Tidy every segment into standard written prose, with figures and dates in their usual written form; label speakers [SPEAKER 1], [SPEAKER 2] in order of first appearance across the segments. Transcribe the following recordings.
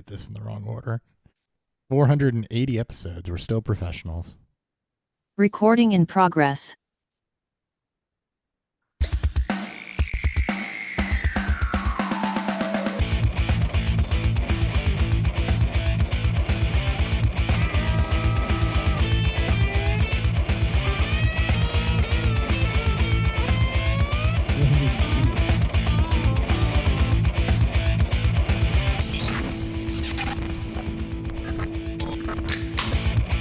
[SPEAKER 1] did this in the wrong order. 480 episodes. We're still professionals.
[SPEAKER 2] Recording in progress.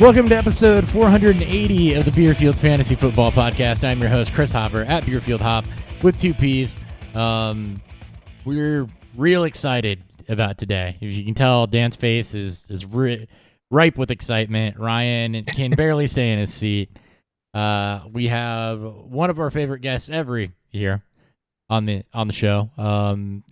[SPEAKER 1] Welcome to episode 480 of the Beerfield Fantasy Football Podcast. I'm your host, Chris Hopper, at Beerfield Hop with 2 P's. We're real excited about today. If you can tell, Dan's face is ripe with excitement. Ryan can barely stay in his seat. We have one of our favorite guests every year on the show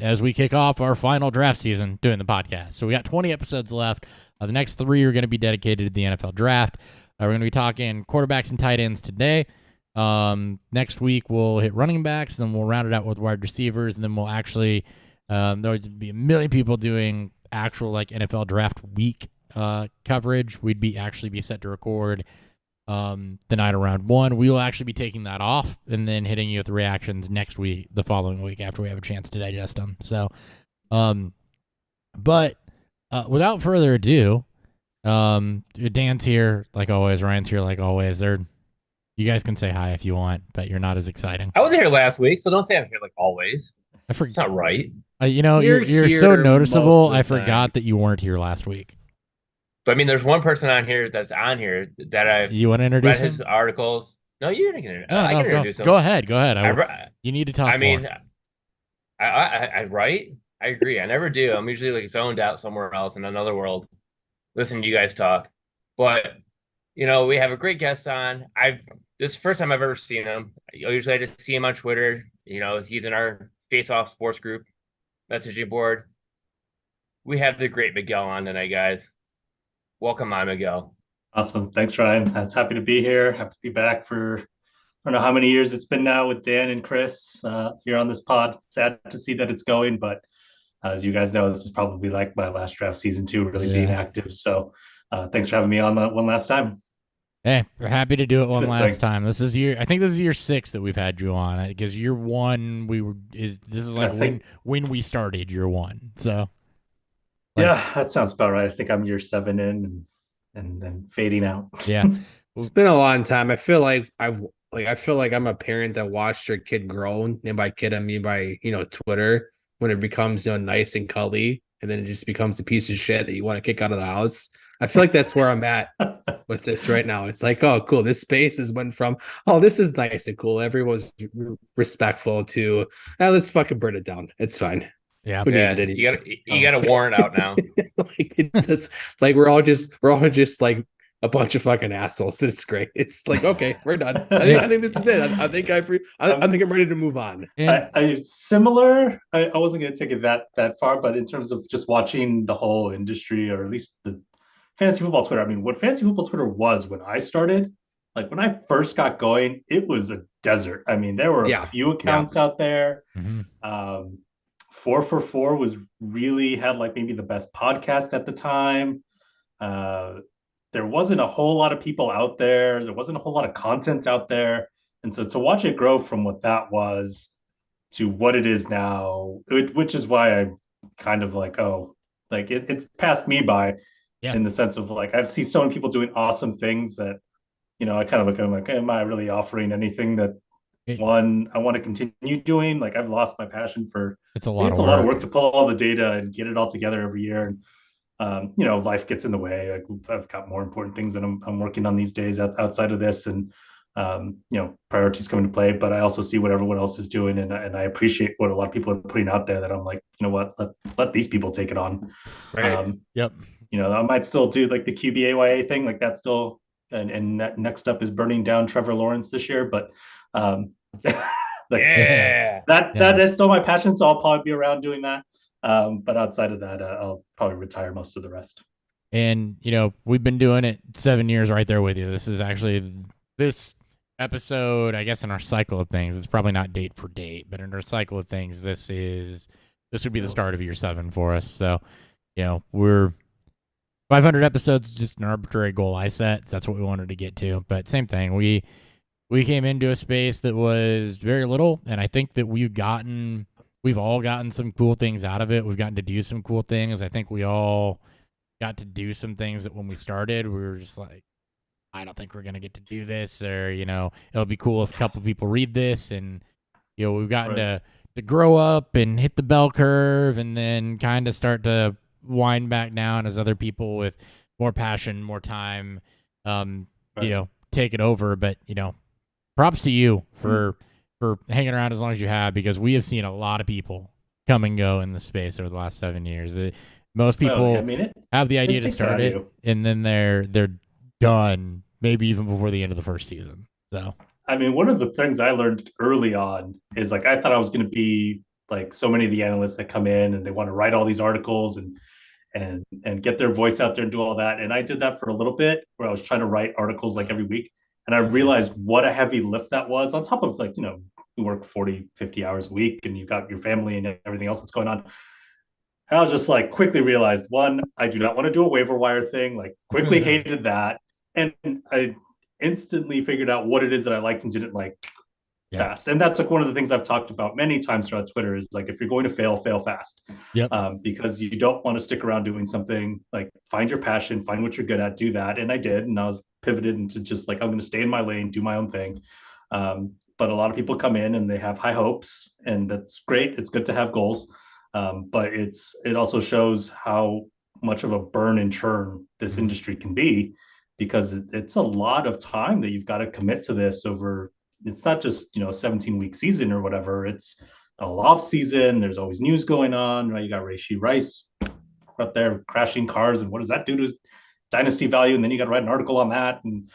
[SPEAKER 1] as we kick off our final draft season doing the podcast. So we got 20 episodes left. The next 3 are going to be dedicated to the NFL draft. We're going to be talking quarterbacks and tight ends today. Next week, we'll hit running backs, then we'll round it out with wide receivers, and then we'll actually there'll be a million people doing actual like NFL draft week coverage. We'd be set to record the night of round 1. We'll actually be taking that off and then hitting you with the reactions next week, the following week, after we have a chance to digest them. So, without further ado, Dan's here like always. Ryan's here like always. You guys can say hi if you want, but you're not as exciting.
[SPEAKER 3] I wasn't here last week, so don't say I'm here like always. It's not right.
[SPEAKER 1] You're so noticeable. I forgot that you weren't here last week.
[SPEAKER 3] But I mean, there's one person on here that's on here that
[SPEAKER 1] You want to introduce
[SPEAKER 3] read his
[SPEAKER 1] him?
[SPEAKER 3] articles. No, you can introduce.
[SPEAKER 1] I can introduce him. Go ahead. You need to talk.
[SPEAKER 3] I write. I agree. I never do. I'm usually like zoned out somewhere else in another world, listening to you guys talk. But we have a great guest on. This is the first time I've ever seen him. Usually I just see him on Twitter. He's in our Face Off Sports group messaging board. We have the great Miguel on tonight, guys. Welcome on, Miguel.
[SPEAKER 4] Awesome. Thanks, Ryan. I was happy to be here. Happy to be back for I don't know how many years it's been now with Dan and Chris here on this pod. It's sad to see that it's going, but as you guys know, this is probably like my last draft season too, really being active. So thanks for having me on one last time.
[SPEAKER 1] Hey, we're happy to do it one last time. I think this is year 6 that we've had you on, because year 1 this is like when we started year 1. So
[SPEAKER 4] yeah, that sounds about right. I think I'm year 7 in and then fading out.
[SPEAKER 1] Yeah.
[SPEAKER 5] It's been a long time. I feel like I'm a parent that watched their kid grow, and by kid I mean by Twitter, when it becomes nice and cuddly, and then it just becomes a piece of shit that you want to kick out of the house. I feel like that's where I'm at with this right now. It's like, oh, cool. This space has went from, oh, this is nice and cool, everyone's respectful, to, let's fucking burn it down. It's fine.
[SPEAKER 1] Yeah,
[SPEAKER 3] who needs it? You got a warrant out now.
[SPEAKER 5] We're all just like a bunch of fucking assholes. It's great. It's like, okay, we're done. I think this is it. I think I'm ready to move on.
[SPEAKER 4] Similar. I wasn't going to take it that far, but in terms of just watching the whole industry, or at least the fantasy football Twitter. I mean, what fantasy football Twitter was when I started, like when I first got going, it was a desert. I mean, there were a few accounts out there. Mm-hmm. 4for4 was really had like maybe the best podcast at the time. There wasn't a whole lot of people out there. There wasn't a whole lot of content out there. And so to watch it grow from what that was to what it is now, which is why I kind of like, it's passed me by in the sense of like, I've seen so many people doing awesome things that, I kind of look at them like, am I really offering anything that I want to continue doing? Like, I've lost my passion for
[SPEAKER 1] it's a lot of
[SPEAKER 4] work to pull all the data and get it all together every year. And life gets in the way. I've got more important things that I'm working on these days outside of this, and priorities come into play. But I also see what everyone else is doing, and I appreciate what a lot of people are putting out there. That I'm like, what, let these people take it on.
[SPEAKER 3] Right.
[SPEAKER 1] Yep.
[SPEAKER 4] I might still do like the QBAYA thing, like that's still, and next up is burning down Trevor Lawrence this year, but. That is still my passion, so I'll probably be around doing that. But outside of that, I'll probably retire most of the rest.
[SPEAKER 1] And we've been doing it 7 years right there with you. This is actually this episode, I guess, in our cycle of things. It's probably not date for date, but in our cycle of things, this would be the start of year 7 for us. So we're 500 episodes, just an arbitrary goal I set. So that's what we wanted to get to. But same thing, we came into a space that was very little, and I think that we've all gotten some cool things out of it. We've gotten to do some cool things. I think we all got to do some things that when we started, we were just like, I don't think we're going to get to do this, or, it'll be cool if a couple people read this. And, we've gotten to grow up and hit the bell curve and then kind of start to wind back down as other people with more passion, more time, take it over. But, props to you for hanging around as long as you have, because we have seen a lot of people come and go in the space over the last 7 years. Most people have the idea to start it, and then they're done, maybe even before the end of the first season. So,
[SPEAKER 4] one of the things I learned early on is like I thought I was going to be like so many of the analysts that come in and they want to write all these articles and get their voice out there and do all that. And I did that for a little bit, where I was trying to write articles like every week. And I realized what a heavy lift that was, on top of like, you work 40, 50 hours a week and you've got your family and everything else that's going on. And I was just like, quickly realized, one, I do not want to do a waiver wire thing, like quickly hated that. And I instantly figured out what it is that I liked and didn't like fast. And that's like one of the things I've talked about many times throughout Twitter is like, if you're going to fail fast. Because you don't want to stick around doing something. Like, find your passion, find what you're good at, do that. And I did. And I was pivoted into just like, I'm going to stay in my lane, do my own thing. But a lot of people come in and they have high hopes, and that's great. It's good to have goals. But it also shows how much of a burn and churn this industry can be, because it's a lot of time that you've got to commit to this over. It's not just, a 17-week season or whatever. It's a off season. There's always news going on, right? You got Rashee Rice out there crashing cars, and what does that do to his dynasty value? And then you got to write an article on that, and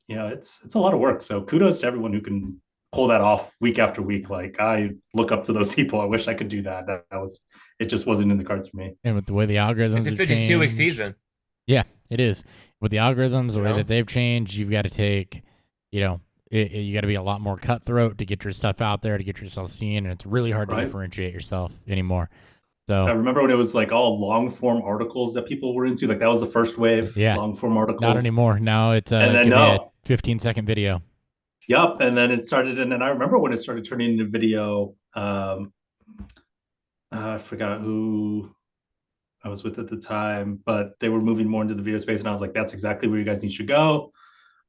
[SPEAKER 4] it's a lot of work. So kudos to everyone who can pull that off week after week. Like, I look up to those people. I wish I could do that. It just wasn't in the cards for me.
[SPEAKER 1] And with the way the algorithms
[SPEAKER 3] it's a 52-week season.
[SPEAKER 1] Yeah, it is. With the algorithms, the way that they've changed, you've got to take, you got to be a lot more cutthroat to get your stuff out there, to get yourself seen, and it's really hard to differentiate yourself anymore. So
[SPEAKER 4] I remember when it was like all long form articles that people were into. Like, that was the first wave. Long form articles.
[SPEAKER 1] Not anymore. Now it's a 15-second video.
[SPEAKER 4] Yep. And then it started, and then I remember when it started turning into video. I forgot who I was with at the time, but they were moving more into the video space, and I was like, that's exactly where you guys need to go.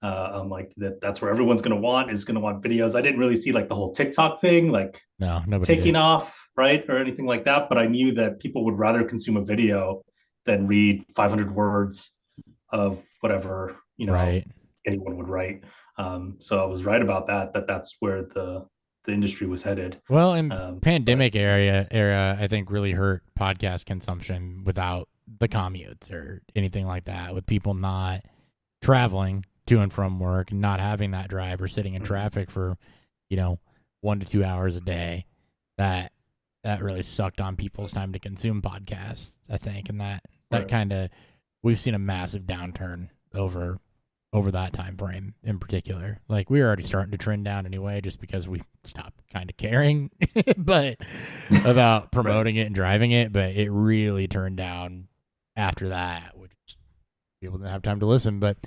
[SPEAKER 4] I'm like, that's where everyone's going to want videos. I didn't really see like the whole TikTok thing, like
[SPEAKER 1] nobody
[SPEAKER 4] taking off, right, or anything like that. But I knew that people would rather consume a video than read 500 words of whatever, anyone would write. So I was right about that's where the industry was headed.
[SPEAKER 1] Well, in pandemic era, I think really hurt podcast consumption without the commutes or anything like that, with people not traveling to and from work, not having that drive, or sitting in traffic for, 1 to 2 hours a day. That really sucked on people's time to consume podcasts, I think. And that kind of, we've seen a massive downturn over that time frame in particular. Like, we were already starting to trend down anyway, just because we stopped kind of caring but about promoting it and driving it. But it really turned down after that, which people didn't have time to listen. But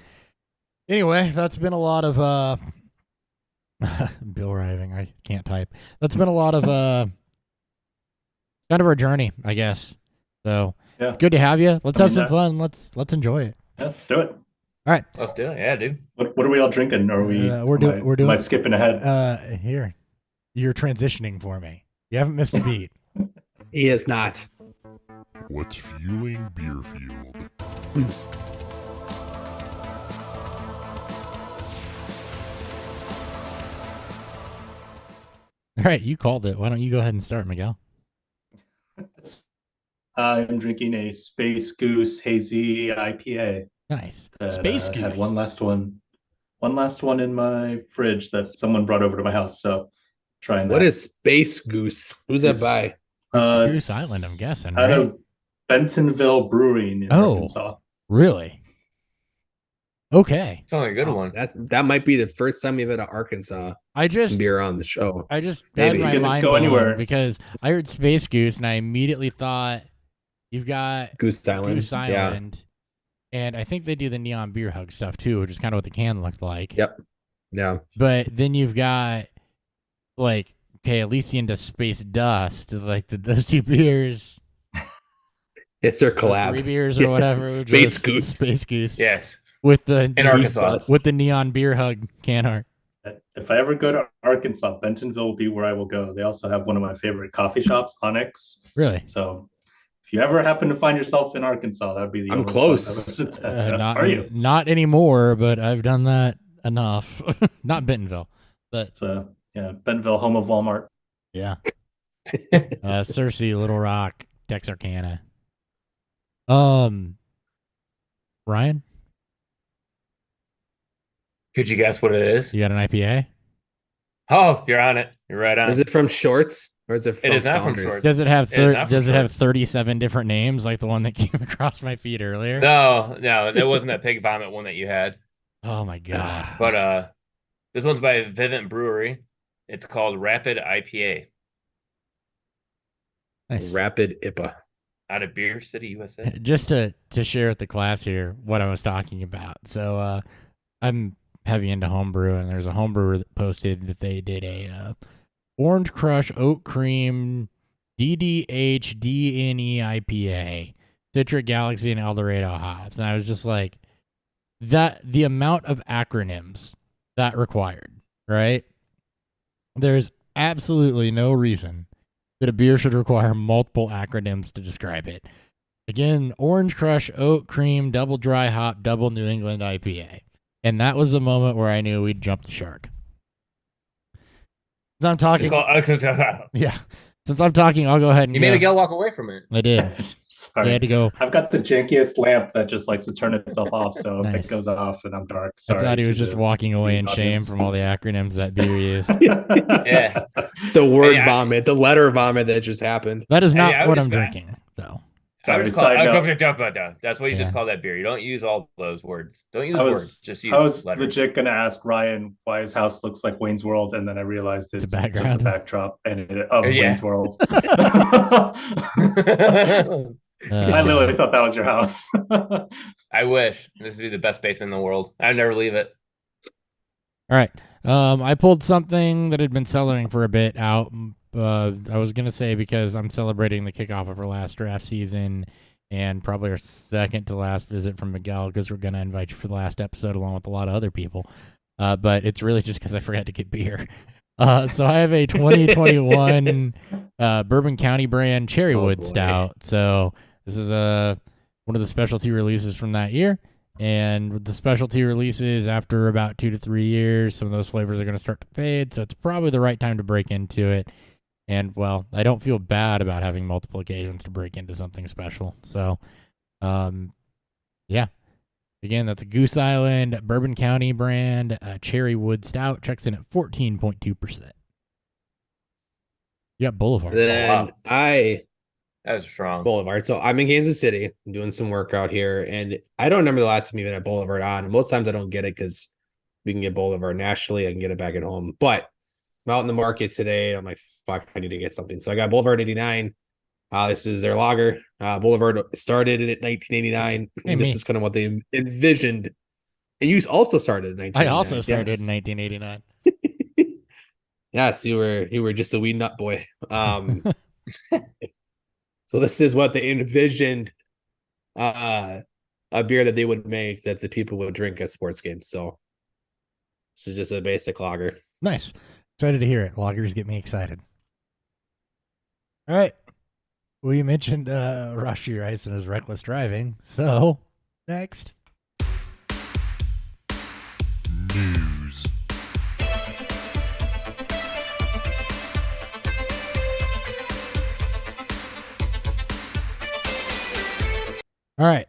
[SPEAKER 1] anyway, that's been a lot of Bill arriving. I can't type. That's been a lot of kind of our journey, I guess. So it's good to have you. Let's have some fun. Let's enjoy it.
[SPEAKER 4] Yeah, let's do it.
[SPEAKER 1] All right,
[SPEAKER 3] let's do it. Yeah, dude.
[SPEAKER 4] What are we all drinking? Are we? We're doing. Am I skipping ahead?
[SPEAKER 1] Here, you're transitioning for me. You haven't missed a beat.
[SPEAKER 5] He is not.
[SPEAKER 6] What's fueling Beerfield?
[SPEAKER 1] All right, you called it. Why don't you go ahead and start, Miguel?
[SPEAKER 4] I'm drinking a Space Goose Hazy IPA.
[SPEAKER 1] Nice. Space Goose.
[SPEAKER 4] I had one last one in my fridge that someone brought over to my house. So trying that.
[SPEAKER 5] What is Space Goose? Who's that by?
[SPEAKER 1] Goose Island, I'm guessing. Right?
[SPEAKER 4] Out of Bentonville Brewing in Arkansas.
[SPEAKER 1] Really? Okay.
[SPEAKER 3] Sounds like a good one.
[SPEAKER 5] That might be the first time you've had an Arkansas beer on the show.
[SPEAKER 1] I just had my mind blown because I heard Space Goose and I immediately thought You've got
[SPEAKER 5] Goose Island.
[SPEAKER 1] Goose Island. And I think they do the neon beer hug stuff too, which is kind of what the can looked like.
[SPEAKER 5] Yep. Yeah.
[SPEAKER 1] But then you've got like, okay, Elysian to Space Dust, like those two beers.
[SPEAKER 5] It's their
[SPEAKER 1] Or
[SPEAKER 5] collab.
[SPEAKER 1] 3 beers or whatever.
[SPEAKER 5] Space Goose.
[SPEAKER 1] Space Goose.
[SPEAKER 3] Yes.
[SPEAKER 1] With the
[SPEAKER 3] In Arkansas.
[SPEAKER 1] with the neon beer hug can art.
[SPEAKER 4] If I ever go to Arkansas, Bentonville will be where I will go. They also have one of my favorite coffee shops, Onyx.
[SPEAKER 1] Really?
[SPEAKER 4] So if you ever happen to find yourself in Arkansas, that would be the
[SPEAKER 5] I'm
[SPEAKER 4] only
[SPEAKER 5] close.
[SPEAKER 4] spot I would
[SPEAKER 1] Not,
[SPEAKER 4] Are you?
[SPEAKER 1] Not anymore, but I've done that enough. Not Bentonville, but
[SPEAKER 4] Yeah, Bentonville, home of Walmart.
[SPEAKER 1] yeah. Cersei, Little Rock, Texarkana. Ryan,
[SPEAKER 3] Could you guess what it is?
[SPEAKER 1] you got an IPA?
[SPEAKER 3] Oh, you're on it. You're right on.
[SPEAKER 5] Is it from Shorts or is it from
[SPEAKER 3] is not from
[SPEAKER 5] Founders?
[SPEAKER 3] Shorts.
[SPEAKER 1] Does it have
[SPEAKER 3] It is not from
[SPEAKER 1] does it have
[SPEAKER 3] Shorts.
[SPEAKER 1] 37 different names like the one that came across my feed earlier?
[SPEAKER 3] No, that wasn't that pig vomit one that you had.
[SPEAKER 1] Oh my god.
[SPEAKER 3] But this one's by Vivint Brewery. It's called Rapid IPA
[SPEAKER 1] Nice.
[SPEAKER 5] Rapid IPA.
[SPEAKER 3] out of Beer City, USA.
[SPEAKER 1] Just to share with the class here what I was talking about. So I'm heavy into homebrew, and there's a homebrewer that posted that they did a Orange Crush Oat Cream DDH DNE IPA, Citric Galaxy and Eldorado hops. And I was just like, that the amount of acronyms that required, right? There's absolutely no reason that a beer should require multiple acronyms to describe it. Again, Orange Crush Oat Cream Double Dry Hop Double New England IPA. And that was the moment where I knew we'd jumped the shark. Since I'm talking, yeah. Since I'm talking, I'll go ahead and
[SPEAKER 3] You made Miguel walk away from it.
[SPEAKER 1] I did.
[SPEAKER 4] Sorry.
[SPEAKER 1] I had to go.
[SPEAKER 4] I've got the jankiest lamp that just likes to turn itself off. So if
[SPEAKER 1] Nice.
[SPEAKER 4] it goes off and I'm dark,
[SPEAKER 1] I
[SPEAKER 4] sorry.
[SPEAKER 1] thought he
[SPEAKER 4] to
[SPEAKER 1] was just
[SPEAKER 4] the-
[SPEAKER 1] walking away
[SPEAKER 4] the
[SPEAKER 1] in shame
[SPEAKER 4] audience.
[SPEAKER 1] from all the acronyms that beer used.
[SPEAKER 3] Yeah.
[SPEAKER 5] The word
[SPEAKER 3] Hey,
[SPEAKER 5] vomit, the letter vomit that just happened.
[SPEAKER 1] That is not
[SPEAKER 3] I
[SPEAKER 1] what
[SPEAKER 3] would
[SPEAKER 1] I'm
[SPEAKER 3] just-
[SPEAKER 1] drinking, though.
[SPEAKER 3] I would
[SPEAKER 4] Sorry,
[SPEAKER 3] just call
[SPEAKER 4] side note.
[SPEAKER 3] That's what you
[SPEAKER 1] Yeah.
[SPEAKER 3] just call that beer. You don't use all those words. Don't use
[SPEAKER 4] I
[SPEAKER 3] words.
[SPEAKER 4] was,
[SPEAKER 3] Just use
[SPEAKER 4] I was
[SPEAKER 3] letters.
[SPEAKER 4] legit gonna ask Ryan why his house looks like Wayne's World, and then I realized it's
[SPEAKER 1] a
[SPEAKER 4] just
[SPEAKER 1] background.
[SPEAKER 4] a backdrop of
[SPEAKER 3] Yeah.
[SPEAKER 4] Wayne's World. I
[SPEAKER 1] Uh,
[SPEAKER 4] literally thought that was your house.
[SPEAKER 3] I wish this would be the best basement in the world. I'd never leave it.
[SPEAKER 1] all right. I pulled something that had been cellaring for a bit out. I was going to say because I'm celebrating the kickoff of our last draft season and probably our second to last visit from Miguel because we're going to invite you for the last episode along with a lot of other people. But it's really just because I forgot to get beer. So I have a 2021 Bourbon County brand Cherrywood
[SPEAKER 5] boy.
[SPEAKER 1] Stout. So this is one of the specialty releases from that year. And with the specialty releases, after about 2 to 3 years, some of those flavors are going to start to fade. So it's probably the right time to break into it. And, well, I don't feel bad about having multiple occasions to break into something special. So, yeah. Again, that's a Goose Island, Bourbon County brand, Cherrywood Stout. Checks in at 14.2%. You got Boulevard.
[SPEAKER 5] Then
[SPEAKER 3] wow.
[SPEAKER 5] I
[SPEAKER 3] That's strong.
[SPEAKER 5] Boulevard. So I'm in Kansas City. I'm doing some work out here, and I don't remember the last time even at Boulevard on. Most times I don't get it because we can get Boulevard nationally. I can get it back at home, but I'm out in the market today. I'm like, fuck, I need to get something. So I got Boulevard 89. This is their lager. Boulevard started in 1989.
[SPEAKER 1] Hey,
[SPEAKER 5] and this
[SPEAKER 1] me.
[SPEAKER 5] is kind of what they envisioned. And you also started in 1989.
[SPEAKER 1] I also started
[SPEAKER 5] Yes.
[SPEAKER 1] in 1989.
[SPEAKER 5] Yes, you were just a wee nut boy. So this is what they envisioned a beer that they would make that the people would drink at sports games. So this is just a basic lager.
[SPEAKER 1] Nice. Excited to hear it. Lagers get me excited. All right. Well, you mentioned Rashi Rice and his reckless driving. So, next.
[SPEAKER 6] News.
[SPEAKER 1] All right.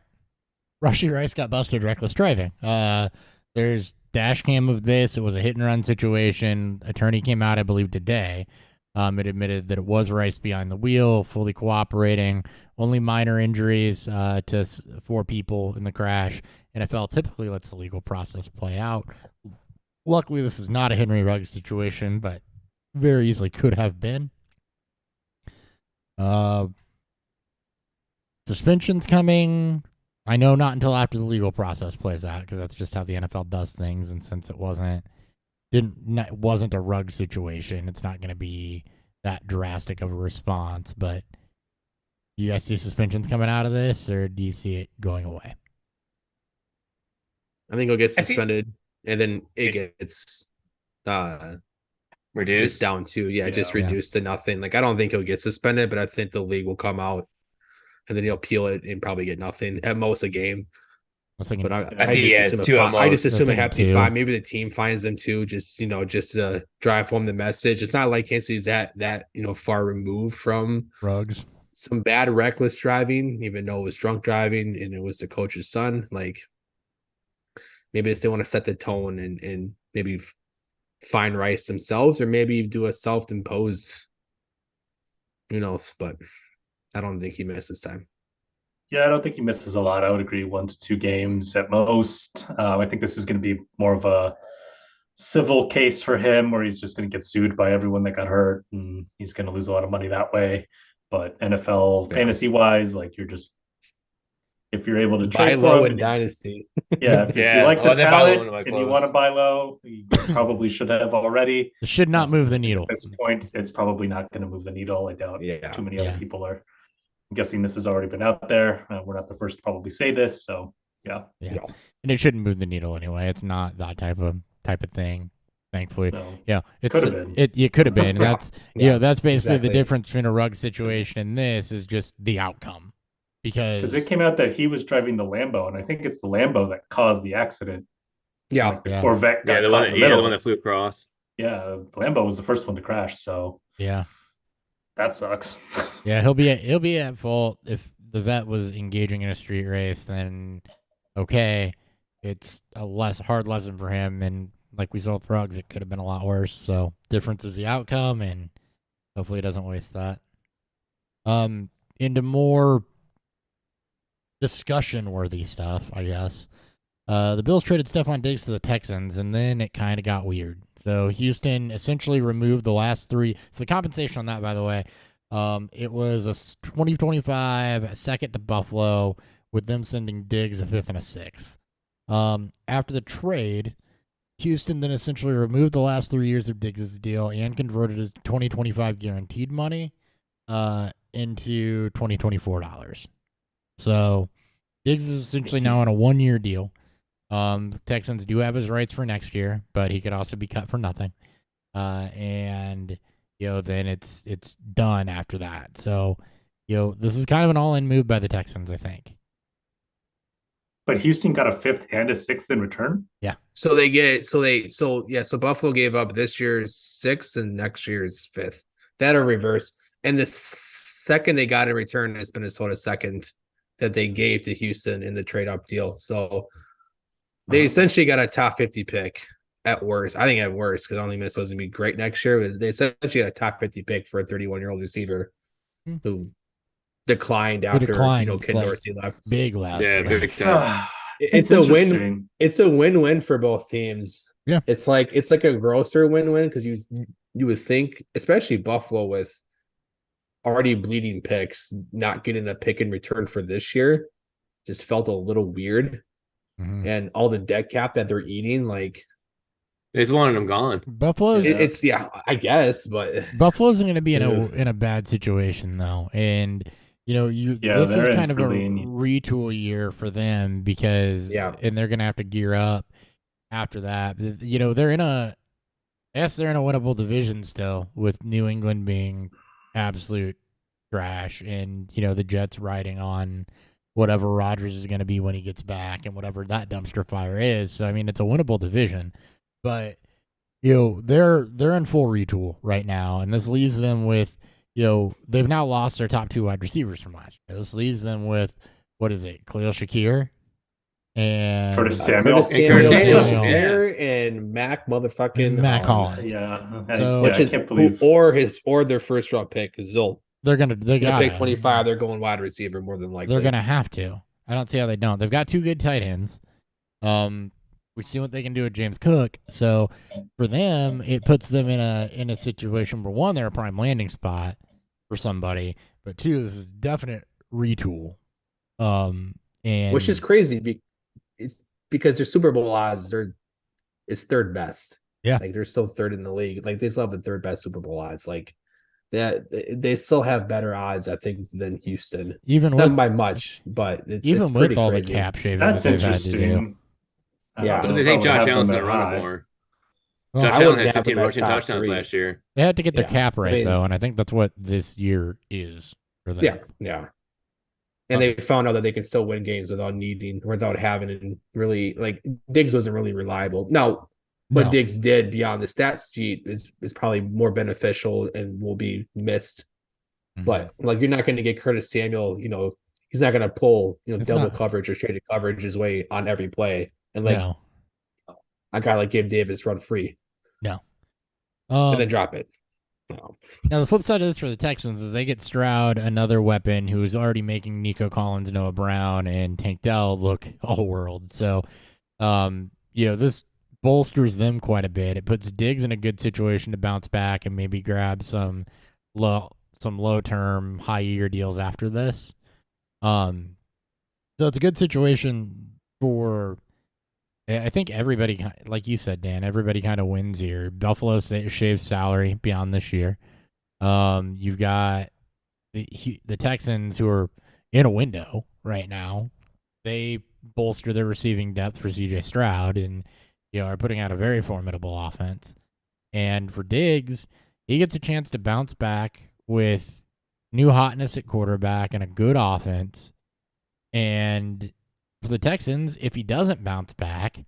[SPEAKER 1] Rashi Rice got busted reckless driving. There's dash cam of this. It was a hit and run situation. Attorney came out, I believe, today. It admitted that it was Rice behind the wheel, fully cooperating. Only minor injuries to 4 people in the crash. NFL typically lets the legal process play out. Luckily, this is not a Henry Ruggs situation, but very easily could have been. Suspensions coming. I know not until after the legal process plays out, because that's just how the NFL does things. And since it wasn't a rug situation, it's not going to be that drastic of a response. But do you guys see suspensions coming out of this, or do you see it going away?
[SPEAKER 5] I think he'll get suspended, and then it gets just
[SPEAKER 3] Reduced.
[SPEAKER 5] down to just
[SPEAKER 1] Yeah.
[SPEAKER 5] reduced to nothing. Like I don't think he'll get suspended, but I think the league will come out and then he'll appeal it and probably get nothing, at most a game. But I
[SPEAKER 3] see,
[SPEAKER 5] just
[SPEAKER 3] yeah,
[SPEAKER 5] assume
[SPEAKER 3] two at
[SPEAKER 5] I just
[SPEAKER 3] most.
[SPEAKER 5] assume
[SPEAKER 1] I
[SPEAKER 5] it
[SPEAKER 1] think
[SPEAKER 5] have to be
[SPEAKER 1] two.
[SPEAKER 5] fine. Maybe the team finds them too, just to drive home the message. It's not like Kansas City's that far removed from
[SPEAKER 1] Rugs.
[SPEAKER 5] some bad reckless driving, even though it was drunk driving and it was the coach's son. Like maybe they want to set the tone and maybe find Rice themselves, or maybe do a self-imposed, who knows, but I don't think he misses time.
[SPEAKER 4] Yeah, I don't think he misses a lot. I would agree 1 to 2 games at most. I think this is going to be more of a civil case for him, where he's just going to get sued by everyone that got hurt, and he's going to lose a lot of money that way. But NFL fantasy wise, like if you're able to
[SPEAKER 5] Buy
[SPEAKER 4] trade
[SPEAKER 5] low
[SPEAKER 4] for him,
[SPEAKER 5] in Dynasty.
[SPEAKER 4] if you like the
[SPEAKER 3] they buy low
[SPEAKER 4] talent
[SPEAKER 3] into my
[SPEAKER 4] and you
[SPEAKER 3] clothes.
[SPEAKER 4] want to buy low, you probably should have already.
[SPEAKER 1] It should not move the needle.
[SPEAKER 4] At this point, it's probably not going to move the needle. I doubt too many other people are. I'm guessing this has already been out there. We're not the first to probably say this, so yeah.
[SPEAKER 1] And it shouldn't move the needle anyway. It's not that type of thing. Thankfully,
[SPEAKER 4] No.
[SPEAKER 1] it
[SPEAKER 4] Could have been.
[SPEAKER 1] It could have been. That's that's basically
[SPEAKER 5] exactly.
[SPEAKER 1] the difference between a rug situation and this is just the outcome, because
[SPEAKER 4] it came out that he was driving the Lambo, and I think it's the Lambo that caused the accident.
[SPEAKER 5] Yeah.
[SPEAKER 4] Like the Corvette got
[SPEAKER 3] the
[SPEAKER 4] caught
[SPEAKER 3] one
[SPEAKER 4] in
[SPEAKER 3] that
[SPEAKER 4] the middle.
[SPEAKER 3] the one that flew across.
[SPEAKER 4] Yeah, the Lambo was the first one to crash, so that sucks.
[SPEAKER 1] Yeah, he'll be at fault. If the vet was engaging in a street race, then okay, it's a hard lesson for him. And like we saw with Ruggs, it could have been a lot worse. So difference is the outcome, and hopefully he doesn't waste that. Into more discussion-worthy stuff, I guess. The Bills traded Stephon Diggs to the Texans, and then it kind of got weird. So Houston essentially removed the last 3. So the compensation on that, by the way, it was a 2025 second to Buffalo, with them sending Diggs a 5th and a 6th. After the trade, Houston then essentially removed the last 3 years of Diggs' deal and converted his 2025 guaranteed money into 2024 dollars. So Diggs is essentially now on a 1-year deal. The Texans do have his rights for next year, but he could also be cut for nothing. And then it's done after that. So, this is kind of an all-in move by the Texans, I think.
[SPEAKER 4] But Houston got a 5th and a 6th in return.
[SPEAKER 1] Yeah.
[SPEAKER 5] So Buffalo gave up this year's 6th and next year's 5th. That or reverse. And the second they got in return is Minnesota's second that they gave to Houston in the trade up deal. So they essentially got a top 50 pick at worst. I think at worst, because I don't think Minnesota's going to be great next year. But they essentially got a top 50 pick for a 31-year-old receiver who declined after Ken Dorsey left.
[SPEAKER 1] Big last.
[SPEAKER 3] Yeah, big time.
[SPEAKER 5] It's a win. It's a win-win for both teams.
[SPEAKER 1] Yeah,
[SPEAKER 5] it's like a grosser win-win, because you would think, especially Buffalo with already bleeding picks, not getting a pick in return for this year just felt a little weird.
[SPEAKER 1] Mm-hmm.
[SPEAKER 5] And all the dead cap that they're eating, like
[SPEAKER 3] they just wanted them gone.
[SPEAKER 1] Buffalo's
[SPEAKER 5] I guess, but
[SPEAKER 1] Buffalo's going to be in a bad situation though, and this is kind of a retool year for them, because and they're going to have to gear up after that. They're in a winnable division still, with New England being absolute trash, and the Jets riding on whatever Rodgers is going to be when he gets back, and whatever that dumpster fire is. So I mean, it's a winnable division, but they're in full retool right now, and this leaves them with they've now lost their top 2 wide receivers from last year. This leaves them with Khalil Shakir and
[SPEAKER 4] Curtis Samuel,
[SPEAKER 5] and Mac motherfucking
[SPEAKER 1] Mac Hollins.
[SPEAKER 4] Yeah,
[SPEAKER 1] so
[SPEAKER 5] which is or their first round pick, because they're gonna pick 25. They're going wide receiver more than likely.
[SPEAKER 1] They're gonna have to. I don't see how they don't. They've got 2 good tight ends. We see what they can do with James Cook. So for them, it puts them in a situation where, 1, they're a prime landing spot for somebody, but 2, this is definite retool And
[SPEAKER 5] which is crazy. It's because their Super Bowl odds it's third best.
[SPEAKER 1] Yeah.
[SPEAKER 5] Like they're still third in the league. Like they still have the third best Super Bowl odds. Like that they still have better odds, I think, than Houston.
[SPEAKER 1] even
[SPEAKER 5] Not
[SPEAKER 1] with
[SPEAKER 5] by much, but it's
[SPEAKER 1] even
[SPEAKER 5] pretty
[SPEAKER 1] with all
[SPEAKER 5] crazy.
[SPEAKER 1] the cap shaving
[SPEAKER 4] That's
[SPEAKER 1] that they've had to do.
[SPEAKER 4] interesting.
[SPEAKER 5] Yeah.
[SPEAKER 3] But they
[SPEAKER 4] if I
[SPEAKER 3] think
[SPEAKER 4] would
[SPEAKER 3] Josh
[SPEAKER 4] have
[SPEAKER 3] Allen's
[SPEAKER 4] them
[SPEAKER 3] going to
[SPEAKER 4] that
[SPEAKER 3] run it
[SPEAKER 4] high.
[SPEAKER 3] more.
[SPEAKER 1] Well,
[SPEAKER 3] Josh
[SPEAKER 5] I
[SPEAKER 3] Allen
[SPEAKER 5] wouldn't
[SPEAKER 3] had
[SPEAKER 5] have
[SPEAKER 3] 15
[SPEAKER 5] him as
[SPEAKER 3] rushing
[SPEAKER 5] top
[SPEAKER 3] touchdowns
[SPEAKER 5] 3.
[SPEAKER 3] last year.
[SPEAKER 1] They had to get their
[SPEAKER 5] Yeah.
[SPEAKER 1] cap right
[SPEAKER 5] I mean-
[SPEAKER 1] though, and I think that's what this year is for them.
[SPEAKER 5] Yeah. And they found out that they can still win games without having it really like Diggs wasn't really reliable. Now, what
[SPEAKER 1] No.
[SPEAKER 5] Diggs did beyond the stats sheet is probably more beneficial and will be missed.
[SPEAKER 1] Mhm.
[SPEAKER 5] But like you're not going to get Curtis Samuel, he's not going to pull,
[SPEAKER 1] It's
[SPEAKER 5] double
[SPEAKER 1] not-
[SPEAKER 5] coverage or shaded coverage his way on every play. And like
[SPEAKER 1] No.
[SPEAKER 5] a guy like Gabe Davis run free
[SPEAKER 1] No.
[SPEAKER 5] and then drop it. No.
[SPEAKER 1] Now, the flip side of this for the Texans is they get Stroud, another weapon who's already making Nico Collins, Noah Brown, and Tank Dell look all world. So, this bolsters them quite a bit. It puts Diggs in a good situation to bounce back and maybe grab some low-term, high-year deals after this. So it's a good situation for, I think everybody, like you said, Dan, everybody kind of wins here. Buffalo shaves salary beyond this year. You've got the Texans who are in a window right now. They bolster their receiving depth for CJ Stroud and are putting out a very formidable offense. And for Diggs, he gets a chance to bounce back with new hotness at quarterback and a good offense. And for the Texans, if he doesn't bounce back,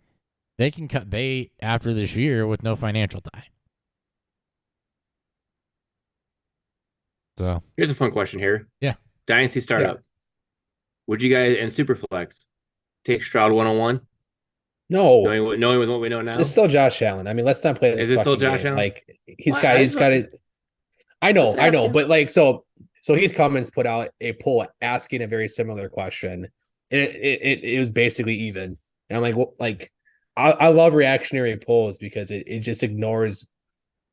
[SPEAKER 1] they can cut bait after this year with no financial tie. So
[SPEAKER 3] Here's a fun question here.
[SPEAKER 1] Yeah.
[SPEAKER 3] Dynasty startup. Would you guys and Superflex take Stroud 1-on-1?
[SPEAKER 5] No.
[SPEAKER 3] Knowing with what we know now?
[SPEAKER 5] It's still Josh Allen. I mean, let's not play this.
[SPEAKER 3] Is it still
[SPEAKER 5] fucking
[SPEAKER 3] Josh
[SPEAKER 5] game.
[SPEAKER 3] Allen?
[SPEAKER 5] Like he's
[SPEAKER 3] Well,
[SPEAKER 5] got it. I know,
[SPEAKER 3] Just asking.
[SPEAKER 5] but like so Heath Cummins put out a poll asking a very similar question. And it was basically even. And I'm like, I love reactionary polls because it just ignores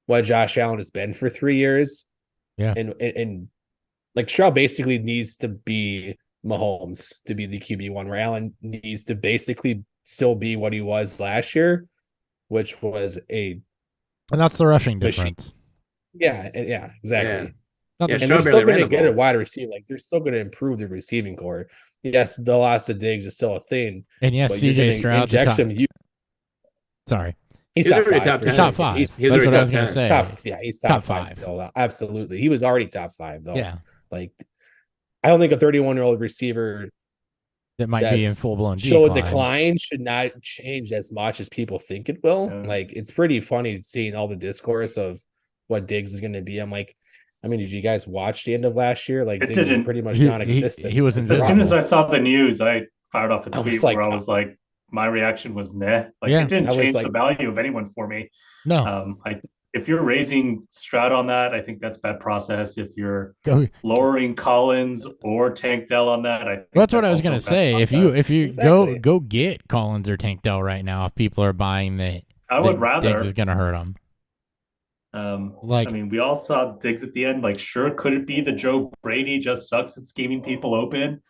[SPEAKER 5] what Josh Allen has been for 3 years.
[SPEAKER 1] Yeah.
[SPEAKER 5] And like Stroud basically needs to be Mahomes to be the QB1, where Allen needs to basically still be what he was last year, which was
[SPEAKER 1] and that's the rushing
[SPEAKER 5] machine.
[SPEAKER 1] difference.
[SPEAKER 5] Yeah, exactly.
[SPEAKER 1] Not
[SPEAKER 3] Yeah,
[SPEAKER 1] the-
[SPEAKER 5] And
[SPEAKER 3] Stroud
[SPEAKER 5] they're still
[SPEAKER 3] barely
[SPEAKER 5] going
[SPEAKER 3] ran
[SPEAKER 5] to
[SPEAKER 3] the
[SPEAKER 5] get a
[SPEAKER 3] ball.
[SPEAKER 5] wide receiver. Like they're still going to improve the receiving core. Yes, the loss of Diggs is still a thing.
[SPEAKER 1] and yes,
[SPEAKER 5] But you're
[SPEAKER 1] CJ
[SPEAKER 5] gonna
[SPEAKER 1] Stroud's
[SPEAKER 5] inject
[SPEAKER 1] top.
[SPEAKER 5] some youth.
[SPEAKER 1] Sorry.
[SPEAKER 5] He's
[SPEAKER 3] He's
[SPEAKER 5] top
[SPEAKER 3] already
[SPEAKER 5] five.
[SPEAKER 3] top
[SPEAKER 5] for
[SPEAKER 3] 10.
[SPEAKER 1] He's
[SPEAKER 5] sure.
[SPEAKER 1] top five.
[SPEAKER 3] He's
[SPEAKER 1] That's
[SPEAKER 3] already
[SPEAKER 1] what I was
[SPEAKER 3] top
[SPEAKER 1] going
[SPEAKER 3] 10.
[SPEAKER 1] to say.
[SPEAKER 5] He's
[SPEAKER 1] Top
[SPEAKER 5] top five.
[SPEAKER 1] five.
[SPEAKER 5] So absolutely, he was already top five though.
[SPEAKER 1] Yeah.
[SPEAKER 5] Like I don't think a 31-year-old receiver
[SPEAKER 1] That might be in
[SPEAKER 5] that's
[SPEAKER 1] full blown
[SPEAKER 5] show
[SPEAKER 1] decline.
[SPEAKER 5] decline should not change as much as people think it will.
[SPEAKER 4] Yeah.
[SPEAKER 5] Like it's pretty funny seeing all the discourse of what Diggs is going to be. I'm like, I mean, did you guys watch the end of last year? Like
[SPEAKER 4] It
[SPEAKER 5] Diggs is
[SPEAKER 4] didn't.
[SPEAKER 5] pretty much
[SPEAKER 1] He-
[SPEAKER 5] non-existent.
[SPEAKER 1] he was
[SPEAKER 5] It's
[SPEAKER 1] invisible.
[SPEAKER 4] As soon as I
[SPEAKER 5] problem.
[SPEAKER 4] saw the news, I fired off a
[SPEAKER 5] I was
[SPEAKER 4] tweet
[SPEAKER 5] like,
[SPEAKER 4] where I was like, my reaction was meh. Like
[SPEAKER 1] Yeah.
[SPEAKER 4] it didn't
[SPEAKER 5] I was
[SPEAKER 4] change
[SPEAKER 5] like-
[SPEAKER 4] the value of anyone for me.
[SPEAKER 1] No.
[SPEAKER 4] If you're raising Stroud on that, I think that's bad process. If you're
[SPEAKER 1] Go.
[SPEAKER 4] lowering Collins or Tank Dell on that, I think
[SPEAKER 1] That's what I was
[SPEAKER 4] also
[SPEAKER 1] going to
[SPEAKER 4] bad
[SPEAKER 1] say. If
[SPEAKER 4] process.
[SPEAKER 1] you
[SPEAKER 5] Exactly.
[SPEAKER 1] go get Collins or Tank Dell right now, if people are buying that,
[SPEAKER 4] I would
[SPEAKER 1] that Diggs
[SPEAKER 4] rather.
[SPEAKER 1] is going to hurt them.
[SPEAKER 4] I mean, we all saw Diggs at the end. Like, sure, could it be the Joe Brady just sucks at scheming people open?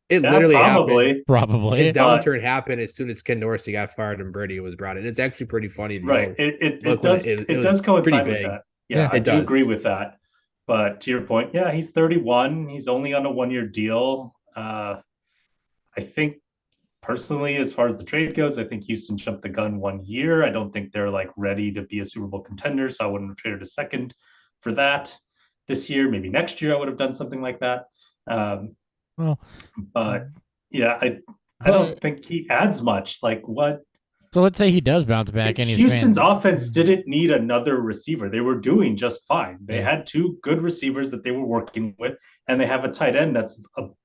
[SPEAKER 5] It
[SPEAKER 4] Yeah,
[SPEAKER 5] literally happened.
[SPEAKER 4] probably.
[SPEAKER 1] Probably.
[SPEAKER 5] His
[SPEAKER 4] But-
[SPEAKER 5] downturn happened as soon as Ken Dorsey got fired and Brady was brought in. It's actually pretty funny. if you
[SPEAKER 4] Right.
[SPEAKER 5] go-
[SPEAKER 4] It
[SPEAKER 5] look when
[SPEAKER 4] does
[SPEAKER 5] it
[SPEAKER 4] it
[SPEAKER 5] was
[SPEAKER 4] does coincide
[SPEAKER 5] pretty
[SPEAKER 4] with
[SPEAKER 5] big.
[SPEAKER 4] that.
[SPEAKER 1] Yeah,
[SPEAKER 4] Yeah, I
[SPEAKER 5] it
[SPEAKER 4] do agree
[SPEAKER 5] does.
[SPEAKER 4] with that. But to your point, yeah, he's 31. He's only on a 1-year deal. I think personally, as far as the trade goes, I think Houston jumped the gun 1 year. I don't think they're like ready to be a Super Bowl contender, so I wouldn't have traded a second for that this year. Maybe next year I would have done something like that.
[SPEAKER 1] Well,
[SPEAKER 4] But yeah, I don't
[SPEAKER 1] But-
[SPEAKER 4] think he adds much. Like what
[SPEAKER 1] so let's say he does bounce back and he's
[SPEAKER 4] Houston's offense didn't need another receiver. They were doing just fine. They
[SPEAKER 1] Yeah.
[SPEAKER 4] had two good receivers that they were working with, and they have a tight end that's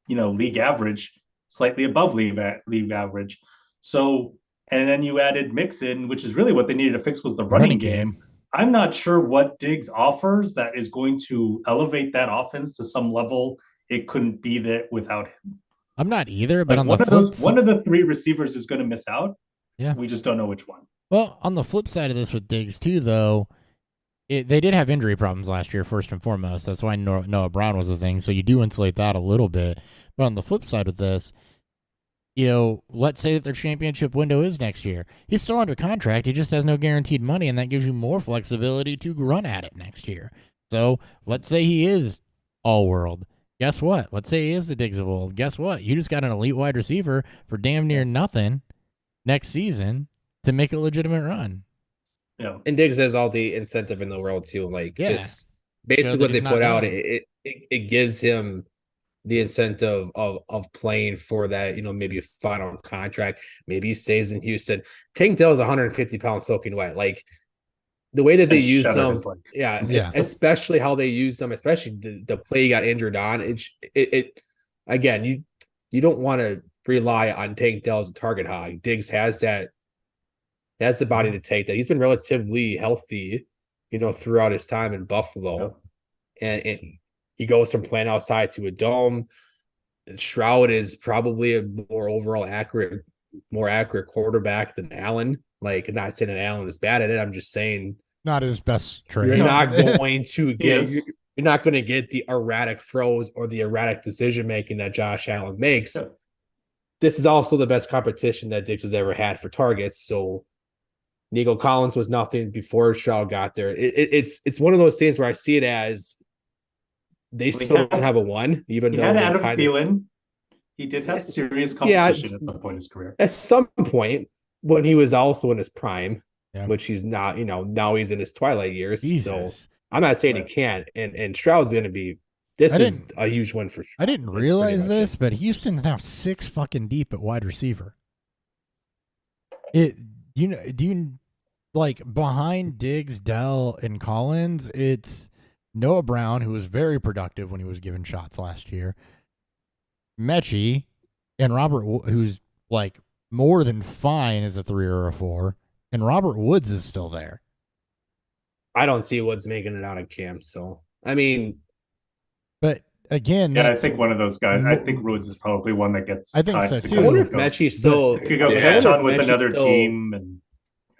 [SPEAKER 4] league average, slightly above league average. So, and then you added Mixon, which is really what they needed to fix was the running game. I'm not sure what Diggs offers that is going to elevate that offense to some level it couldn't be there without him.
[SPEAKER 1] I'm not either, but
[SPEAKER 4] Like
[SPEAKER 1] on
[SPEAKER 4] one
[SPEAKER 1] the
[SPEAKER 4] of
[SPEAKER 1] flip,
[SPEAKER 4] those, one of the three receivers is going to miss out.
[SPEAKER 1] Yeah.
[SPEAKER 4] We just don't know which one.
[SPEAKER 1] well, on the flip side of this with Diggs too, though, they did have injury problems last year, first and foremost. That's why Noah Brown was a thing. So you do insulate that a little bit. But on the flip side of this, let's say that their championship window is next year. He's still under contract. He just has no guaranteed money, and that gives you more flexibility to run at it next year. So let's say he is all world. Guess what? Let's say he is the Diggs of old. Guess what? You just got an elite wide receiver for damn near nothing next season to make a legitimate run.
[SPEAKER 4] Yeah.
[SPEAKER 5] And Diggs has all the incentive in the world too. Like just basically
[SPEAKER 1] that
[SPEAKER 5] what they
[SPEAKER 1] he's not
[SPEAKER 5] put out,
[SPEAKER 1] done.
[SPEAKER 5] it gives him the incentive of playing for that, maybe a final contract. Maybe he stays in Houston. Tank Dell is 150 pounds soaking wet. Like the way that they used him,
[SPEAKER 1] Yeah.
[SPEAKER 5] especially how they used him, especially the play he got injured on. It again, you don't want to rely on Tank Dell as a target hog. Diggs has the body to take that. He's been relatively healthy, throughout his time in Buffalo, and he goes from playing outside to a dome. Stroud is probably a more accurate quarterback than Allen. Like, not saying that Allen is bad at it. I'm just saying
[SPEAKER 1] not his best trade.
[SPEAKER 5] You're not going to get the erratic throws or the erratic decision making that Josh Allen makes. Yeah. This is also the best competition that Diggs has ever had for targets. So Nico Collins was nothing before Stroud got there. It's one of those things where I see it as they still don't have a one, even though
[SPEAKER 4] they had Adam Thielen. He did have serious competition at some point in his career.
[SPEAKER 5] At some point, when he was also in his prime, which he's not, now he's in his twilight years.
[SPEAKER 1] Jesus.
[SPEAKER 5] So I'm not saying he can't. And Stroud's going to be. This is a huge win for Stroud.
[SPEAKER 1] I didn't realize this, but Houston's now 6 fucking deep at wide receiver. Do you like behind Diggs, Dell, and Collins? It's Noah Brown, who was very productive when he was given shots last year. Mechie and Robert, who's like more than fine as a 3 or a 4, and Robert Woods is still there.
[SPEAKER 5] I don't see Woods making it out of camp, so I mean,
[SPEAKER 1] but again,
[SPEAKER 4] I think one of those guys. I think Woods is probably one that gets.
[SPEAKER 1] I think so too.
[SPEAKER 5] I wonder if Mechie's still
[SPEAKER 4] could go catch on with another team and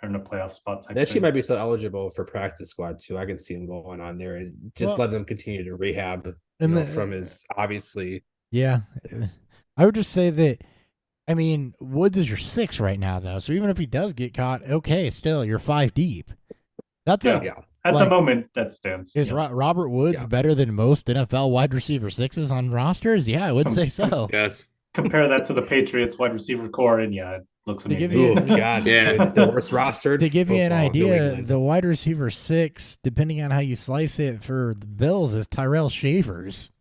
[SPEAKER 4] earn a playoff spot.
[SPEAKER 5] Mechie might be still eligible for practice squad too. I can see him going on there and just let them continue to rehab from his obviously.
[SPEAKER 1] Yeah, I would just say that. I mean, Woods is your 6 right now, though. So even if he does get caught, okay, still you're 5 deep. That's
[SPEAKER 4] At the moment, that stands.
[SPEAKER 1] Is Robert Woods better than most NFL wide receiver 6s on rosters? Yeah, I would say so.
[SPEAKER 3] Yes.
[SPEAKER 4] Compare that to the Patriots wide receiver core, and it looks amazing.
[SPEAKER 5] The worst roster.
[SPEAKER 1] To give you an idea, the wide receiver 6, depending on how you slice it for the Bills, is Tyrell Shavers.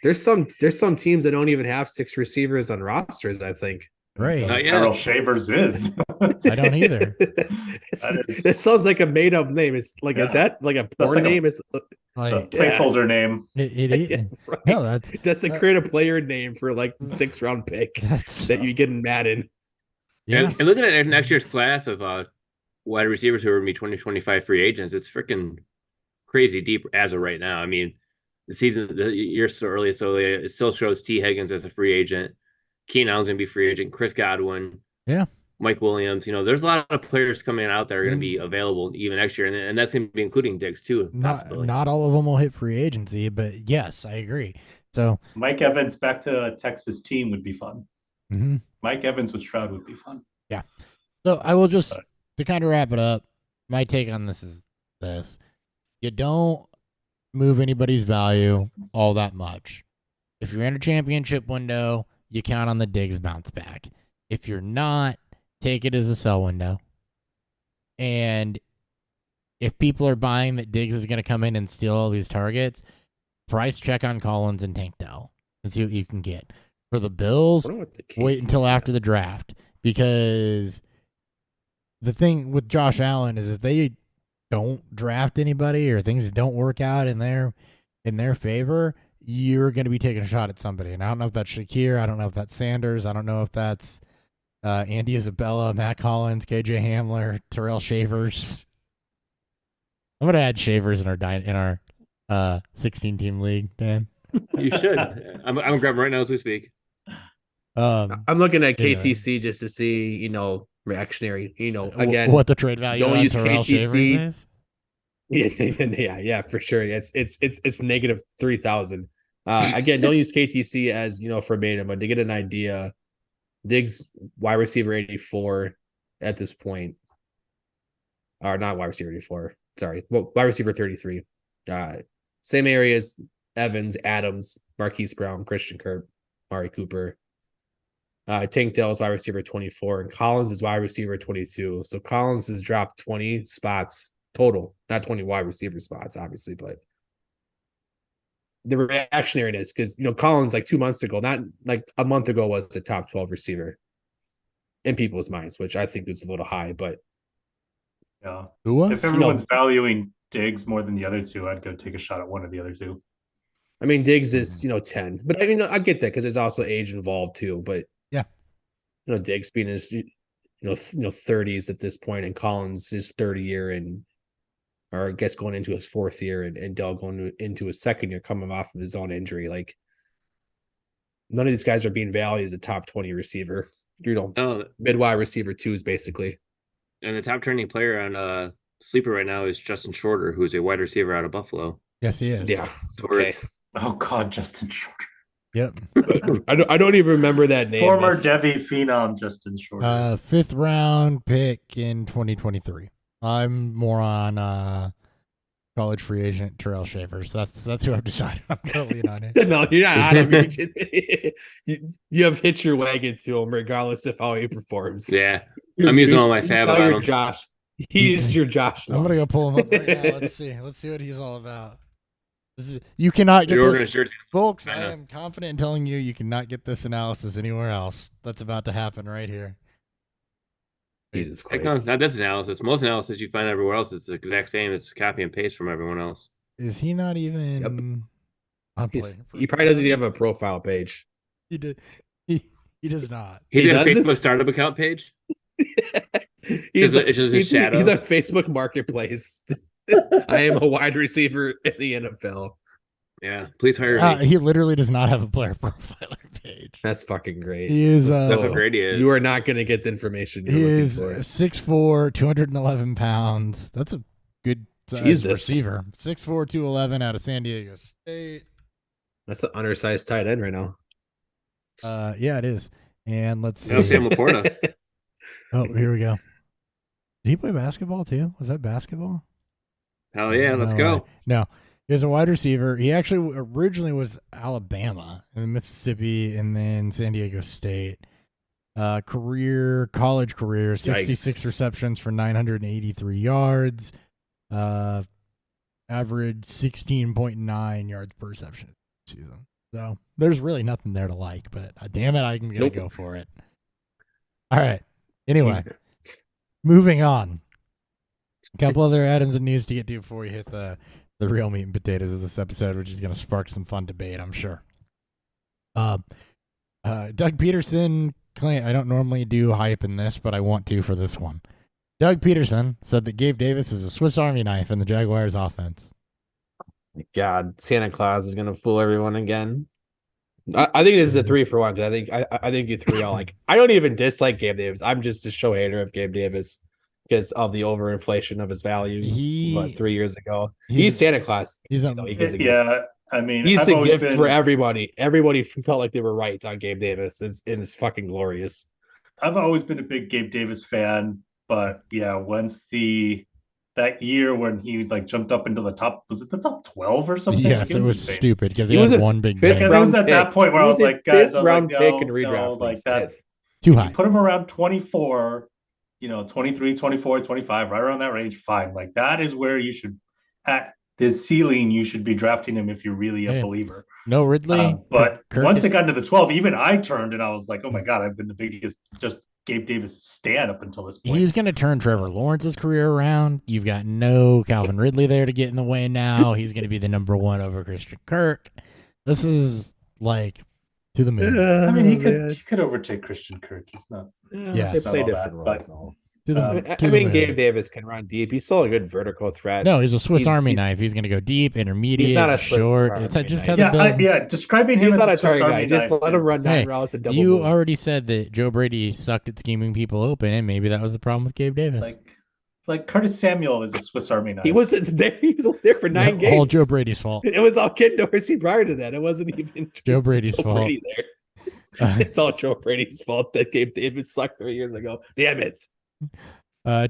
[SPEAKER 5] There's some teams that don't even have 6 receivers on rosters, I think.
[SPEAKER 1] Right.
[SPEAKER 4] Tyrell Shavers is.
[SPEAKER 1] I don't either.
[SPEAKER 5] It sounds like a made up name. It's like, is that like a porn name? It's
[SPEAKER 4] like a placeholder name.
[SPEAKER 1] It
[SPEAKER 5] right.
[SPEAKER 1] No,
[SPEAKER 5] that's a create a player name for like 6th round pick that you get in Madden.
[SPEAKER 3] Yeah. And looking at next year's class of wide receivers who are going to be 2025 free agents, it's freaking crazy deep as of right now. I mean, the year's so early, so it still shows T. Higgins as a free agent. Keenan Allen's going to be free agent. Chris Godwin.
[SPEAKER 1] Yeah.
[SPEAKER 3] Mike Williams. There's a lot of players coming out that are going to be available even next year. And that's going to be including Diggs, too.
[SPEAKER 1] Not all of them will hit free agency, but yes, I agree. So
[SPEAKER 4] Mike Evans back to a Texas team would be fun.
[SPEAKER 1] Mm-hmm.
[SPEAKER 4] Mike Evans with Stroud would be fun.
[SPEAKER 1] Yeah. So I will just, to kind of wrap it up, my take on this is this. You don't move anybody's value all that much. If you're in a championship window, you count on the Diggs bounce back. If you're not, take it as a sell window. And if people are buying that Diggs is going to come in and steal all these targets, price check on Collins and Tank Dell and see what you can get. For the Bills, wait until after the draft, because the thing with Josh Allen is if they don't draft anybody or things don't work out in their favor, you're going to be taking a shot at somebody. And I don't know if that's Shakir. I don't know if that's Sanders. I don't know if that's Andy Isabella, Matt Collins, KJ Hamler, Terrell Shavers. I'm going to add Shavers in our 16-team league, Dan.
[SPEAKER 3] You should. I'm grabbing right now as we speak.
[SPEAKER 5] I'm looking at KTC just to see, reactionary. Again,
[SPEAKER 1] what the trade value
[SPEAKER 5] don't
[SPEAKER 1] on
[SPEAKER 5] use
[SPEAKER 1] Terrell
[SPEAKER 5] KTC.
[SPEAKER 1] Shavers is?
[SPEAKER 5] Yeah, for sure. It's negative 3,000. Again, don't use KTC as verbatim, but to get an idea, Diggs wide receiver 84 at this point, or not wide receiver 84. Sorry, well, wide receiver 33. Same areas: Evans, Adams, Marquise Brown, Christian Kirk, Mari Cooper. Tank Dell is wide receiver 24, and Collins is wide receiver 22. So Collins has dropped 20 spots total, not 20 wide receiver spots, obviously, but the reactionariness, because Collins like 2 months ago, not like a month ago, was the top 12 receiver in people's minds, which I think is a little high, but
[SPEAKER 4] Yeah.
[SPEAKER 1] Who was?
[SPEAKER 4] If everyone's valuing Diggs more than the other two, I'd go take a shot at one of the other two.
[SPEAKER 5] I mean, Diggs is 10, but I mean, I get that because there's also age involved too. But
[SPEAKER 1] Yeah.
[SPEAKER 5] Diggs being his 30s at this point, and Collins is 30 year, and or I guess going into his 4th year, and Dell going into his 2nd year, coming off of his own injury. Like, none of these guys are being valued as a top 20 receiver. Mid wide receiver 2s basically.
[SPEAKER 7] And the top trending player on Sleeper right now is Justin Shorter, who's a wide receiver out of Buffalo.
[SPEAKER 1] Yes, he is.
[SPEAKER 5] Yeah. Okay.
[SPEAKER 4] Oh God, Justin Shorter.
[SPEAKER 1] Yep.
[SPEAKER 5] I don't even remember that name.
[SPEAKER 4] Former Devi phenom Justin Shorter.
[SPEAKER 1] 5th round pick in 2023. I'm more on college free agent Terrell Schaefer. So that's who I've decided I'm totally on it.
[SPEAKER 5] No, you're not on him. You have hitched your wagon to him regardless of how he performs.
[SPEAKER 7] Yeah. I'm using all my fab on him.
[SPEAKER 5] Josh. He is your Josh.
[SPEAKER 1] I'm gonna go pull him up right now. Let's see what he's all about. You cannot get this, folks. I am confident in telling you, you cannot get this analysis anywhere else. That's about to happen right here.
[SPEAKER 5] Jesus
[SPEAKER 7] No,
[SPEAKER 5] Christ.
[SPEAKER 7] not this analysis. Most analysis you find everywhere else is the exact same. It's copy and paste from everyone else.
[SPEAKER 1] Is he not even?
[SPEAKER 5] He probably doesn't even have a profile page.
[SPEAKER 1] He did. He does not.
[SPEAKER 7] He's got a
[SPEAKER 5] doesn't?
[SPEAKER 7] Facebook startup account page.
[SPEAKER 5] It's just
[SPEAKER 7] his shadow.
[SPEAKER 5] He's on Facebook Marketplace. I am a wide receiver in the NFL.
[SPEAKER 7] Yeah, please hire me.
[SPEAKER 1] He literally does not have a player profiler page.
[SPEAKER 5] That's fucking great.
[SPEAKER 1] He is.
[SPEAKER 7] That's how great he is.
[SPEAKER 5] You are not going to get the information you're
[SPEAKER 1] He
[SPEAKER 5] looking
[SPEAKER 1] is
[SPEAKER 5] for.
[SPEAKER 1] 6'4", 211 pounds. That's a good size receiver. 6'4", 211 out of San Diego State.
[SPEAKER 5] That's an undersized tight end right now.
[SPEAKER 1] Yeah, it is. And let's see.
[SPEAKER 7] No, Sam Laporta.
[SPEAKER 1] Oh, here we go. Did he play basketball too? Was that basketball?
[SPEAKER 7] Hell yeah, let's go.
[SPEAKER 1] No, he was a wide receiver. He actually originally was Alabama and then Mississippi and then San Diego State. College career, 66
[SPEAKER 5] Yikes.
[SPEAKER 1] receptions for 983 yards. Average 16.9 yards per reception season. So there's really nothing there to like, but damn it, I'm going to go for it. All right. Anyway, moving on. A couple other items of news to get to before we hit the real meat and potatoes of this episode, which is going to spark some fun debate, I'm sure. Doug Peterson claimed, I don't normally do hype in this, but I want to for this one. Doug Peterson said that Gabe Davis is a Swiss Army knife in the Jaguars offense.
[SPEAKER 5] God, Santa Claus is going to fool everyone again. I think this is a 3-for-1 because I think you three all like. I don't even dislike Gabe Davis. I'm just a show hater of Gabe Davis because of the overinflation of his value. 3 years ago, he's Santa Claus.
[SPEAKER 1] He's
[SPEAKER 4] I mean,
[SPEAKER 5] he's a gift for everybody. Everybody felt like they were right on Gabe Davis. It's fucking glorious.
[SPEAKER 4] I've always been a big Gabe Davis fan, but yeah, once that year when he like jumped up into the top, was it the top 12 or something?
[SPEAKER 1] Yes,
[SPEAKER 4] like,
[SPEAKER 1] it was
[SPEAKER 4] insane.
[SPEAKER 1] stupid because he had one big
[SPEAKER 5] fifth
[SPEAKER 1] game.
[SPEAKER 4] And it was at that point where I was like, guys,
[SPEAKER 5] round
[SPEAKER 4] pick
[SPEAKER 5] and redraft
[SPEAKER 4] like that.
[SPEAKER 1] Too high.
[SPEAKER 4] Put him around 24, 23, 24, 25, right around that range. Fine. Like that is where you should, at the ceiling, you should be drafting him if you're really a believer.
[SPEAKER 1] No Ridley.
[SPEAKER 4] But once it got into the 12, even I turned and I was like, oh my God, I've been the biggest just Gabe Davis stand up until this point.
[SPEAKER 1] He's going to turn Trevor Lawrence's career around. You've got no Calvin Ridley there to get in the way now. He's going to be the number one over Christian Kirk. This is like to the moon.
[SPEAKER 4] I mean, he could overtake Christian Kirk. He's not.
[SPEAKER 1] Yes.
[SPEAKER 5] They play different roles.
[SPEAKER 1] To
[SPEAKER 5] I
[SPEAKER 1] the
[SPEAKER 5] mean,
[SPEAKER 1] moon.
[SPEAKER 5] Gabe Davis can run deep. He's still a good vertical threat.
[SPEAKER 1] No, he's a Swiss Army knife. He's going to go deep, intermediate,
[SPEAKER 5] He's not a Swiss
[SPEAKER 1] short.
[SPEAKER 5] Army
[SPEAKER 1] It's just
[SPEAKER 5] knife.
[SPEAKER 1] how
[SPEAKER 4] describing him
[SPEAKER 5] He's
[SPEAKER 4] as
[SPEAKER 5] not
[SPEAKER 4] a
[SPEAKER 5] a
[SPEAKER 4] Swiss
[SPEAKER 5] target
[SPEAKER 4] Army
[SPEAKER 5] guy. Just
[SPEAKER 4] knife
[SPEAKER 5] let him
[SPEAKER 4] is-
[SPEAKER 5] run down
[SPEAKER 1] Hey,
[SPEAKER 5] routes and double
[SPEAKER 1] you
[SPEAKER 5] moves.
[SPEAKER 1] already said that Joe Brady sucked at scheming people open, and maybe that was the problem with Gabe Davis.
[SPEAKER 4] Like, Like Curtis Samuel is a Swiss Army knife.
[SPEAKER 5] He wasn't there. He was only there for 9 games.
[SPEAKER 1] All Joe Brady's fault.
[SPEAKER 5] It was all Ken Dorsey prior to that. It wasn't even
[SPEAKER 1] Joe Brady's fault.
[SPEAKER 5] Brady there. It's all Joe Brady's fault that Gabe David sucked 3 years ago. Damn it.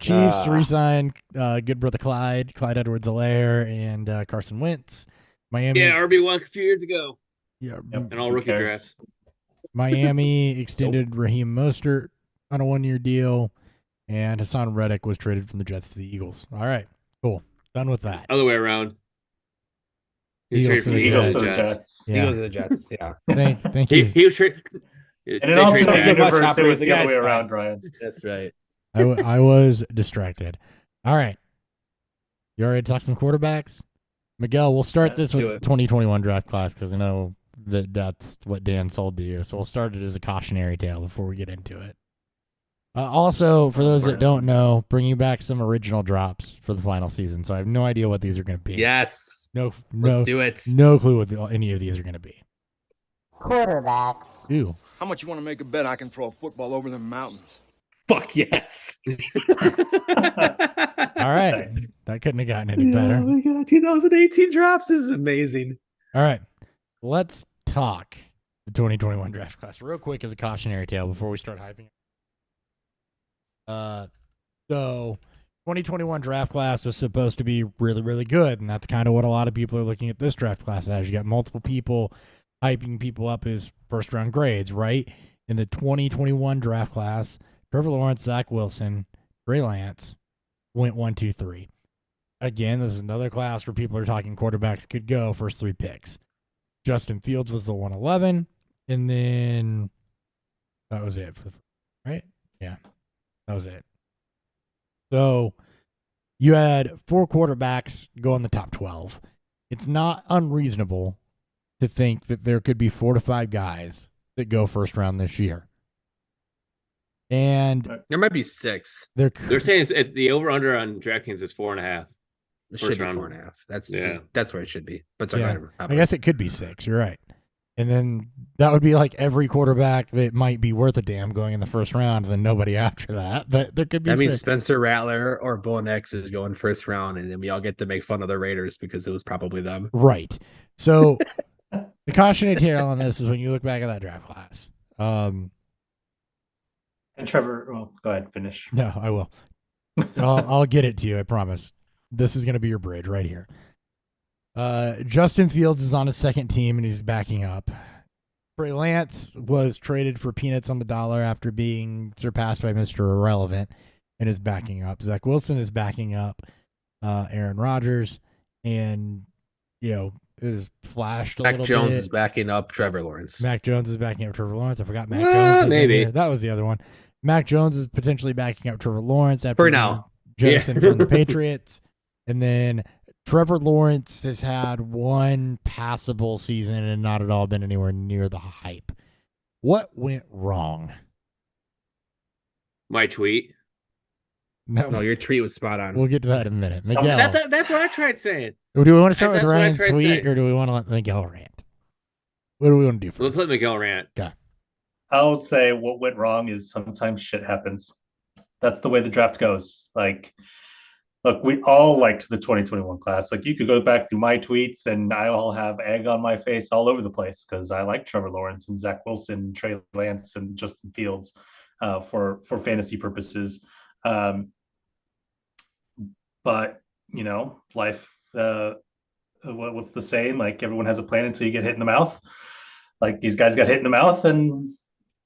[SPEAKER 1] Chiefs re-signed good brother Clyde Edwards-Helaire, and Carson Wentz. Miami.
[SPEAKER 7] Yeah, RB1 a few years ago.
[SPEAKER 1] Yeah,
[SPEAKER 7] And all rookie drafts.
[SPEAKER 1] Miami extended Raheem Mostert on a 1-year deal, and Hassan Reddick was traded from the Jets to the Eagles. All right, cool. Done with that.
[SPEAKER 7] Other way around.
[SPEAKER 1] Eagles to the
[SPEAKER 4] Jets.
[SPEAKER 1] Yeah.
[SPEAKER 5] Eagles to the Jets. Yeah.
[SPEAKER 1] Thank you.
[SPEAKER 7] He was traded.
[SPEAKER 4] And in all
[SPEAKER 5] traded
[SPEAKER 4] universe,
[SPEAKER 5] Hopper
[SPEAKER 4] it
[SPEAKER 5] was
[SPEAKER 4] was
[SPEAKER 5] the
[SPEAKER 4] the
[SPEAKER 5] guy,
[SPEAKER 4] other way
[SPEAKER 5] it's fine.
[SPEAKER 4] around, Ryan.
[SPEAKER 5] That's right.
[SPEAKER 1] I was distracted. All right. You already talked some quarterbacks? Miguel, we'll start this with the 2021 draft class because I know that's what Dan sold to you. So we'll start it as a cautionary tale before we get into it. Also, for those that don't know, bringing back some original drops for the final season. So I have no idea what these are going to be.
[SPEAKER 5] Yes.
[SPEAKER 1] Let's
[SPEAKER 5] do it.
[SPEAKER 1] No clue what any of these are going to be.
[SPEAKER 8] Quarterbacks.
[SPEAKER 1] Ooh.
[SPEAKER 9] How much you want to make a bet I can throw a football over the mountains?
[SPEAKER 5] Fuck yes.
[SPEAKER 1] All right. That couldn't have gotten any better.
[SPEAKER 5] Oh my God. 2018 drops is amazing.
[SPEAKER 1] All right. Let's talk the 2021 draft class real quick as a cautionary tale before we start hyping it. So 2021 draft class is supposed to be really, really good, and that's kind of what a lot of people are looking at this draft class as. You got multiple people hyping people up as first-round grades, right? In the 2021 draft class, Trevor Lawrence, Zach Wilson, Trey Lance went 1, 2, 3. Again, this is another class where people are talking quarterbacks could go first 3 picks. Justin Fields was the 111, and then that was it for the right? Yeah, that was it. So you had 4 quarterbacks go in the top 12. It's not unreasonable to think that there could be 4 to 5 guys that go first round this year. And
[SPEAKER 5] there might be 6.
[SPEAKER 7] They're saying it's the over-under on DraftKings is 4.5.
[SPEAKER 5] It should be 4.5. That's where it should be. But
[SPEAKER 1] I guess it could be 6. You're right. And then that would be like every quarterback that might be worth a damn going in the first round, and then nobody after that. But there could be.
[SPEAKER 5] I mean, Spencer Rattler or Bo Nix is going first round, and then we all get to make fun of the Raiders because it was probably them.
[SPEAKER 1] Right. So the cautionary tale on this is when you look back at that draft class.
[SPEAKER 4] And Trevor, well, go ahead, finish.
[SPEAKER 1] No, I will. I'll get it to you. I promise. This is going to be your bridge right here. Justin Fields is on his second team and he's backing up. Trey Lance was traded for peanuts on the dollar after being surpassed by Mr. Irrelevant and is backing up. Zach Wilson is backing up Aaron Rodgers and, is flashed a little bit.
[SPEAKER 5] Mac Jones is backing up Trevor Lawrence.
[SPEAKER 1] Mac Jones is backing up Trevor Lawrence. I forgot Mac Jones.
[SPEAKER 7] Maybe.
[SPEAKER 1] That was the other one. Mac Jones is potentially backing up Trevor Lawrence after
[SPEAKER 5] for now.
[SPEAKER 1] Jetson from the Patriots. And then Trevor Lawrence has had one passable season and not at all been anywhere near the hype. What went wrong?
[SPEAKER 7] My tweet.
[SPEAKER 5] No, your tweet was spot on.
[SPEAKER 1] We'll get to that in a minute. Miguel,
[SPEAKER 7] That's what I tried saying.
[SPEAKER 1] do we want to start with
[SPEAKER 7] That's what I
[SPEAKER 1] Ryan's
[SPEAKER 7] tried
[SPEAKER 1] tweet
[SPEAKER 7] saying.
[SPEAKER 1] or do we want to let Miguel rant? What do we want to do first?
[SPEAKER 7] Let's let Miguel rant.
[SPEAKER 4] I'll say what went wrong is sometimes shit happens. That's the way the draft goes. Like, look, we all liked the 2021 class. Like, you could go back through my tweets and I'll have egg on my face all over the place because I like Trevor Lawrence and Zach Wilson, Trey Lance, and Justin Fields for fantasy purposes. But, life, what's the saying? Like, everyone has a plan until you get hit in the mouth. Like, these guys got hit in the mouth and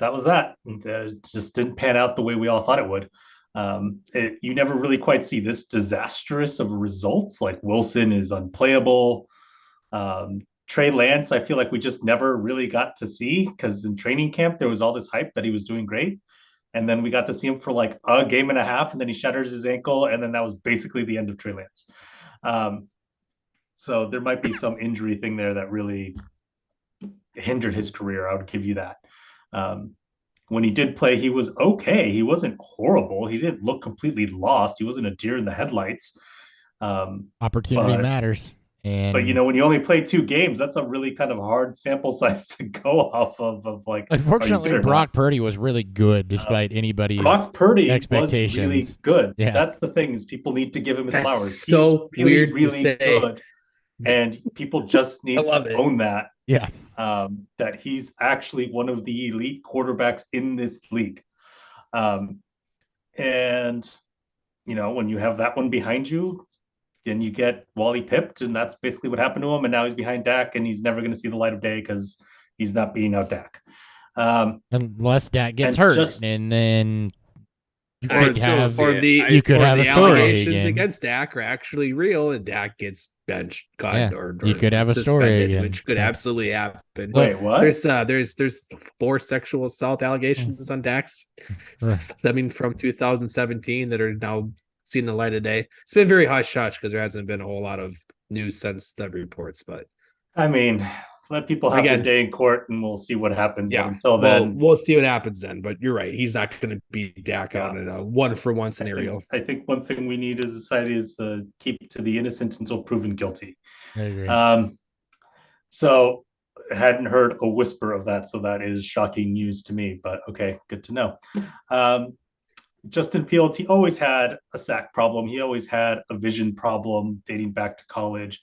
[SPEAKER 4] that was that. It just didn't pan out the way we all thought it would. You never really quite see this disastrous of results. Like, Wilson is unplayable. Trey Lance, I feel like we just never really got to see because in training camp, there was all this hype that he was doing great. And then we got to see him for like a game and a half, and then he shatters his ankle. And then that was basically the end of Trey Lance. So there might be some injury thing there that really hindered his career. I would give you that. When he did play, he was okay. He wasn't horrible. He didn't look completely lost. He wasn't a deer in the headlights.
[SPEAKER 1] Opportunity matters. And
[SPEAKER 4] But when you only play 2 games, that's a really kind of hard sample size to go off of like.
[SPEAKER 1] unfortunately, Brock Purdy was really good despite anybody's
[SPEAKER 4] Brock Purdy
[SPEAKER 1] expectations.
[SPEAKER 4] was really good.
[SPEAKER 1] Yeah,
[SPEAKER 4] that's the thing, is people need to give him his
[SPEAKER 5] That's
[SPEAKER 4] flowers.
[SPEAKER 5] so
[SPEAKER 4] He's really,
[SPEAKER 5] weird to
[SPEAKER 4] really
[SPEAKER 5] say.
[SPEAKER 4] good, and people just need
[SPEAKER 5] love
[SPEAKER 4] to
[SPEAKER 5] it.
[SPEAKER 4] own that.
[SPEAKER 1] yeah.
[SPEAKER 4] That he's actually one of the elite quarterbacks in this league. And when you have that one behind you, then you get Wally pipped, and that's basically what happened to him. And now he's behind Dak, and he's never going to see the light of day because he's not beating out Dak.
[SPEAKER 1] Unless Dak gets
[SPEAKER 4] and
[SPEAKER 1] hurt, and then you
[SPEAKER 7] I
[SPEAKER 1] could
[SPEAKER 7] still
[SPEAKER 1] have
[SPEAKER 7] see it.
[SPEAKER 1] you could
[SPEAKER 5] or
[SPEAKER 1] have
[SPEAKER 5] the
[SPEAKER 1] a story
[SPEAKER 5] allegations
[SPEAKER 1] again.
[SPEAKER 5] against Dak are actually real, and Dak gets benched, cut,
[SPEAKER 1] Yeah,
[SPEAKER 5] or
[SPEAKER 1] you could have a story
[SPEAKER 5] suspended,
[SPEAKER 1] again.
[SPEAKER 5] which could
[SPEAKER 1] Yeah.
[SPEAKER 5] absolutely happen.
[SPEAKER 4] Wait, what?
[SPEAKER 5] There's 4 sexual assault allegations on Dax stemming from 2017 that are now seeing the light of day. It's been very hush hush because there hasn't been a whole lot of news since the reports, but
[SPEAKER 4] I mean, let people have
[SPEAKER 5] Again,
[SPEAKER 4] their day in court, and we'll see what happens.
[SPEAKER 5] yeah.
[SPEAKER 4] But until
[SPEAKER 5] Well,
[SPEAKER 4] then,
[SPEAKER 5] we'll see what happens then. But you're right; he's not going to beat Dak out in a 1-for-1 scenario.
[SPEAKER 4] I think one thing we need as a society is to keep to the innocent until proven guilty.
[SPEAKER 1] I agree.
[SPEAKER 4] So I hadn't heard a whisper of that, so that is shocking news to me. But okay, good to know. Justin Fields, he always had a sack problem. He always had a vision problem dating back to college.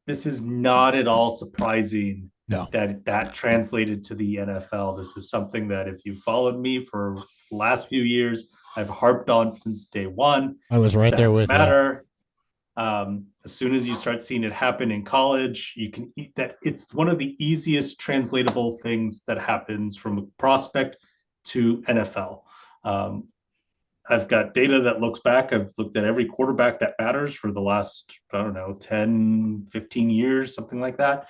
[SPEAKER 4] This is not at all surprising that translated to the NFL. This is something that, if you followed me for the last few years, I've harped on since day one.
[SPEAKER 1] I was right there with
[SPEAKER 4] matter. As soon as you start seeing it happen in college, you can eat that. It's one of the easiest translatable things that happens from a prospect to NFL. I've got data that looks back. I've looked at every quarterback that matters for the last, 10, 15 years, something like that.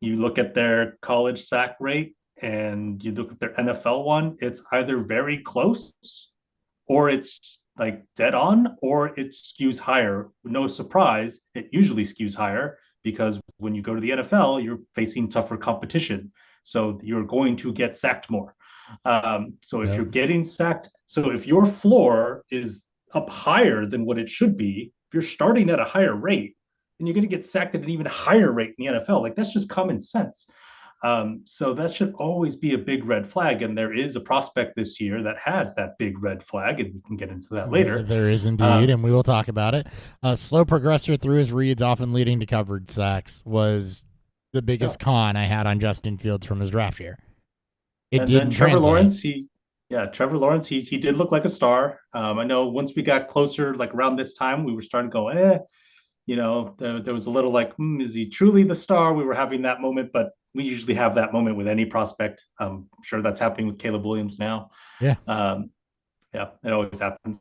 [SPEAKER 4] You look at their college sack rate and you look at their NFL one, it's either very close or it's like dead on, or it skews higher. No surprise, it usually skews higher because when you go to the NFL, you're facing tougher competition. So you're going to get sacked more. So if you're getting sacked, so if your floor is up higher than what it should be, if you're starting at a higher rate, then you're going to get sacked at an even higher rate in the NFL. Like, that's just common sense. So that should always be a big red flag. And there is a prospect this year that has that big red flag, and we can get into that later.
[SPEAKER 1] There is indeed, and we will talk about it. Slow progressor through his reads, often leading to covered sacks, was the biggest con I had on Justin Fields from his draft year.
[SPEAKER 4] And then Trevor Lawrence, he did look like a star. I know once we got closer, like around this time, we were starting to go, there was a little like, is he truly the star? We were having that moment, but we usually have that moment with any prospect. I'm sure that's happening with Caleb Williams now.
[SPEAKER 1] Yeah.
[SPEAKER 4] It always happens.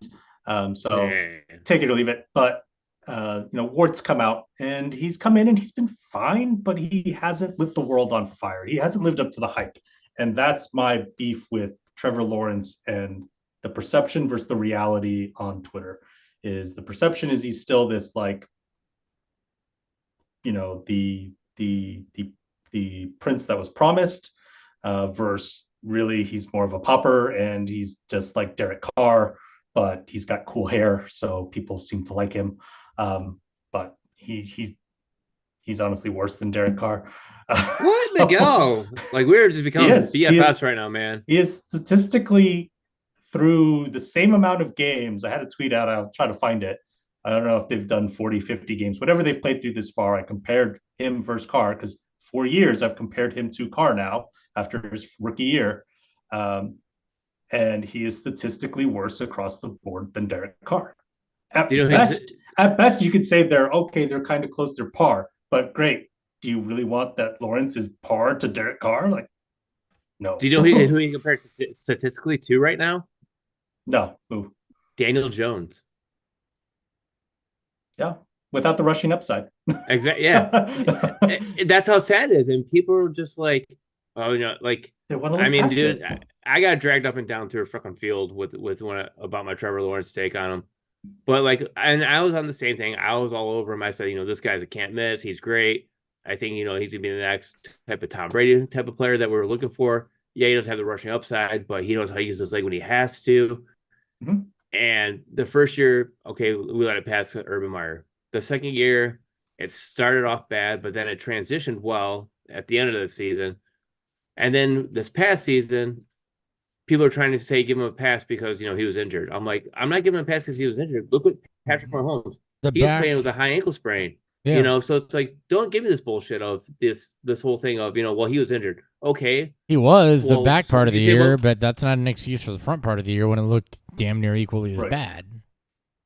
[SPEAKER 4] Take it or leave it. But, Wart's come out, and he's come in and he's been fine, but he hasn't lit the world on fire. He hasn't lived up to the hype. And that's my beef with Trevor Lawrence, and the perception versus the reality on Twitter. Is the perception is he's still this, like, the prince that was promised, versus really he's more of a pauper, and he's just like Derek Carr, but he's got cool hair, so people seem to like him. But he's honestly worse than Derek Carr.
[SPEAKER 7] What, Miguel? Like, we're just becoming BFFs right now, man.
[SPEAKER 4] He is statistically, through the same amount of games. I had a tweet out. I'll try to find it. I don't know if they've done 40, 50 games, whatever they've played through this far. I compared him versus Carr, because 4 years I've compared him to Carr now after his rookie year. And he is statistically worse across the board than Derek Carr. At best, you could say they're okay. They're kind of close. They're par, but great. Do you really want that Lawrence is par to Derek Carr? Like, no.
[SPEAKER 7] Do you know who he compares statistically to right now?
[SPEAKER 4] No. Who?
[SPEAKER 7] Daniel Jones.
[SPEAKER 4] Yeah, without the rushing upside.
[SPEAKER 7] Exactly. Yeah. That's how sad it is. And people are just like, dude, I got dragged up and down through a fucking field about my Trevor Lawrence take on him. But and I was on the same thing. I was all over him. I said, this guy's a can't miss. He's great. I think, he's going to be the next type of Tom Brady type of player that we're looking for. Yeah, he doesn't have the rushing upside, but he knows how to use his leg when he has to. Mm-hmm. And the first year, okay, we let it pass Urban Meyer. The second year, It started off bad, but then it transitioned well at the end of the season. And then this past season, people are trying to say give him a pass because he was injured. I'm like, I'm not giving him a pass because he was injured. Look what Patrick Mahomes.
[SPEAKER 1] The
[SPEAKER 7] He's
[SPEAKER 1] back,
[SPEAKER 7] playing with a high ankle sprain.
[SPEAKER 1] yeah,
[SPEAKER 7] So it's like, don't give me this bullshit of this whole thing of well, he was injured. Okay,
[SPEAKER 1] he was the
[SPEAKER 7] well,
[SPEAKER 1] back
[SPEAKER 7] so
[SPEAKER 1] part of the
[SPEAKER 7] you say,
[SPEAKER 1] year,
[SPEAKER 7] well,
[SPEAKER 1] but that's not an excuse for the front part of the year when it looked damn near equally as
[SPEAKER 4] Right.
[SPEAKER 1] bad.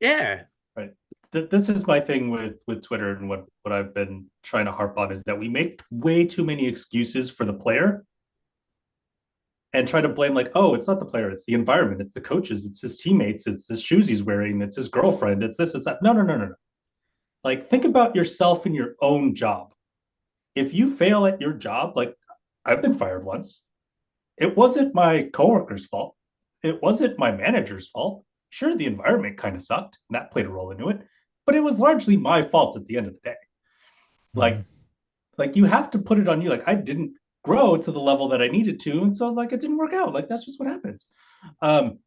[SPEAKER 7] yeah,
[SPEAKER 4] Right. This is my thing with Twitter, and what I've been trying to harp on is that we make way too many excuses for the player and try to blame, like, oh, it's not the player, it's the environment, it's the coaches, it's his teammates, it's the shoes he's wearing, it's his girlfriend, it's this, it's that. No. Like, think about yourself in your own job. If you fail at your job, like, I've been fired once. It wasn't my coworker's fault. It wasn't my manager's fault. Sure, the environment kind of sucked, and that played a role into it, but it was largely my fault at the end of the day.
[SPEAKER 1] Mhm.
[SPEAKER 4] Like you have to put it on you. Like, I didn't grow to the level that I needed to, and so like it didn't work out. Like, that's just what happens. Um,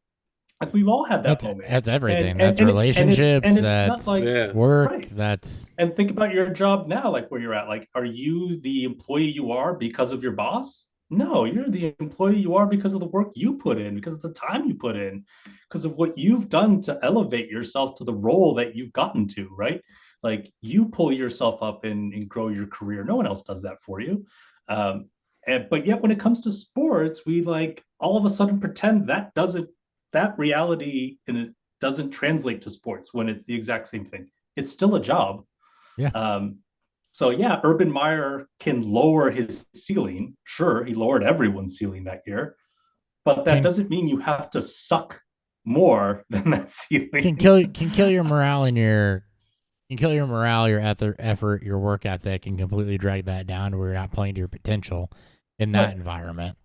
[SPEAKER 4] like, we've all had that
[SPEAKER 1] That's
[SPEAKER 4] moment.
[SPEAKER 1] that's everything.
[SPEAKER 4] And
[SPEAKER 1] That's
[SPEAKER 4] and
[SPEAKER 1] relationships.
[SPEAKER 4] it's
[SPEAKER 1] That's
[SPEAKER 4] not like
[SPEAKER 7] Yeah.
[SPEAKER 1] work.
[SPEAKER 4] right.
[SPEAKER 1] That's
[SPEAKER 4] And think about your job now, like where you're at. Like, are you the employee you are because of your boss? No, you're the employee you are because of the work you put in, because of the time you put in, because of what you've done to elevate yourself to the role that you've gotten to, right? Like, you pull yourself up and grow your career. No one else does that for you. But yet when it comes to sports, we like all of a sudden pretend that reality and it doesn't translate to sports when it's the exact same thing. It's still a job.
[SPEAKER 1] yeah.
[SPEAKER 4] So yeah, Urban Meyer can lower his ceiling. Sure, he lowered everyone's ceiling that year, but that
[SPEAKER 1] Can
[SPEAKER 4] doesn't mean you have to suck more than that ceiling.
[SPEAKER 1] can kill your morale and your effort, your work ethic, and completely drag that down to where you're not playing to your potential in that
[SPEAKER 4] Right.
[SPEAKER 1] environment.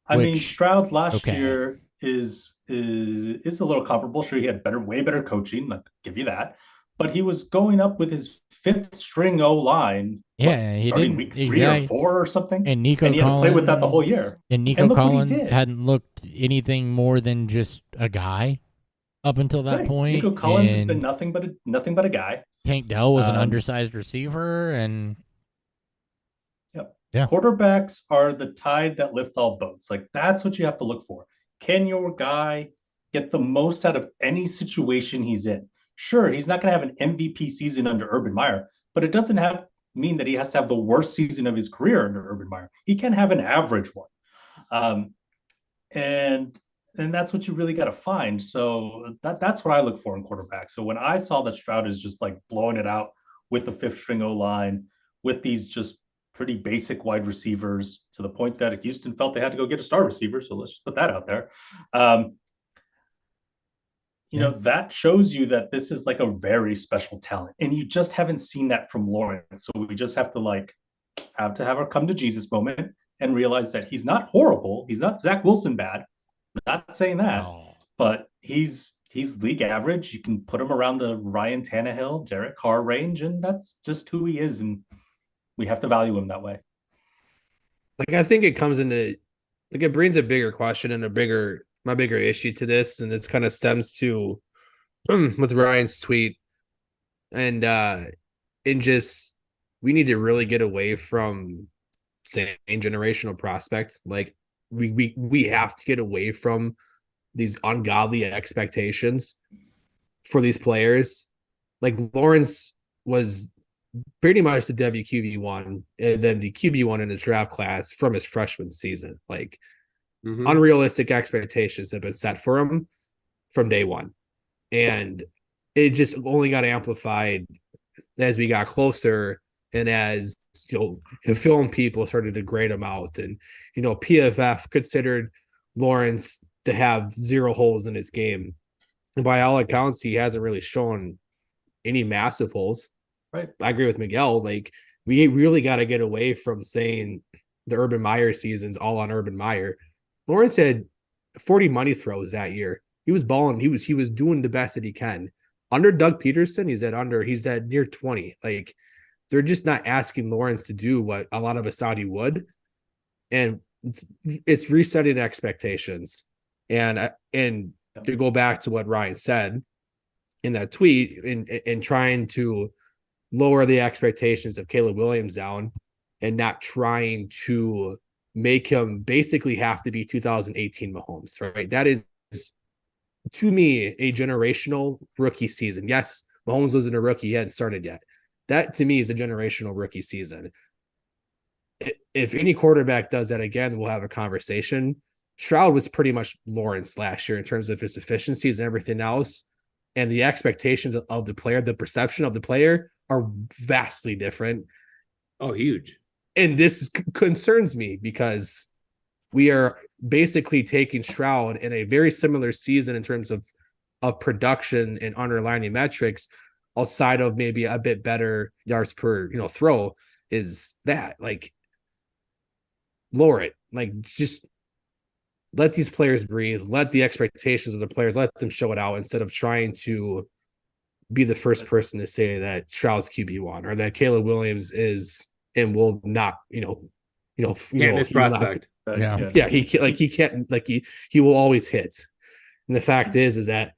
[SPEAKER 4] I mean,
[SPEAKER 1] Which
[SPEAKER 4] Stroud last
[SPEAKER 1] okay.
[SPEAKER 4] year is a little comparable. Sure, he had way better coaching. I'll give you that. But he was going up with his fifth string O line.
[SPEAKER 1] Yeah, he
[SPEAKER 4] starting
[SPEAKER 1] didn't
[SPEAKER 4] week 3 or
[SPEAKER 1] exactly.
[SPEAKER 4] 4 or something,
[SPEAKER 1] And Nico
[SPEAKER 4] and he had to play with that the whole
[SPEAKER 1] Collins
[SPEAKER 4] year.
[SPEAKER 1] and Nico
[SPEAKER 4] And look what he
[SPEAKER 1] Collins
[SPEAKER 4] did.
[SPEAKER 1] hadn't looked anything more than just a guy up until that
[SPEAKER 4] Right.
[SPEAKER 1] point.
[SPEAKER 4] Nico Collins has been
[SPEAKER 1] And
[SPEAKER 4] nothing but a guy.
[SPEAKER 1] Tank Dell was an
[SPEAKER 4] Um,
[SPEAKER 1] undersized receiver, and
[SPEAKER 4] Yep.
[SPEAKER 1] Yeah.
[SPEAKER 4] Quarterbacks are the tide that lift all boats. Like, that's what you have to look for. Can your guy get the most out of any situation he's in? Sure, he's not going to have an MVP season under Urban Meyer, but it doesn't mean that he has to have the worst season of his career under Urban Meyer. He can have an average one. Um, and that's what you really got to find. So that's what I look for in quarterbacks. So when I saw that Stroud is just like blowing it out with the fifth string O line, with these just pretty basic wide receivers, to the point that Houston felt they had to go get a star receiver. So let's just put that out there. That shows you that this is like a very special talent, and you just haven't seen that from Lawrence. So we just have to have our come to Jesus moment and realize that he's not horrible. He's not Zach Wilson bad. Not saying that, but he's league average. You can put him around the Ryan Tannehill, Derek Carr range, and that's just who he is, and we have to value him that way.
[SPEAKER 5] Like, I think it comes into, like, it brings a bigger question and my bigger issue to this, and this kind of stems to with Ryan's tweet, and just we need to really get away from saying generational prospect. Like, we have to get away from these ungodly expectations for these players. Like, Lawrence was pretty much the WQB1 and then the QB1 in his draft class from his freshman season. Like, unrealistic expectations have been set for him from day one. And it just only got amplified as we got closer and as the film people started to grade him out. And PFF considered Lawrence to have 0 holes in his game, and by all accounts he hasn't really shown any massive holes.
[SPEAKER 4] Right.
[SPEAKER 5] I agree with Miguel. Like, we really got to get away from saying the Urban Meyer season's all on Urban Meyer. Lawrence had 40 money throws that year. He was balling. He was doing the best that he can. Under Doug Peterson, he's at near 20. Like, they're just not asking Lawrence to do what a lot of us thought he would. And it's resetting expectations. And to go back to what Ryan said in that tweet, in trying to lower the expectations of Caleb Williams down and not trying to make him basically have to be 2018 Mahomes, right? That is, to me, a generational rookie season. Yes, Mahomes wasn't a rookie, he hadn't started yet. That, to me, is a generational rookie season. If any quarterback does that again, we'll have a conversation. Stroud was pretty much Lawrence last year in terms of his efficiencies and everything else. And the expectations of the player, the perception of the player are vastly different.
[SPEAKER 7] Oh, huge.
[SPEAKER 5] And this concerns me because we are basically taking Stroud in a very similar season in terms of production and underlying metrics, outside of maybe a bit better yards per throw. Is that like lower it? Like, just let these players breathe, let the expectations of the players, let them show it out, instead of trying to be the first person to say that Stroud's QB1 or that Caleb Williams is and will not,
[SPEAKER 7] Can't miss prospect.
[SPEAKER 5] he can't, like he will always hit. And the fact is that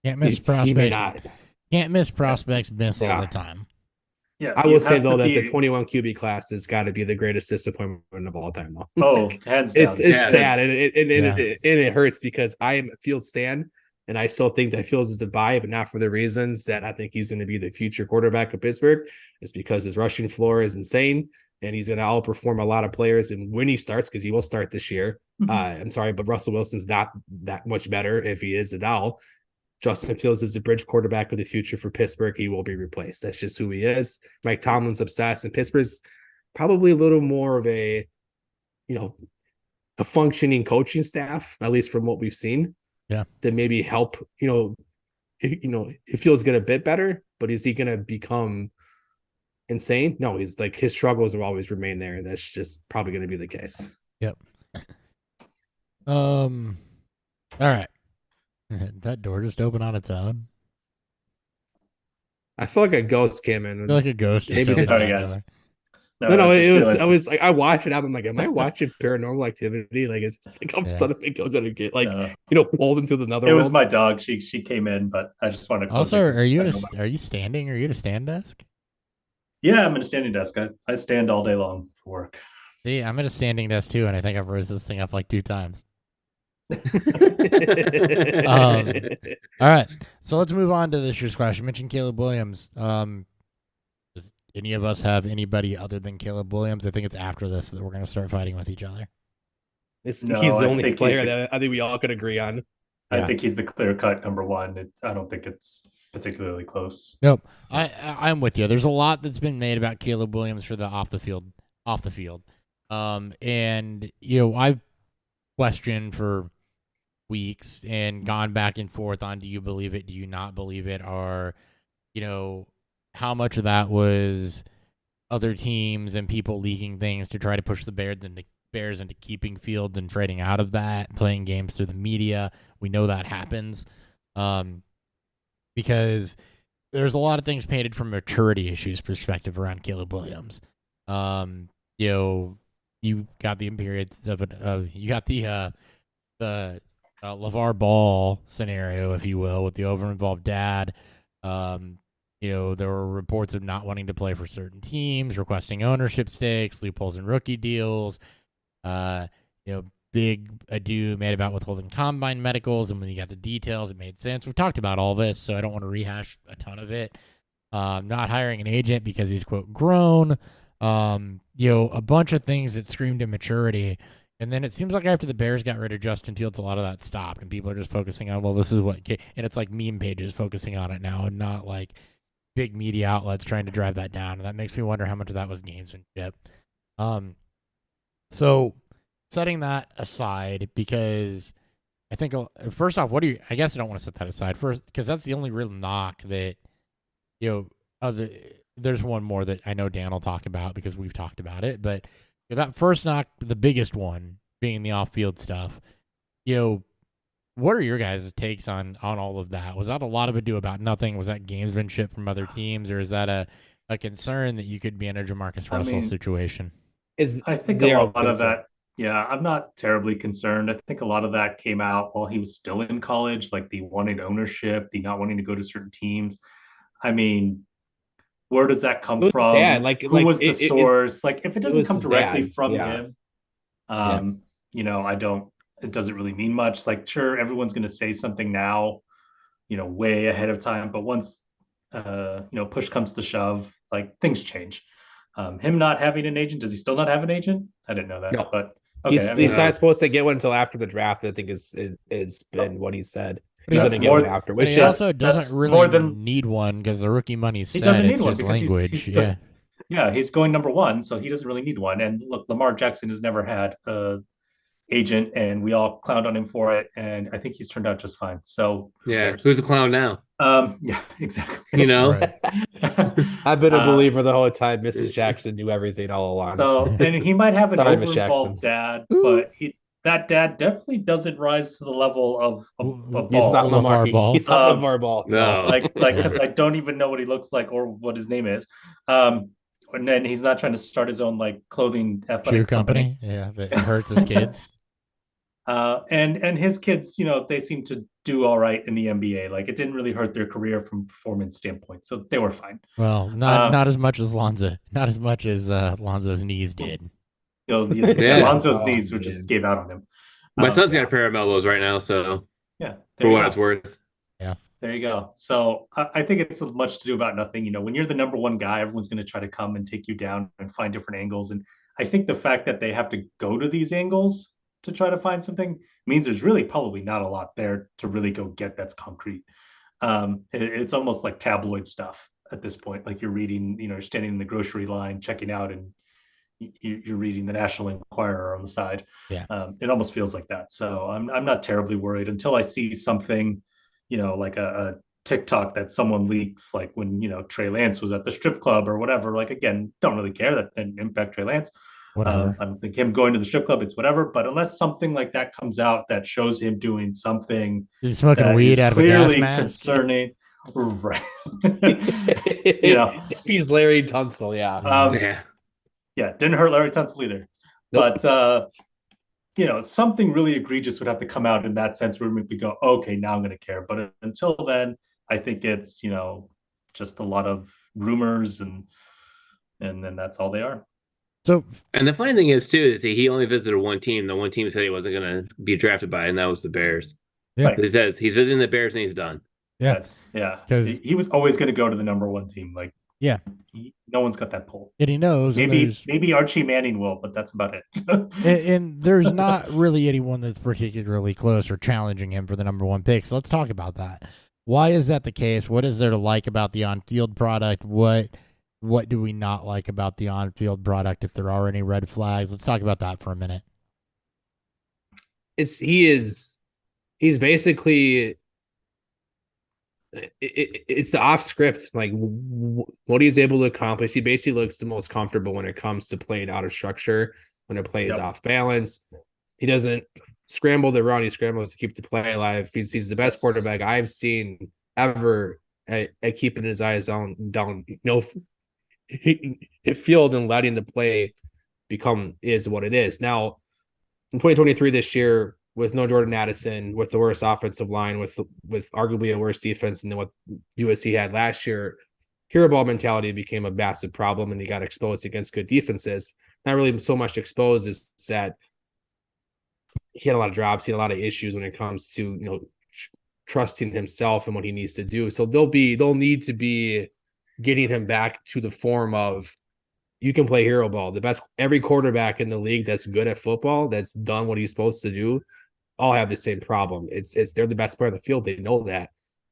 [SPEAKER 1] can't miss
[SPEAKER 5] he may
[SPEAKER 1] prospects.
[SPEAKER 5] not.
[SPEAKER 1] Can't miss prospects. Miss all the time.
[SPEAKER 4] Yeah,
[SPEAKER 5] I will say though that the 21 QB class has got to be the greatest disappointment of all time, though.
[SPEAKER 4] Oh, hands down.
[SPEAKER 5] It's sad and it hurts because I am a Fields stan, and I still think that Fields is the buy, but not for the reasons that I think he's going to be the future quarterback of Pittsburgh. It's because his rushing floor is insane, and he's going to outperform a lot of players. And when he starts, because he will start this year, I'm sorry, but Russell Wilson's not that much better if he is at all. Justin Fields is the bridge quarterback of the future for Pittsburgh. He will be replaced. That's just who he is. Mike Tomlin's obsessed, and Pittsburgh's probably a little more of a functioning coaching staff, at least from what we've seen.
[SPEAKER 1] Yeah.
[SPEAKER 5] That maybe help, if Fields get a bit better, but is he going to become insane? No, he's like, his struggles will always remain there. And that's just probably going to be the case.
[SPEAKER 1] Yep. All right. That door just opened on its own.
[SPEAKER 5] I feel like a ghost came in.
[SPEAKER 1] I feel like a ghost.
[SPEAKER 5] Maybe
[SPEAKER 1] Just
[SPEAKER 4] Sorry,
[SPEAKER 1] opened
[SPEAKER 4] guys.
[SPEAKER 1] on
[SPEAKER 5] No, it was. I was like, I watched it. I'm like, am I watching Paranormal Activity? Like, it's like I'm suddenly gonna get pulled into another
[SPEAKER 4] It
[SPEAKER 5] world.
[SPEAKER 4] was my dog. She came in, but I just wanted to close
[SPEAKER 1] Also,
[SPEAKER 4] it 'cause
[SPEAKER 1] are you
[SPEAKER 4] I know
[SPEAKER 1] are you standing? Are you at a stand desk?
[SPEAKER 4] Yeah, I'm in a standing desk. I stand all day long for work.
[SPEAKER 1] See, I'm at a standing desk too, and I think I've raised this thing up like 2 times. All right, so let's move on to this year's class. You mentioned Caleb Williams. Does any of us have anybody other than Caleb Williams? I think it's after this that we're going to start fighting with each other.
[SPEAKER 5] He's
[SPEAKER 4] No,
[SPEAKER 5] the
[SPEAKER 4] I
[SPEAKER 5] only
[SPEAKER 4] think
[SPEAKER 5] player
[SPEAKER 4] he's the-
[SPEAKER 5] that I think we all could agree on.
[SPEAKER 4] I think he's the clear-cut number one. I don't think it's particularly close.
[SPEAKER 1] Nope, I'm with you. There's a lot that's been made about Caleb Williams for the off the field. And I've questioned for weeks and gone back and forth on, do you believe it, do you not believe it, or how much of that was other teams and people leaking things to try to push the Bears into keeping Fields and trading out of that, playing games through the media. We know that happens because there's a lot of things painted from maturity issues perspective around Caleb Williams. You got the periods of you got the LeVar Ball scenario, if you will, with the over-involved dad. There were reports of not wanting to play for certain teams, requesting ownership stakes, loopholes in rookie deals. Big ado made about withholding combine medicals, and when you got the details, it made sense. We've talked about all this, so I don't want to rehash a ton of it. Not hiring an agent because he's, quote, grown. A bunch of things that screamed immaturity. And then it seems like after the Bears got rid of Justin Fields, a lot of that stopped, and people are just focusing on, well, this is what, and it's like meme pages focusing on it now, and not like big media outlets trying to drive that down. And that makes me wonder how much of that was gamesmanship. So setting that aside, because I think first off, I guess I don't want to set that aside first, because that's the only real knock that there's one more that I know Dan will talk about because we've talked about it, but that first knock, the biggest one being the off-field stuff. What are your guys' takes on all of that? Was that a lot of ado about nothing? Was that gamesmanship from other teams, or is that a concern that you could be in a Jamarcus Russell situation?
[SPEAKER 4] I think a lot of that. Yeah, I'm not terribly concerned. I think a lot of that came out while he was still in college, like the wanting ownership, the not wanting to go to certain teams. I mean, Where does that come
[SPEAKER 5] It was
[SPEAKER 4] from?
[SPEAKER 5] dad. Like
[SPEAKER 4] Who was the
[SPEAKER 5] it-
[SPEAKER 4] source? Like if it doesn't
[SPEAKER 5] was
[SPEAKER 4] come
[SPEAKER 5] his
[SPEAKER 4] directly
[SPEAKER 5] dad.
[SPEAKER 4] from
[SPEAKER 5] Yeah.
[SPEAKER 4] him, I don't. It doesn't really mean much. Like sure, everyone's going to say something now, way ahead of time, but once push comes to shove, like things change. Him not having an agent, does he still not have an agent? I didn't know that,
[SPEAKER 5] No.
[SPEAKER 4] but okay.
[SPEAKER 5] He's not supposed to get one until after the draft. I think is been what he said.
[SPEAKER 1] But
[SPEAKER 5] He's
[SPEAKER 1] he
[SPEAKER 5] going to
[SPEAKER 1] also-
[SPEAKER 5] get one after,
[SPEAKER 1] But
[SPEAKER 5] which
[SPEAKER 1] he
[SPEAKER 5] is
[SPEAKER 1] also
[SPEAKER 4] that's
[SPEAKER 1] doesn't really
[SPEAKER 4] more than-
[SPEAKER 1] need one because the rookie money's
[SPEAKER 4] He
[SPEAKER 1] set.
[SPEAKER 4] doesn't
[SPEAKER 1] It's
[SPEAKER 4] need one
[SPEAKER 1] just
[SPEAKER 4] because
[SPEAKER 1] language.
[SPEAKER 4] he's
[SPEAKER 1] Yeah.
[SPEAKER 4] Yeah, he's going number one, so he doesn't really need one. And look, Lamar Jackson has never had a agent, and we all clowned on him for it, and I think he's turned out just fine. So who
[SPEAKER 7] Yeah.
[SPEAKER 4] cares?
[SPEAKER 7] Who's the clown now?
[SPEAKER 4] Yeah, exactly.
[SPEAKER 7] You know?
[SPEAKER 1] Right.
[SPEAKER 5] I've been a
[SPEAKER 4] Uh,
[SPEAKER 5] believer the whole time. Mrs. Jackson knew everything all along.
[SPEAKER 4] So, and he might have an
[SPEAKER 5] Sorry, Miss Jackson.
[SPEAKER 4] overinvolved dad, but that dad definitely doesn't rise to the level of
[SPEAKER 5] He's
[SPEAKER 4] Ball.
[SPEAKER 5] not Lamar.
[SPEAKER 1] LeVar Ball.
[SPEAKER 5] He's not LeVar Ball.
[SPEAKER 7] No.
[SPEAKER 4] Like because I don't even know what he looks like or what his name is. And then he's not trying to start his own like clothing athletic
[SPEAKER 1] Shoe company. Yeah, that hurts his kids.
[SPEAKER 4] And his kids, they seem to do all right in the NBA. Like it didn't really hurt their career from performance standpoint, so they were fine.
[SPEAKER 1] Well, not as much as Lonzo. Not as much as Lonzo's knees did.
[SPEAKER 7] Yeah.
[SPEAKER 4] Lonzo's
[SPEAKER 5] Oh,
[SPEAKER 4] knees
[SPEAKER 5] man.
[SPEAKER 4] just gave out on him.
[SPEAKER 7] My son's got a pair of mellows right now, so
[SPEAKER 4] Yeah,
[SPEAKER 7] for what it's worth.
[SPEAKER 4] there you go. So I think it's much to do about nothing. When you're the number one guy, everyone's going to try to come and take you down and find different angles. And I think the fact that they have to go to these angles to try to find something means there's really probably not a lot there to really go get that's concrete. It's almost like tabloid stuff at this point. Like you're reading, you're standing in the grocery line, checking out, and you're reading the National Enquirer on the side.
[SPEAKER 1] Yeah.
[SPEAKER 4] It almost feels like that. So I'm not terribly worried until I see something, like a TikTok that someone leaks, like when, Trey Lance was at the strip club or whatever. Like, again, don't really care that didn't impact Trey Lance.
[SPEAKER 1] Whatever.
[SPEAKER 4] I don't think him going to the strip club, it's whatever. But unless something like that comes out that shows him doing something
[SPEAKER 1] He's smoking
[SPEAKER 4] that
[SPEAKER 1] weed
[SPEAKER 4] is
[SPEAKER 1] out of a gas
[SPEAKER 4] clearly
[SPEAKER 1] mask.
[SPEAKER 4] concerning, right?
[SPEAKER 5] If he's Larry Tunsil, yeah.
[SPEAKER 4] Yeah, didn't hurt Larry Tunsil either.
[SPEAKER 5] Nope.
[SPEAKER 4] But something really egregious would have to come out in that sense where we go, okay, now I'm going to care. But until then, I think it's just a lot of rumors, and then that's all they are.
[SPEAKER 1] So,
[SPEAKER 7] And the funny thing is, too, is he only visited one team. The one team said he wasn't going to be drafted by, and that was the Bears.
[SPEAKER 1] Yeah.
[SPEAKER 4] Right.
[SPEAKER 7] He says he's visiting the Bears and he's done.
[SPEAKER 1] yeah,
[SPEAKER 4] Because he was always going to go to the number one team. Like,
[SPEAKER 1] Yeah.
[SPEAKER 4] No one's got that pull.
[SPEAKER 1] and he knows. and
[SPEAKER 4] Maybe Archie Manning will, but that's about it.
[SPEAKER 1] and there's not really anyone that's particularly close or challenging him for the number one pick. So let's talk about that. Why is that the case? What is there to like about the on-field product? What do we not like about the on-field product? If there are any red flags, let's talk about that for a minute.
[SPEAKER 5] He's basically it's the off script, like what he's able to accomplish. He basically looks the most comfortable when it comes to playing out of structure, when it plays off balance. He doesn't scramble the run, he scrambles to keep the play alive. He's the best quarterback I've seen ever at keeping his eyes down field and letting the play become is what it is. Now in 2023 this year, with no Jordan Addison, with the worst offensive line, with arguably a worse defense than what USC had last year, hero ball mentality became a massive problem, and he got exposed against good defenses. Not really so much exposed as that he had a lot of drops, he had a lot of issues when it comes to trusting himself and what he needs to do. So they'll need to be getting him back to the form of, you can play hero ball. The best, every quarterback in the league that's good at football, that's done what he's supposed to do, all have the same problem. It's they're the best player on the field. They know that,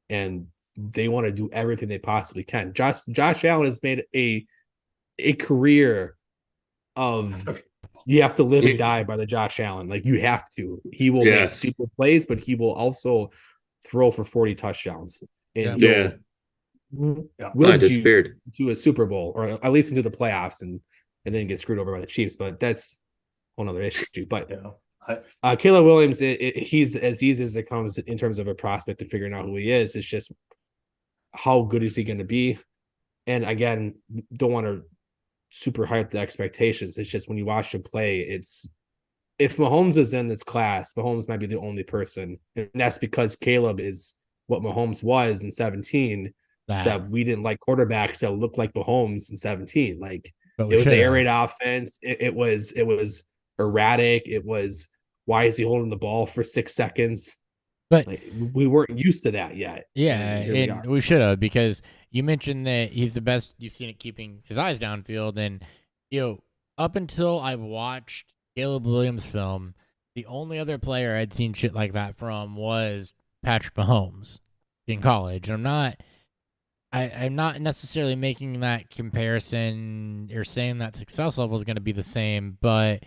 [SPEAKER 5] and they want to do everything they possibly can. Josh Allen has made a career of, you have to live and die by the Josh Allen. Like, you have to. He will make super plays, but he will also throw for 40 touchdowns. And will you to a Super Bowl, or at least into the playoffs, and then get screwed over by the Chiefs. But that's one other issue. But Caleb Williams, he's as easy as it comes in terms of a prospect and figuring out who he is. It's just, how good is he going to be? And again, don't want to super hype the expectations. It's just, when you watch him play, if Mahomes is in this class, Mahomes might be the only person. And that's because Caleb is what Mahomes was in 2017. So
[SPEAKER 1] That,
[SPEAKER 5] we didn't like quarterbacks that looked like Mahomes in 17. Like
[SPEAKER 1] but
[SPEAKER 5] it
[SPEAKER 1] we
[SPEAKER 5] was
[SPEAKER 1] should
[SPEAKER 5] an air
[SPEAKER 1] have.
[SPEAKER 5] raid offense. It was erratic. It was why is he holding the ball for 6 seconds?
[SPEAKER 1] But
[SPEAKER 5] Like we weren't used to that yet.
[SPEAKER 1] yeah,
[SPEAKER 5] And here we are.
[SPEAKER 1] and we should have, because you mentioned that he's the best you've seen at keeping his eyes downfield, and up until I watched Caleb Williams film, the only other player I'd seen shit like that from was Patrick Mahomes in college. I'm not necessarily making that comparison or saying that success level is going to be the same, but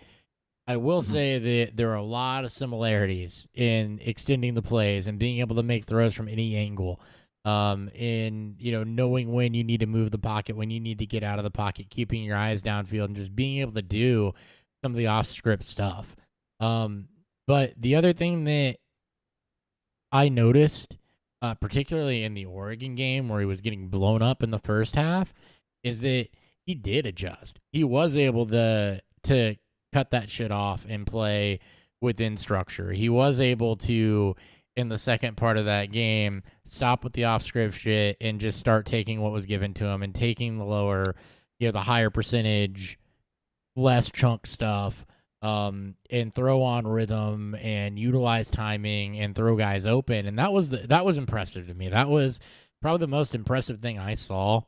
[SPEAKER 1] I will say that there are a lot of similarities in extending the plays and being able to make throws from any angle. In knowing when you need to move the pocket, when you need to get out of the pocket, keeping your eyes downfield, and just being able to do some of the off-script stuff. But the other thing that I noticed, particularly in the Oregon game where he was getting blown up in the first half, is that he did adjust. He was able to cut that shit off and play within structure. He was able to, in the second part of that game, stop with the off script shit and just start taking what was given to him and taking the higher percentage, less chunk stuff, and throw on rhythm and utilize timing and throw guys open. And that was impressive to me. That was probably the most impressive thing I saw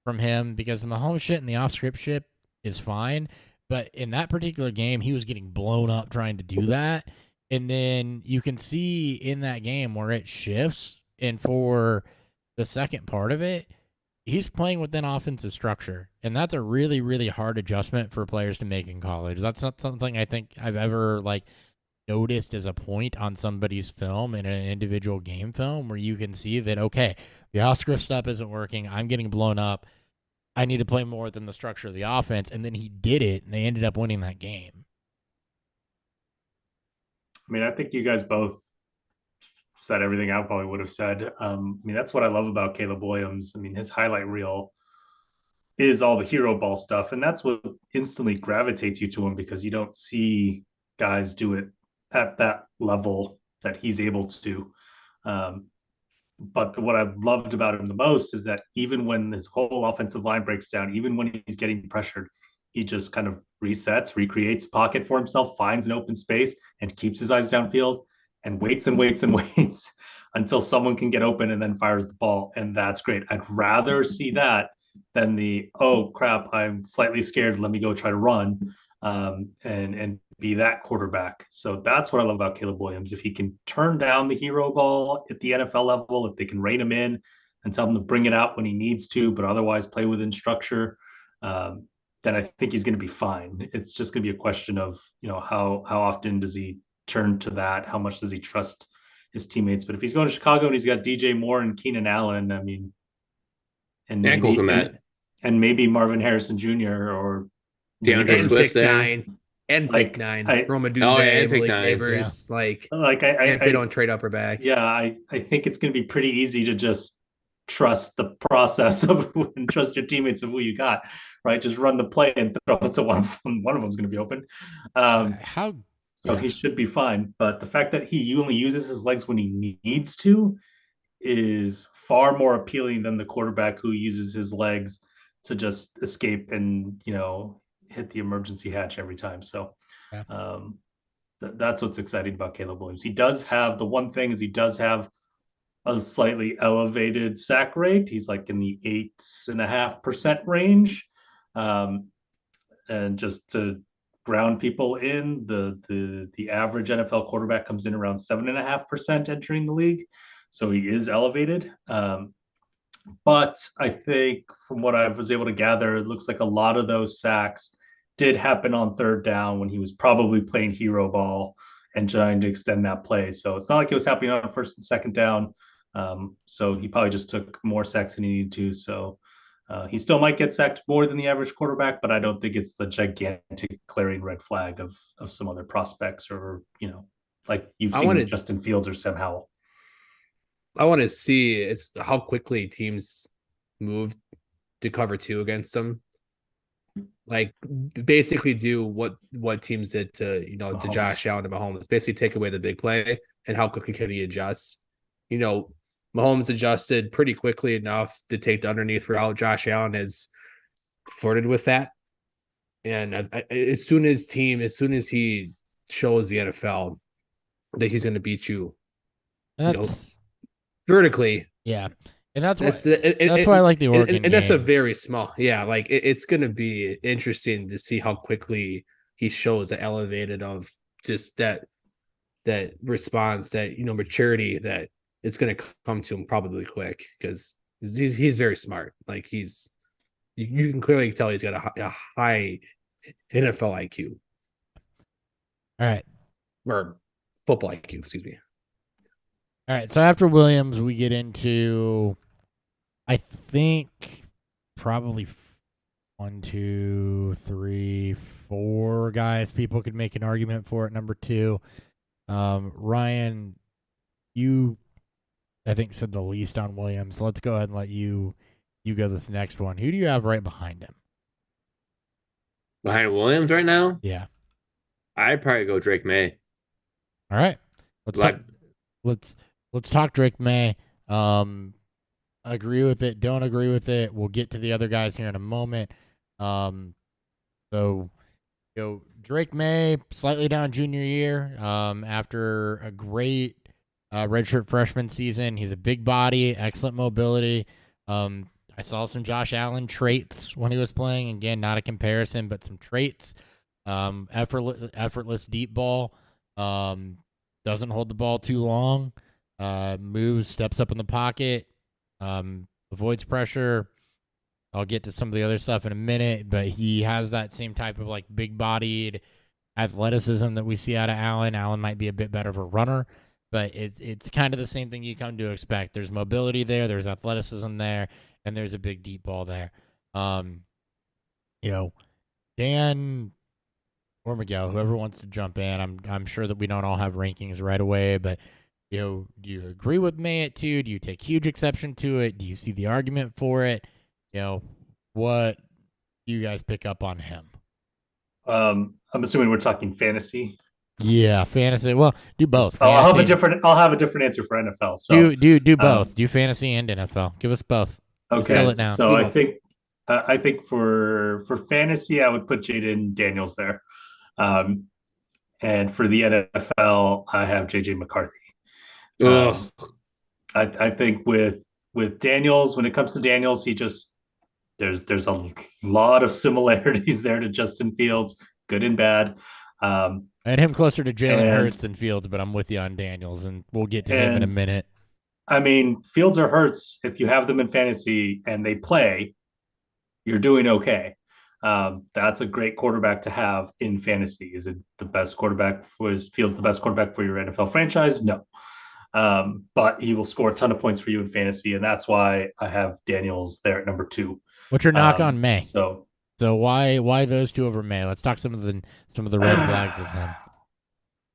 [SPEAKER 1] from him, because the Mahomes shit and the off script shit is fine. But in that particular game, he was getting blown up trying to do that. And then you can see in that game where it shifts. And for the second part of it, he's playing within offensive structure. And that's a really, really hard adjustment for players to make in college. That's not something I think I've ever noticed as a point on somebody's film in an individual game film, where you can see that, okay, the off script stuff isn't working. I'm getting blown up. I need to play more within the structure of the offense. And then he did it, and they ended up winning that game.
[SPEAKER 4] I mean, I think you guys both said everything I probably would have said. That's what I love about Caleb Williams. I mean, his highlight reel is all the hero ball stuff, and that's what instantly gravitates you to him, because you don't see guys do it at that level that he's able to. But what I've loved about him the most is that even when his whole offensive line breaks down, even when he's getting pressured, he just kind of resets, recreates pocket for himself, finds an open space, and keeps his eyes downfield and waits and waits and waits until someone can get open and then fires the ball. And that's great. I'd rather see that than the, oh crap, I'm slightly scared, let me go try to run, and be that quarterback. So that's what I love about Caleb Williams. If he can turn down the hero ball at the NFL level, if they can rein him in and tell him to bring it out when he needs to, but otherwise play within structure, then I think he's going to be fine. It's just going to be a question of, how often does he turn to that? How much does he trust his teammates? But if he's going to Chicago and he's got DJ Moore and Keenan Allen, I mean, and
[SPEAKER 7] Yeah,
[SPEAKER 4] maybe
[SPEAKER 7] cool,
[SPEAKER 4] and maybe Marvin Harrison Jr. or
[SPEAKER 7] DeAndre
[SPEAKER 5] And
[SPEAKER 7] Swift
[SPEAKER 5] pick
[SPEAKER 7] there.
[SPEAKER 5] 9. And
[SPEAKER 4] Like,
[SPEAKER 5] pick 9.
[SPEAKER 4] I-
[SPEAKER 5] Roma Duze,
[SPEAKER 7] Oh, yeah, and pick
[SPEAKER 5] Malik
[SPEAKER 7] 9,
[SPEAKER 5] Neighbors. Like
[SPEAKER 4] if
[SPEAKER 5] they don't trade up or back.
[SPEAKER 4] Yeah, I think it's going to be pretty easy to just trust the process of and trust your teammates of who you got, right? Just run the play and throw it to one of them. One of them's going to be open. So
[SPEAKER 1] Yeah.
[SPEAKER 4] he should be fine. But the fact that he only uses his legs when he needs to is far more appealing than the quarterback who uses his legs to just escape and, hit the emergency hatch every time. So
[SPEAKER 1] Yeah.
[SPEAKER 4] that's what's exciting about Caleb Williams. He does have a slightly elevated sack rate. He's like in the 8.5% range. And just to ground people in, the average NFL quarterback comes in around 7.5% entering the league. So he is elevated. But I think from what I was able to gather, it looks like a lot of those sacks did happen on third down when he was probably playing hero ball and trying to extend that play. So it's not like it was happening on first and second down. So he probably just took more sacks than he needed to. So he still might get sacked more than the average quarterback, but I don't think it's the gigantic glaring red flag of some other prospects, or, like you've seen with Justin Fields or Sam Howell.
[SPEAKER 5] I want to see it's how quickly teams move to cover 2 against them. Like basically do what teams did to
[SPEAKER 4] Mahomes.
[SPEAKER 5] to Josh Allen and Mahomes. Basically take away the big play, and how quickly can he adjust? Mahomes adjusted pretty quickly enough to take the underneath route. Josh Allen has flirted with that. And as soon as he shows the NFL that he's going to beat you,
[SPEAKER 1] That's
[SPEAKER 5] vertically,
[SPEAKER 1] yeah, and that's why
[SPEAKER 5] that's
[SPEAKER 1] why I like the Oregon
[SPEAKER 5] and that's a
[SPEAKER 1] game.
[SPEAKER 5] very small, like it's going to be interesting to see how quickly he shows the elevated of just that response, that maturity, that it's going to come to him probably quick, because he's very smart. Like you can clearly tell he's got a high NFL IQ,
[SPEAKER 1] All right.
[SPEAKER 5] or football IQ, excuse me.
[SPEAKER 1] All right, so after Williams, we get into, I think, probably 1, 2, 3, 4 guys people could make an argument for at number 2. Ryan, you, I think, said the least on Williams. Let's go ahead and let you go this next one. Who do you have right behind him?
[SPEAKER 7] Behind Williams right now,
[SPEAKER 1] Yeah.
[SPEAKER 7] I'd probably go Drake May.
[SPEAKER 1] All right. Let's talk Drake May. Agree with it, don't agree with it. We'll get to the other guys here in a moment. So Drake May, slightly down junior year, after a great redshirt freshman season. He's a big body, excellent mobility. I saw some Josh Allen traits when he was playing. Again, not a comparison, but some traits. Effortless deep ball. Doesn't hold the ball too long. Moves, steps up in the pocket. Avoids pressure. I'll get to some of the other stuff in a minute, but he has that same type of like big-bodied athleticism that we see out of Allen. Allen might be a bit better of a runner, but it's kind of the same thing you come to expect. There's mobility there, there's athleticism there, and there's a big deep ball there. Dan or Miguel, whoever wants to jump in, I'm sure that we don't all have rankings right away, but do you agree with May at 2? Do you take huge exception to it? Do you see the argument for it? What do you guys pick up on him?
[SPEAKER 4] I'm assuming we're talking fantasy.
[SPEAKER 1] Yeah, fantasy. Well, do both.
[SPEAKER 4] So I'll have a different answer for NFL. So
[SPEAKER 1] do both. Do fantasy and NFL. Give us both.
[SPEAKER 4] Okay.
[SPEAKER 1] It now.
[SPEAKER 4] So I think for fantasy, I would put Jaden Daniels there. And for the NFL, I have JJ McCarthy. I think with Daniels, when it comes to Daniels, he just there's a lot of similarities there to Justin Fields, good and bad.
[SPEAKER 1] I had him closer to Jalen Hurts than Fields, but I'm with you on Daniels, and we'll get to him in a minute.
[SPEAKER 4] I mean, Fields or Hurts, if you have them in fantasy and they play, you're doing okay. That's a great quarterback to have in fantasy. Is it the best quarterback Fields the best quarterback for your NFL franchise? No. But he will score a ton of points for you in fantasy, and that's why I have Daniels there at number 2.
[SPEAKER 1] What's your knock on May?
[SPEAKER 4] So
[SPEAKER 1] why those two over May? Let's talk some of the red flags of him.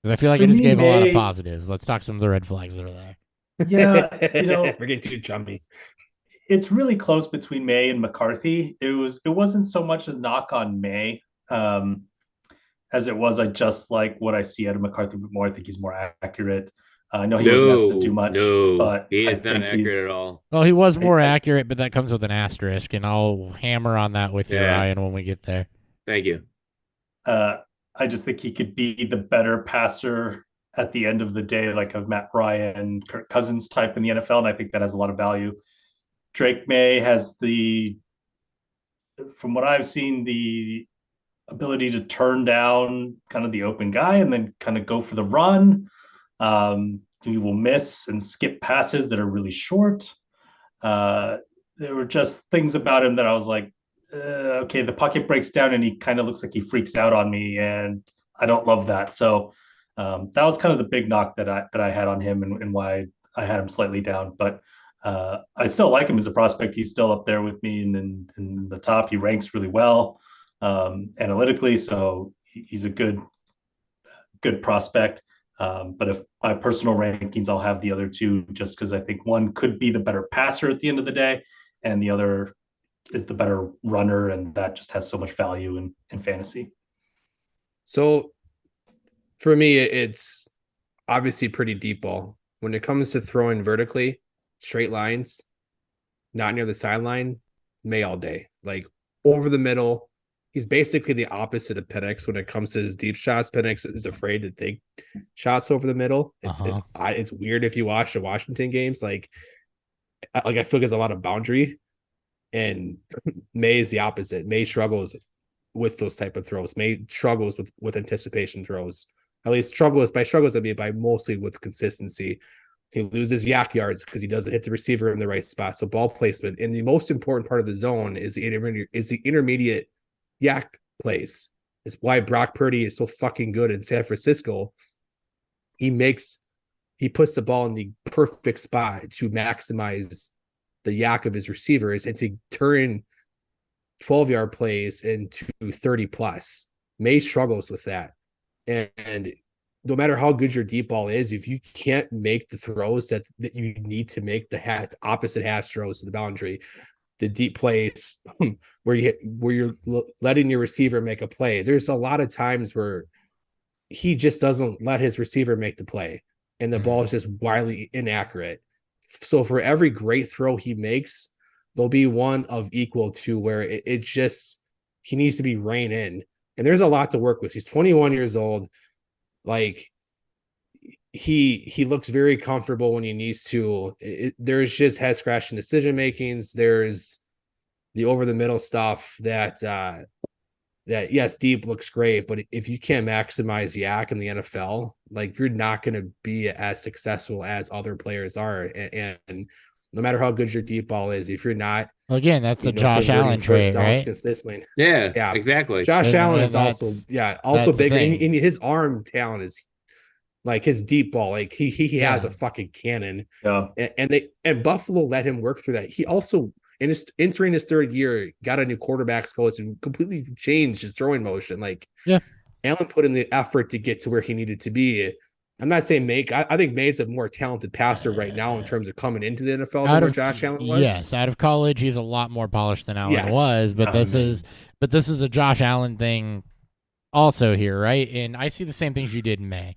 [SPEAKER 1] Because I feel like I just gave a lot of positives. Let's talk some of the red flags that are there.
[SPEAKER 4] Yeah,
[SPEAKER 5] we're getting too jumpy.
[SPEAKER 4] It's really close between May and McCarthy. It wasn't so much a knock on May as it was I just like what I see out of McCarthy more. I think he's more accurate. I know he wasn't asked to do much, but
[SPEAKER 7] he is not accurate at all.
[SPEAKER 1] Well, he was more accurate, but that comes with an asterisk, and I'll hammer on that with you, Ryan, when we get there.
[SPEAKER 7] Thank you.
[SPEAKER 4] I just think he could be the better passer at the end of the day, like a Matt Ryan, Kirk Cousins type in the NFL, and I think that has a lot of value. Drake May has from what I've seen, the ability to turn down kind of the open guy and then kind of go for the run. He will miss and skip passes that are really short. There were just things about him that I was like, okay, the pocket breaks down and he kind of looks like he freaks out on me, and I don't love that. So that was kind of the big knock that I had on him, and why I had him slightly down. But I still like him as a prospect. He's still up there with me in the top. He ranks really well analytically, so he's a good prospect. But if my personal rankings, I'll have the other two, just because I think one could be the better passer at the end of the day, and the other is the better runner, and that just has so much value in fantasy.
[SPEAKER 5] So for me, it's obviously pretty deep ball. When it comes to throwing vertically, straight lines, not near the sideline, May all day. Like over the middle. He's basically the opposite of Penix when it comes to his deep shots. Penix is afraid to take shots over the middle. It's weird if you watch the Washington games. Like I feel like there's a lot of boundary, and May is the opposite. May struggles with those type of throws. May struggles with anticipation throws. At least struggles I mean by mostly with consistency. He loses yak yards because he doesn't hit the receiver in the right spot. So ball placement. And the most important part of the zone is the intermediate yak plays. It's why Brock Purdy is so fucking good in San Francisco. He puts the ball in the perfect spot to maximize the yak of his receivers and to turn 12-yard plays into 30 plus. May struggles with that. And no matter how good your deep ball is, if you can't make the throws that you need to make, the opposite hash throws to the boundary, the deep plays where you're letting your receiver make a play. There's a lot of times where he just doesn't let his receiver make the play, and the ball is just wildly inaccurate. So for every great throw he makes, there'll be one of equal to where it just he needs to be reined in. And there's a lot to work with. He's 21 years old. Like he looks very comfortable when he needs to. There's just head scratching decision makings. There's the over the middle stuff that yes, deep looks great, but if you can't maximize yak in the NFL, like you're not going to be as successful as other players are. And no matter how good your deep ball is, if you're not,
[SPEAKER 1] again, that's the Josh Allen trait, right?
[SPEAKER 5] Consistently.
[SPEAKER 7] Yeah, exactly.
[SPEAKER 5] Josh Allen is also big. And his arm talent is like his deep ball. Like he has a fucking cannon.
[SPEAKER 4] Yeah.
[SPEAKER 5] And Buffalo let him work through that. He also entering his third year, got a new quarterbacks coach and completely changed his throwing motion. Like Allen put in the effort to get to where he needed to be. I'm not saying I think May's a more talented passer right now in terms of coming into the NFL than where Josh Allen was.
[SPEAKER 1] Yes, out of college, he's a lot more polished than Allen was. But this is a Josh Allen thing also here, right? And I see the same things you did in May.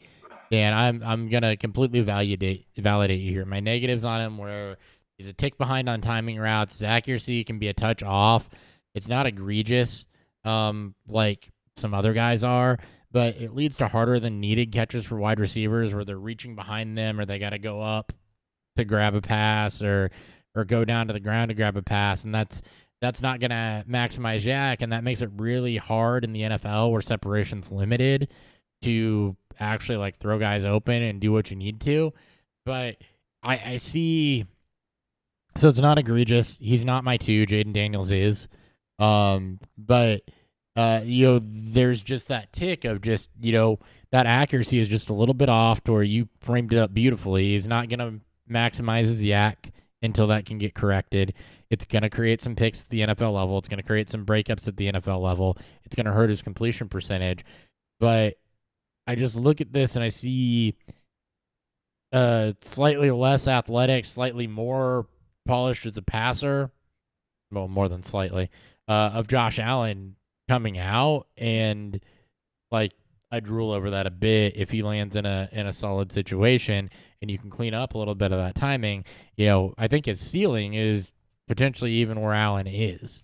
[SPEAKER 1] Dan, I'm gonna completely validate you here. My negatives on him were he's a tick behind on timing routes. His accuracy can be a touch off. It's not egregious like some other guys are, but it leads to harder than needed catches for wide receivers where they're reaching behind them or they got to go up to grab a pass or go down to the ground to grab a pass. And that's not going to maximize yak, and that makes it really hard in the NFL where separation's limited to actually like throw guys open and do what you need to. But I see, so it's not egregious. He's not my 2. Jaden Daniels is. But there's just that tick of just, that accuracy is just a little bit off to where you framed it up beautifully. He's not going to maximize his yak until that can get corrected. It's going to create some picks at the NFL level. It's going to create some breakups at the NFL level. It's going to hurt his completion percentage. But I just look at this and I see slightly less athletic, slightly more polished as a passer. Well, more than slightly, of Josh Allen coming out, and like I'd drool over that a bit if he lands in a solid situation and you can clean up a little bit of that timing. I think his ceiling is potentially even where Allen is.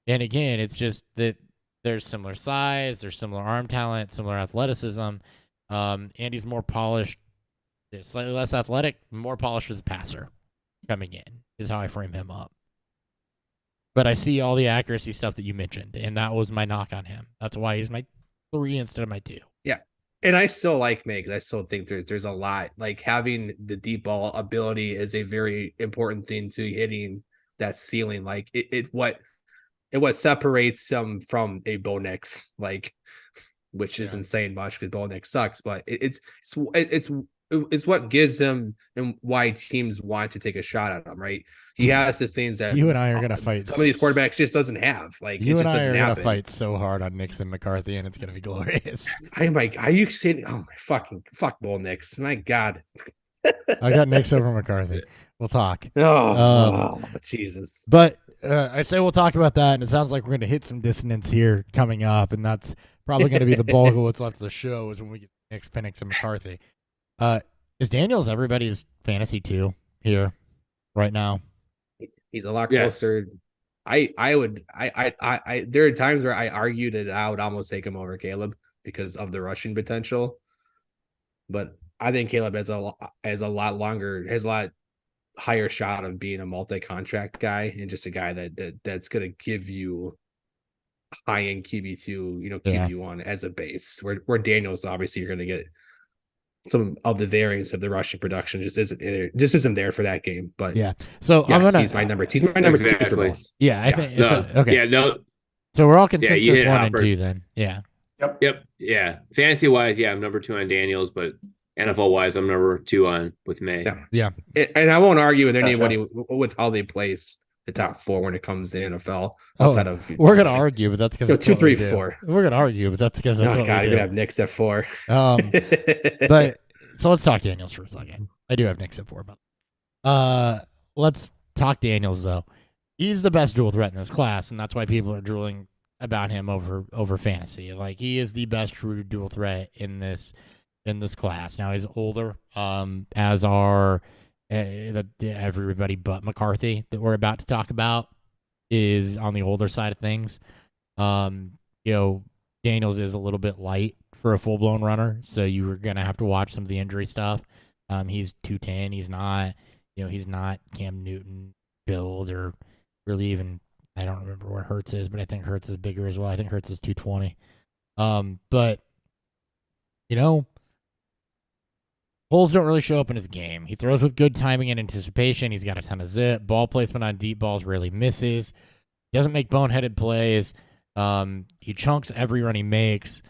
[SPEAKER 1] And again, it's just that there's similar size, there's similar arm talent, similar athleticism. And he's more polished, slightly less athletic, more polished as a passer coming in is how I frame him up. But I see all the accuracy stuff that you mentioned, and that was my knock on him. That's why he's my 3 instead of my 2.
[SPEAKER 5] Yeah. And I still like May because I still think there's a lot. Like having the deep ball ability is a very important thing to hitting that ceiling. Like what separates him from a Bo Nix, like, which isn't saying much because Bo Nix sucks, but it's what gives him and why teams want to take a shot at him, right? He has the things that
[SPEAKER 1] you and I are gonna fight.
[SPEAKER 5] Some of these quarterbacks just doesn't have. Like
[SPEAKER 1] you
[SPEAKER 5] it
[SPEAKER 1] and
[SPEAKER 5] just
[SPEAKER 1] I
[SPEAKER 5] doesn't
[SPEAKER 1] are
[SPEAKER 5] happen.
[SPEAKER 1] gonna fight so hard on Nix and McCarthy, and it's gonna be glorious.
[SPEAKER 5] I'm like, are you saying? Oh my fuck, Bo Nix! My God,
[SPEAKER 1] I got Nix over McCarthy. We'll talk.
[SPEAKER 5] Oh, Jesus!
[SPEAKER 1] But I say we'll talk about that, and it sounds like we're gonna hit some dissonance here coming up, and that's probably gonna be the bulk of what's left of the show is when we get Nix, Penix, and McCarthy. Is Daniels everybody's fantasy 2 here? right now.
[SPEAKER 5] He's a lot
[SPEAKER 7] Yes.
[SPEAKER 5] closer. I there are times where I argued that I would almost take him over Caleb because of the rushing potential. But I think Caleb has a lot higher shot of being a multi-contract guy and just a guy that's gonna give you high end QB2,
[SPEAKER 1] Yeah.
[SPEAKER 5] QB1 as a base. Where Daniels obviously you're gonna get some of the variance of the rushing production just isn't there for that game. But
[SPEAKER 1] Yeah. So
[SPEAKER 5] yes,
[SPEAKER 1] I'm gonna.
[SPEAKER 5] he's my number. He's my number two for
[SPEAKER 7] Exactly.
[SPEAKER 5] both.
[SPEAKER 1] Yeah, I think.
[SPEAKER 7] No.
[SPEAKER 1] So, okay.
[SPEAKER 7] Yeah. No.
[SPEAKER 1] So we're all
[SPEAKER 7] Yeah. You
[SPEAKER 1] consensus
[SPEAKER 7] hit it,
[SPEAKER 1] 1 and
[SPEAKER 7] Hopper.
[SPEAKER 1] 2 then. Yeah.
[SPEAKER 7] Yep. Yeah. Fantasy wise, yeah, I'm number 2 on Daniels, but NFL wise, I'm number 2 on with May.
[SPEAKER 5] Yeah. And I won't argue with anybody with how they place the top 4 when it comes to NFL outside of.
[SPEAKER 1] We're gonna argue, but that's because
[SPEAKER 5] 2, 3, 4.
[SPEAKER 1] We're gonna argue, but that's because that's what
[SPEAKER 5] God,
[SPEAKER 1] we
[SPEAKER 5] you're
[SPEAKER 1] do.
[SPEAKER 5] gonna have Knicks at 4.
[SPEAKER 1] But so let's talk Daniels for a second. I do have Knicks at 4, but let's talk Daniels though. He's the best dual threat in this class, and that's why people are drooling about him over fantasy. Like, he is the best true dual threat in this class. Now he's older, as are everybody but McCarthy that we're about to talk about is on the older side of things. Daniels is a little bit light for a full-blown runner, so you were gonna have to watch some of the injury stuff. He's 210. He's not Cam Newton build, or really even, I don't remember where Hurts is, but I think Hurts is bigger as well. I think Hurts is 220. But holes don't really show up in his game. He throws with good timing and anticipation. He's got a ton of zip. Ball placement on deep balls rarely misses. He doesn't make boneheaded plays. He chunks every run he makes.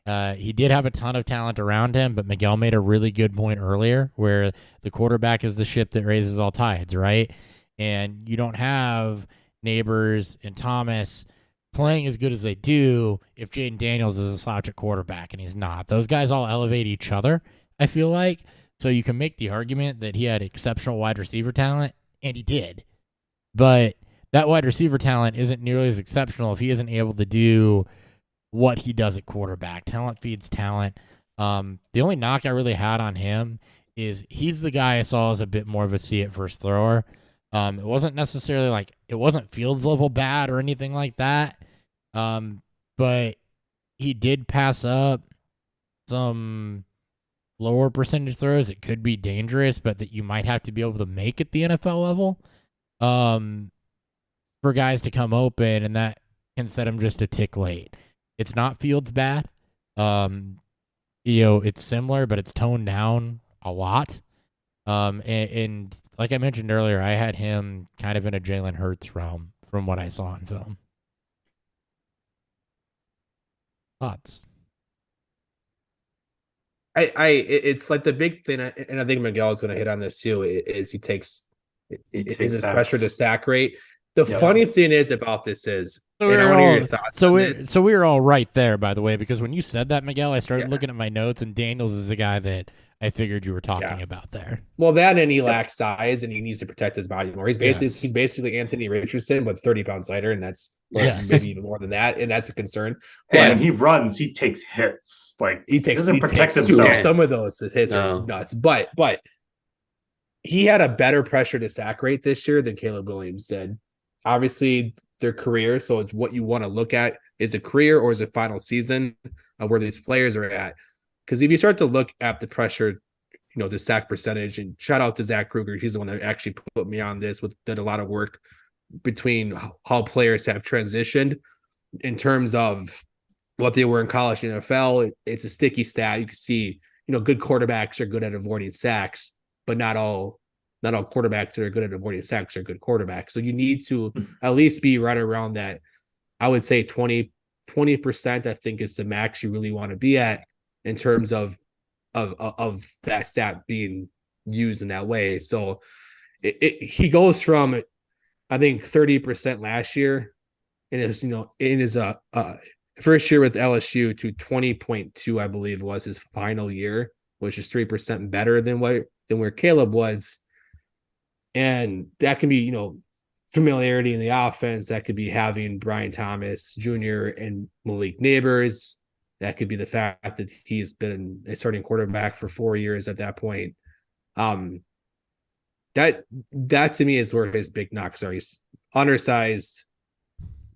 [SPEAKER 1] He did have a ton of talent around him, but Miguel made a really good point earlier where the quarterback is the ship that raises all tides, right? And you don't have Neighbors and Thomas playing as good as they do if Jaden Daniels is a slouch at quarterback, and he's not. Those guys all elevate each other, I feel like. So you can make the argument that he had exceptional wide receiver talent, and he did. But that wide receiver talent isn't nearly as exceptional if he isn't able to do what he does at quarterback. Talent feeds talent. The only knock I really had on him is he's the guy I saw as a bit more of a see it first thrower. It wasn't necessarily it wasn't Fields level bad or anything like that. But he did pass up some lower percentage throws. It could be dangerous, but that you might have to be able to make at the NFL level for guys to come open, and that can set him just a tick late. It's not Fields bad. It's similar, but it's toned down a lot. And like I mentioned earlier, I had him kind of in a Jalen Hurts realm from what I saw in film. Thoughts?
[SPEAKER 5] It's like the big thing, and I think Miguel is going to hit on this too. Is he takes his pressure to sack rate. The funny thing is about this is,
[SPEAKER 1] so
[SPEAKER 5] and I want to hear your thoughts.
[SPEAKER 1] So we were all right there, by the way, because when you said that, Miguel, I started looking at my notes, and Daniels is the guy that I figured you were talking about there.
[SPEAKER 5] Well, that, and he lacks size, and he needs to protect his body more. He's basically Anthony Richardson, but 30 pounds lighter, and that's maybe even more than that, and that's a concern.
[SPEAKER 4] But when he runs, he takes hits.
[SPEAKER 5] He doesn't
[SPEAKER 4] protect himself.
[SPEAKER 5] Some of those hits are nuts, but he had a better pressure to sack rate this year than Caleb Williams did. Obviously, their career, so it's what you want to look at. Is it career or is it final season where these players are at? Because if you start to look at the pressure, the sack percentage, and shout out to Zach Kruger, he's the one that actually put me on this, did a lot of work between how players have transitioned in terms of what they were in college and NFL. It's a sticky stat. You can see, good quarterbacks are good at avoiding sacks, but not all quarterbacks that are good at avoiding sacks are good quarterbacks. So you need to at least be right around that. I would say 20%, I think, is the max you really want to be at in terms of that stat being used in that way. So he goes from, I think, 30% last year in his first year with LSU to 20.2, I believe was his final year, which is 3% better than where Caleb was. And that can be, familiarity in the offense. That could be having Brian Thomas Jr. and Malik Neighbors. That could be the fact that he's been a starting quarterback for 4 years at that point. that to me is where his big knocks are. He's undersized.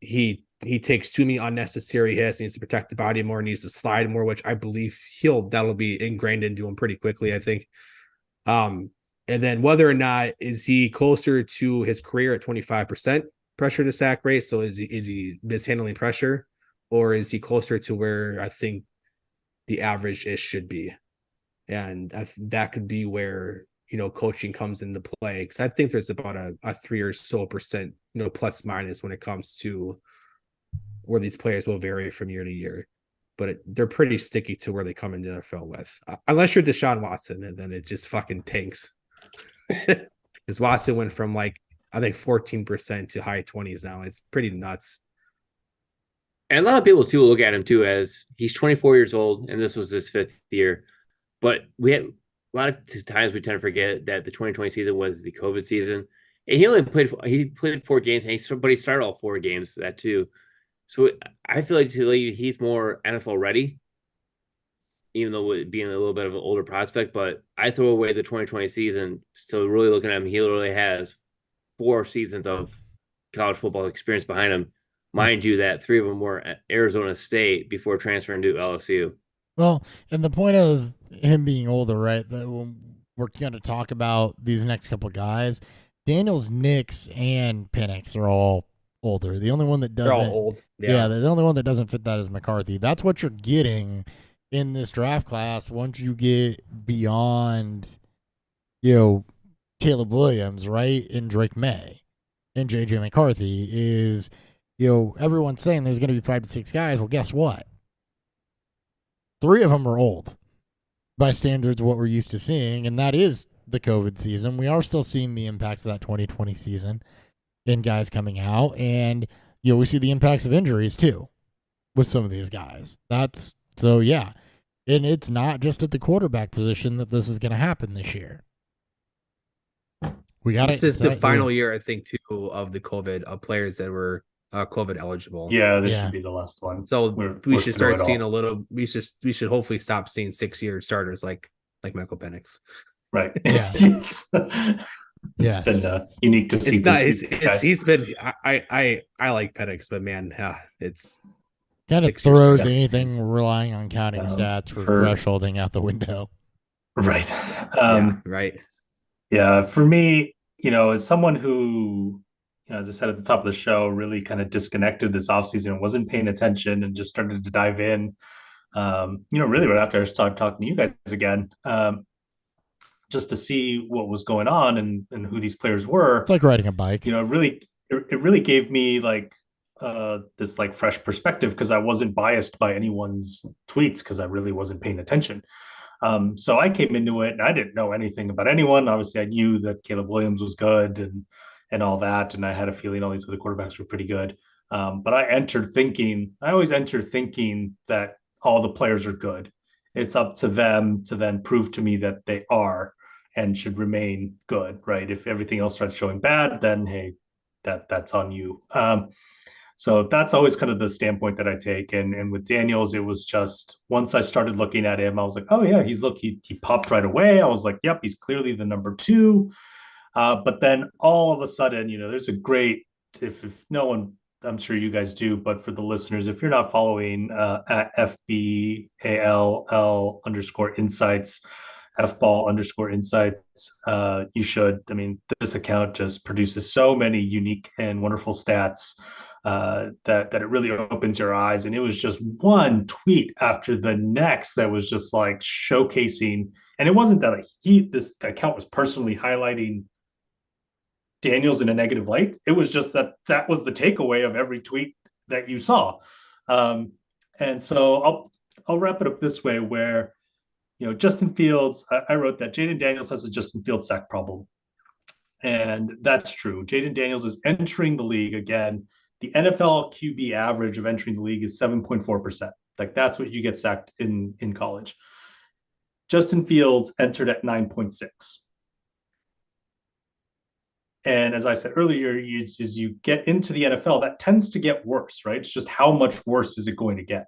[SPEAKER 5] He takes too many unnecessary hits, needs to protect the body more, needs to slide more, which I believe that'll be ingrained into him pretty quickly, I think. And then whether or not is he closer to his career at 25% pressure to sack rate? So is he mishandling pressure, or is he closer to where I think the average is should be? And that could be where coaching comes into play, because I think there's about a 3 or so percent plus minus when it comes to where these players will vary from year to year. But they're pretty sticky to where they come into the NFL with, unless you're Deshaun Watson, and then it just fucking tanks. Because Watson went from I think 14% to high 20s now. It's pretty nuts.
[SPEAKER 7] And a lot of people too look at him too as he's 24 years old and this was his 5th year. But we had a lot of times we tend to forget that the 2020 season was the COVID season. And he only played 4 games, but he started all 4 games that too. So I feel like he's more NFL ready, even though being a little bit of an older prospect. But I throw away the 2020 season. Still really looking at him, he literally has 4 seasons of college football experience behind him. Mind you, that 3 of them were at Arizona State before transferring to LSU.
[SPEAKER 1] Well, and the point of him being older, right? That when we're going to talk about these next couple of guys, Daniels, Nix, and Penix are all older. The only one that doesn't,
[SPEAKER 5] they're all old.
[SPEAKER 1] Yeah, the only one that doesn't fit that is McCarthy. That's what you're getting in this draft class once you get beyond, Caleb Williams, right, and Drake May and JJ McCarthy is, everyone's saying there's going to be 5 to 6 guys. Well, guess what? 3 of them are old by standards of what we're used to seeing, and that is the COVID season. We are still seeing the impacts of that 2020 season in guys coming out, and we see the impacts of injuries too with some of these guys. Yeah, and it's not just at the quarterback position that this is going to happen this year.
[SPEAKER 5] This is the final year, I think, too, of the COVID of players that were COVID eligible.
[SPEAKER 4] Yeah, this should be the last one.
[SPEAKER 5] So we should start seeing a little. We should hopefully stop seeing 6-year starters like Michael Penix.
[SPEAKER 4] Right.
[SPEAKER 1] Yeah.
[SPEAKER 4] It's been unique to see.
[SPEAKER 5] He's been. I like Penix, but man, it's
[SPEAKER 1] kind of throws anything relying on counting stats for thresholding out the window.
[SPEAKER 4] Right.
[SPEAKER 5] Right.
[SPEAKER 4] Yeah. For me, as someone who, as I said at the top of the show, really kind of disconnected this offseason and wasn't paying attention and just started to dive in, really right after I started talking to you guys again, just to see what was going on and who these players were.
[SPEAKER 1] It's like riding a bike.
[SPEAKER 4] It really gave me this fresh perspective, because I wasn't biased by anyone's tweets because I really wasn't paying attention. So I came into it and I didn't know anything about anyone. Obviously, I knew that Caleb Williams was good and all that, and I had a feeling all these other quarterbacks were pretty good. But I always enter thinking that all the players are good. It's up to them to then prove to me that they are and should remain good, right? If everything else starts showing bad, then hey, that's on you. So that's always kind of the standpoint that I take. And with Daniels, it was just once I started looking at him, I was like, oh yeah, he popped right away. I was like, yep, he's clearly the number 2. But then all of a sudden, there's a great, if no one, I'm sure you guys do, but for the listeners, if you're not following at FBALL_insights, FBall_insights, you should. I mean, this account just produces so many unique and wonderful stats that it really opens your eyes. And it was just one tweet after the next that was just showcasing. And it wasn't that this account was personally highlighting Daniels in a negative light. It was just that was the takeaway of every tweet that you saw. And so I'll wrap it up this way, where Justin Fields, I wrote that Jaden Daniels has a Justin Fields sack problem. And that's true. Jaden Daniels is entering the league again. The NFL QB average of entering the league is 7.4%. That's what you get sacked in college. Justin Fields entered at 9.6. And as I said earlier, as you get into the NFL, that tends to get worse, right? It's just how much worse is it going to get?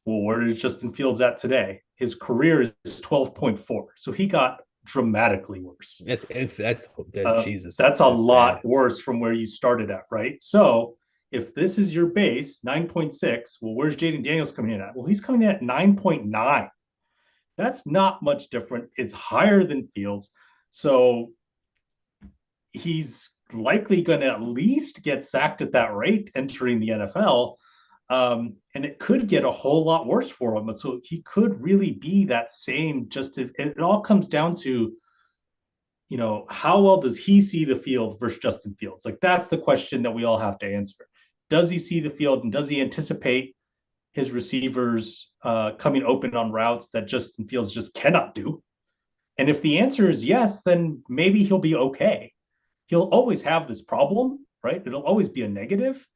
[SPEAKER 4] Well, where is Justin Fields at today? His career is 12.4. So he got dramatically worse.
[SPEAKER 5] That's Jesus.
[SPEAKER 4] That's a lot
[SPEAKER 5] bad.
[SPEAKER 4] worse from where you started at, right? So if this is your base, 9.6, well, where's Jaden Daniels coming in at? Well, he's coming in at 9.9. That's not much different. It's higher than Fields. So he's likely going to at least get sacked at that rate entering the NFL. And it could get a whole lot worse for him. So he could really be that same, just if it all comes down to, how well does he see the field versus Justin Fields? Like, that's the question that we all have to answer. Does he see the field, and does he anticipate his receivers coming open on routes that Justin Fields just cannot do? And if the answer is yes, then maybe he'll be okay. He'll always have this problem, right? It'll always be a negative,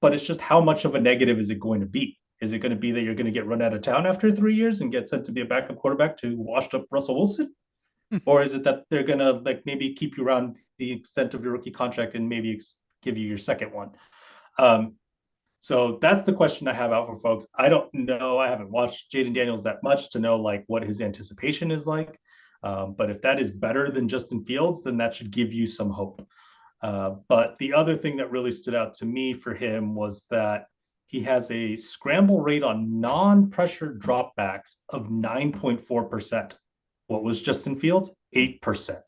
[SPEAKER 4] but it's just how much of a negative is it going to be? Is it going to be that you're going to get run out of town after 3 years and get sent to be a backup quarterback to washed up Russell Wilson? Or is it that they're going to maybe keep you around the extent of your rookie contract and maybe give you your second one? So that's the question I have out for folks. I don't know. I haven't watched Jaden Daniels that much to know what his anticipation is like. But if that is better than Justin Fields, then that should give you some hope. But the other thing that really stood out to me for him was that he has a scramble rate on non-pressure dropbacks of 9.4%. What was Justin Fields? 8%.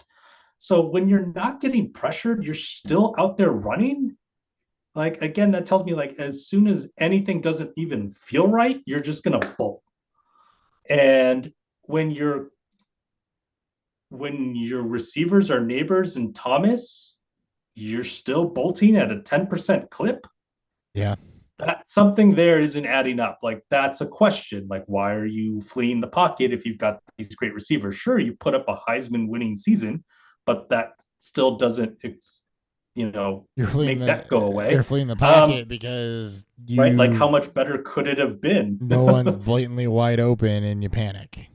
[SPEAKER 4] So when you're not getting pressured, you're still out there running. Again, that tells me as soon as anything doesn't even feel right, you're just going to bolt. And when your receivers are Neighbors and Thomas, you're still bolting at a 10% clip.
[SPEAKER 1] Yeah.
[SPEAKER 4] That something there isn't adding up. That's a question. Why are you fleeing the pocket if you've got these great receivers? Sure, you put up a Heisman winning season, but that still doesn't make that go away.
[SPEAKER 1] You're fleeing the pocket because
[SPEAKER 4] right? How much better could it have been?
[SPEAKER 1] No one's blatantly wide open and you panic.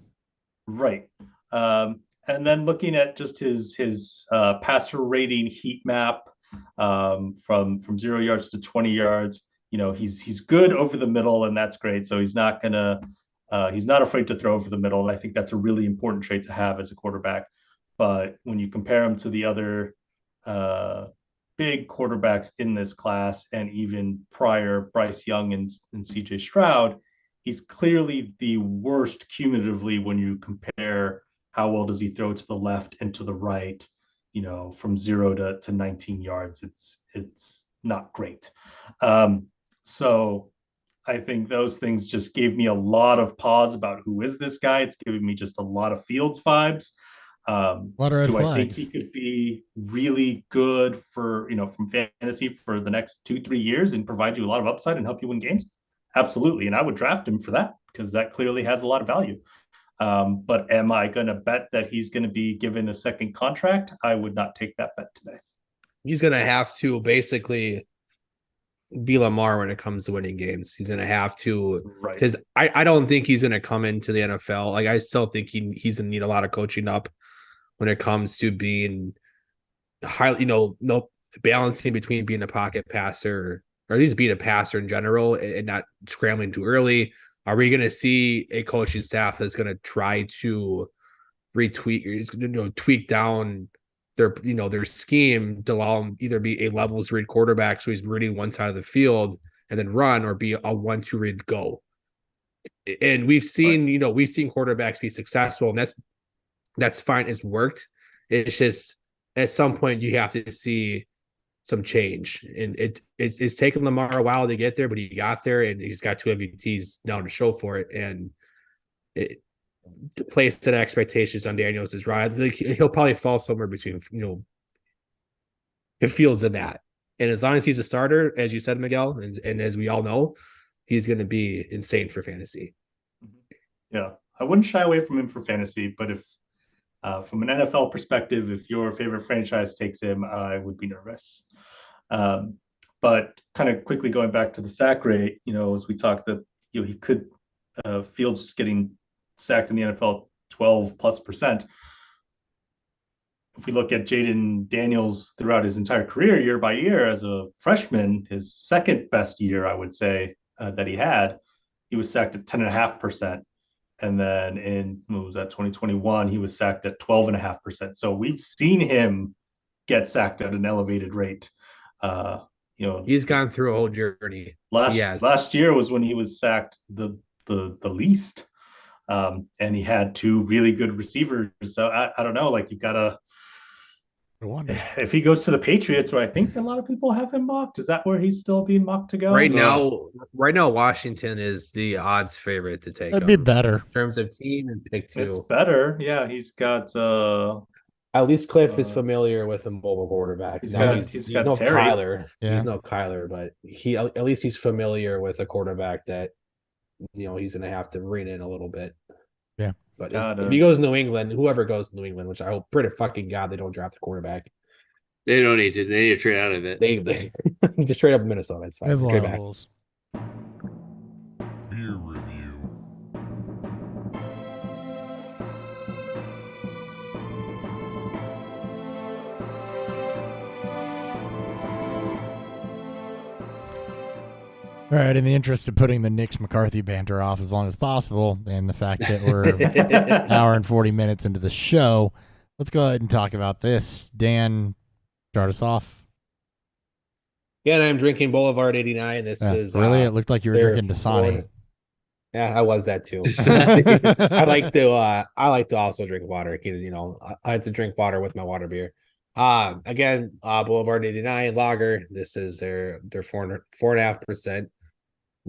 [SPEAKER 4] Right. And then looking at just his passer rating heat map from 0 yards to 20 yards, he's good over the middle, and that's great. So he's not afraid to throw over the middle, and I think that's a really important trait to have as a quarterback. But when you compare him to the other big quarterbacks in this class, and even prior, Bryce Young and CJ Stroud, he's clearly the worst cumulatively when you compare how well does he throw to the left and to the right, from 0 to 19 yards. It's not great. So I think those things just gave me a lot of pause about who is this guy. It's giving me just a lot of Fields vibes.
[SPEAKER 1] A lot of red flags.
[SPEAKER 4] I think he could be really good for, from fantasy for the next 2-3 years and provide you a lot of upside and help you win games? Absolutely. And I would draft him for that because that clearly has a lot of value. But am I going to bet that he's going to be given a second contract? I would not take that bet today.
[SPEAKER 5] He's going to have to basically be Lamar when it comes to winning games. He's going to have to, because I don't think he's going to come into the NFL. I still think he's going to need a lot of coaching up when it comes to being highly, balancing between being a pocket passer or at least being a passer in general and not scrambling too early. Are we going to see a coaching staff that's going to try to tweak down their scheme to allow him either be a levels read quarterback, so he's reading one side of the field and then run, or be a 1-2 read go? And we've seen quarterbacks be successful, and that's fine. It's worked. It's just at some point you have to see some change, and it's taken Lamar a while to get there, but he got there, and he's got 2 MVPs now to show for it. And to place that expectations on Daniels is right. He'll probably fall somewhere between Fields and that. And as long as he's a starter, as you said, Miguel, and as we all know, he's going to be insane for fantasy.
[SPEAKER 4] Yeah, I wouldn't shy away from him for fantasy, but if from an NFL perspective, if your favorite franchise takes him, I would be nervous. But kind of quickly going back to the sack rate, as we talked, that he could Fields getting sacked in the NFL 12+%. If we look at Jaden Daniels throughout his entire career, year by year, as a freshman, his second best year, I would say, that he was sacked at 10.5%. And then in what was that 2021, he was sacked at 12.5%. So we've seen him get sacked at an elevated rate.
[SPEAKER 5] He's gone through a whole journey.
[SPEAKER 4] Last year was when he was sacked the least. And he had two really good receivers. So I don't know, like you gotta, if he goes to the Patriots, where I think a lot of people have him mocked, is that where he's still being mocked to go?
[SPEAKER 5] Right now, Washington is the odds favorite to take.
[SPEAKER 1] That'd be better
[SPEAKER 5] in terms of team and pick 2.
[SPEAKER 4] It's better. Yeah, he's got
[SPEAKER 5] at least Cliff is familiar with a mobile quarterback.
[SPEAKER 4] He's
[SPEAKER 5] Now,
[SPEAKER 4] got
[SPEAKER 5] he's
[SPEAKER 4] got
[SPEAKER 5] no
[SPEAKER 4] Terry.
[SPEAKER 5] Kyler.
[SPEAKER 1] Yeah.
[SPEAKER 5] He's no Kyler, but he at least he's familiar with a quarterback that he's gonna have to rein in a little bit.
[SPEAKER 1] Yeah.
[SPEAKER 5] But if he goes to New England, whoever goes to New England, which I hope pretty fucking God they don't draft a quarterback.
[SPEAKER 7] They don't need to. They need to trade out of it.
[SPEAKER 5] They just trade up Minnesota. It's fine. Trade back.
[SPEAKER 6] Beer review.
[SPEAKER 1] All right, in the interest of putting the Nix McCarthy banter off as long as possible, and the fact that we're an hour and 40 minutes into the show, let's go ahead and talk about this. Dan, start us off.
[SPEAKER 5] Yeah, and I'm drinking Boulevard 89. This is
[SPEAKER 1] really. It looked like you were drinking Dasani.
[SPEAKER 5] Yeah, I was that too. I like to also drink water because I like to drink water with my water beer. Again, Boulevard 89 lager. This is their 4.5%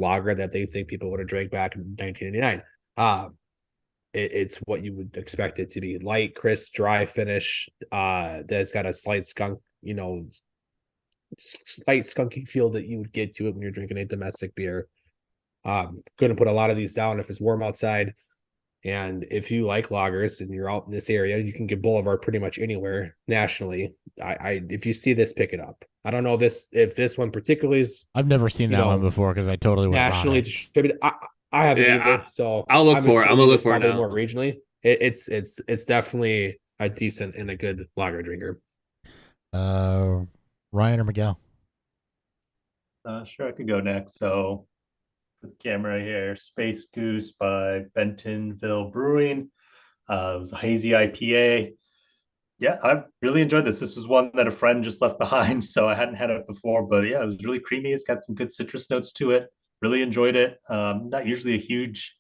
[SPEAKER 5] lager that they think people would have drank back in 1989. It's what you would expect it to be: light, crisp, dry finish. That's got a slight skunk, slight skunky feel that you would get to it when you're drinking a domestic beer. Gonna put a lot of these down if it's warm outside. And if you like lagers and you're out in this area, you can get Boulevard pretty much anywhere nationally. If you see this, pick it up. I don't know if this one particularly is.
[SPEAKER 1] I've never seen that one before because I totally went
[SPEAKER 5] nationally distributed. I haven't either, so
[SPEAKER 7] I'll look for it. I'm gonna look for it now.
[SPEAKER 5] More regionally. It's definitely a decent and a good lager drinker.
[SPEAKER 1] Ryan or Miguel?
[SPEAKER 4] Sure, I could go next. So the camera here, Space Goose by Bentonville Brewing. It was a hazy IPA. Yeah, I really enjoyed this. This was one that a friend just left behind, so I hadn't had it before. But yeah, it was really creamy. It's got some good citrus notes to it. Really enjoyed it. Not usually a huge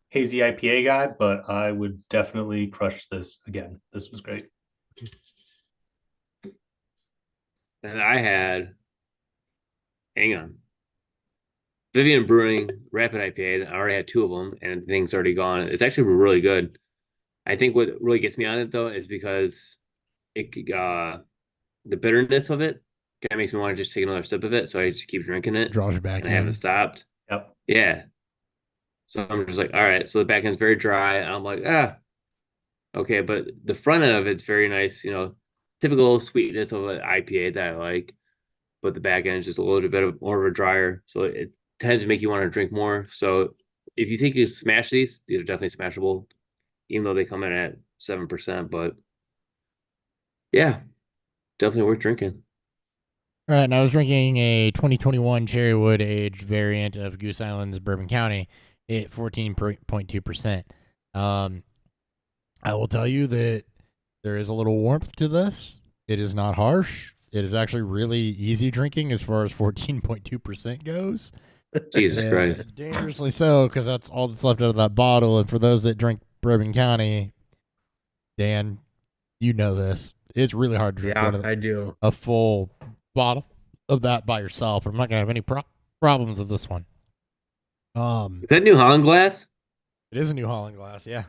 [SPEAKER 4] hazy IPA guy, but I would definitely crush this again. This was great.
[SPEAKER 7] And I had, hang on, Vivian Brewing Rapid IPA. I already had 2 of them, and the thing's already gone. It's actually really good. I think what really gets me on it though is because the bitterness of it kind of makes me want to just take another sip of it. So I just keep drinking it.
[SPEAKER 1] Draws you back.
[SPEAKER 7] And I haven't stopped.
[SPEAKER 4] Yep.
[SPEAKER 7] Yeah. So I'm just like, all right. So the back end's very dry, and I'm like, okay. But the front end of it's very nice. Typical sweetness of an IPA that I like. But the back end is just a little bit more of a drier, so it tends to make you want to drink more. So if you think you smash these are definitely smashable, even though they come in at 7%. But yeah, definitely worth drinking.
[SPEAKER 1] All right, and I was drinking a 2021 Cherrywood aged variant of Goose Island's Bourbon County at 14.2%. I will tell you that there is a little warmth to this. It is not harsh. It is actually really easy drinking as far as 14.2% goes.
[SPEAKER 7] Jesus Christ.
[SPEAKER 1] Dangerously so, because that's all that's left out of that bottle. And for those that drink Bourbon County, Dan, you know this. It's really hard to drink
[SPEAKER 5] I do.
[SPEAKER 1] a full bottle of that by yourself. I'm not going to have any problems with this one.
[SPEAKER 7] Is that New Holland glass?
[SPEAKER 1] It is a New Holland glass, yeah.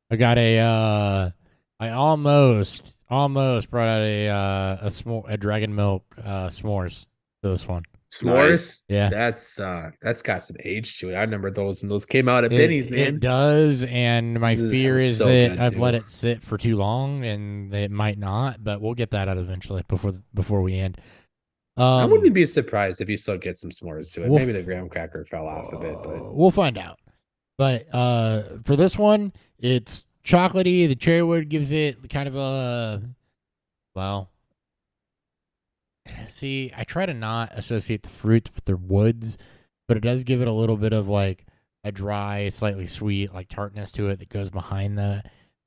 [SPEAKER 1] I got I almost brought out a dragon milk s'mores for this one.
[SPEAKER 5] S'mores?
[SPEAKER 7] Nice.
[SPEAKER 1] Yeah.
[SPEAKER 5] That's got some age to it. I remember those when those came out at Penix, man.
[SPEAKER 1] It does, and my fear is
[SPEAKER 5] so
[SPEAKER 1] that
[SPEAKER 5] good,
[SPEAKER 1] I've
[SPEAKER 5] too.
[SPEAKER 1] let it sit for too long, and it might not, but we'll get that out eventually before we end.
[SPEAKER 5] I wouldn't be surprised if you still get some s'mores to it.
[SPEAKER 1] We'll
[SPEAKER 5] Maybe the graham cracker fell off a bit, but
[SPEAKER 1] we'll find out. But for this one, it's chocolatey. The Cherrywood gives it kind of a, well, see, I try to not associate the fruits with the woods, but it does give it a little bit of like a dry, slightly sweet, like tartness to it that goes behind the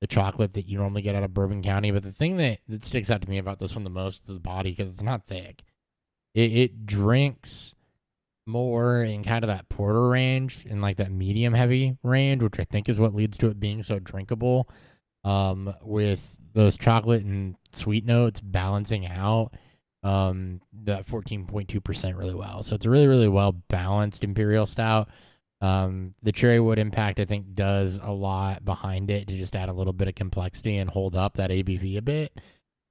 [SPEAKER 1] chocolate that you normally get out of Bourbon County. But the thing that sticks out to me about this one the most is the body, because it's not thick. It drinks more in kind of that porter range, in like that medium heavy range, which I think is what leads to it being so drinkable, with those chocolate and sweet notes balancing out that 14.2% really well. So it's a really, really well balanced imperial stout. The cherry wood impact, I think, does a lot behind it to just add a little bit of complexity and hold up that ABV a bit.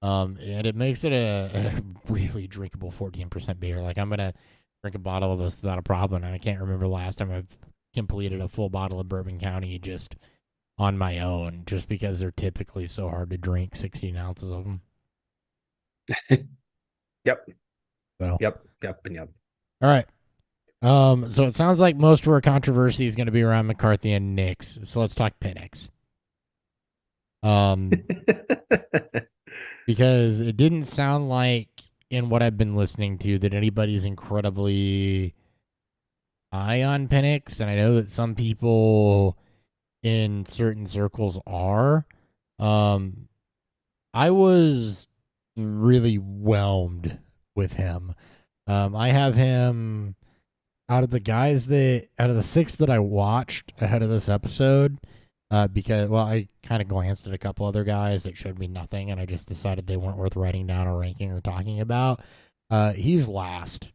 [SPEAKER 1] And it makes it a really drinkable 14% beer. Like, I'm going to drink a bottle of this without a problem. And I can't remember the last time I've completed a full bottle of Bourbon County just on my own, just because they're typically so hard to drink, 16 ounces of them.
[SPEAKER 5] Yep.
[SPEAKER 1] So.
[SPEAKER 5] Yep.
[SPEAKER 1] All right. So it sounds like most of our controversy is going to be around McCarthy and Nix. So let's talk Penix. Because it didn't sound like, in what I've been listening to, that anybody's incredibly high on Penix, and I know that some people in certain circles are. I was really whelmed with him. I have him out of the 6 that I watched ahead of this episode, because, well, I kind of glanced at a couple other guys that showed me nothing, and I just decided they weren't worth writing down or ranking or talking about. He's last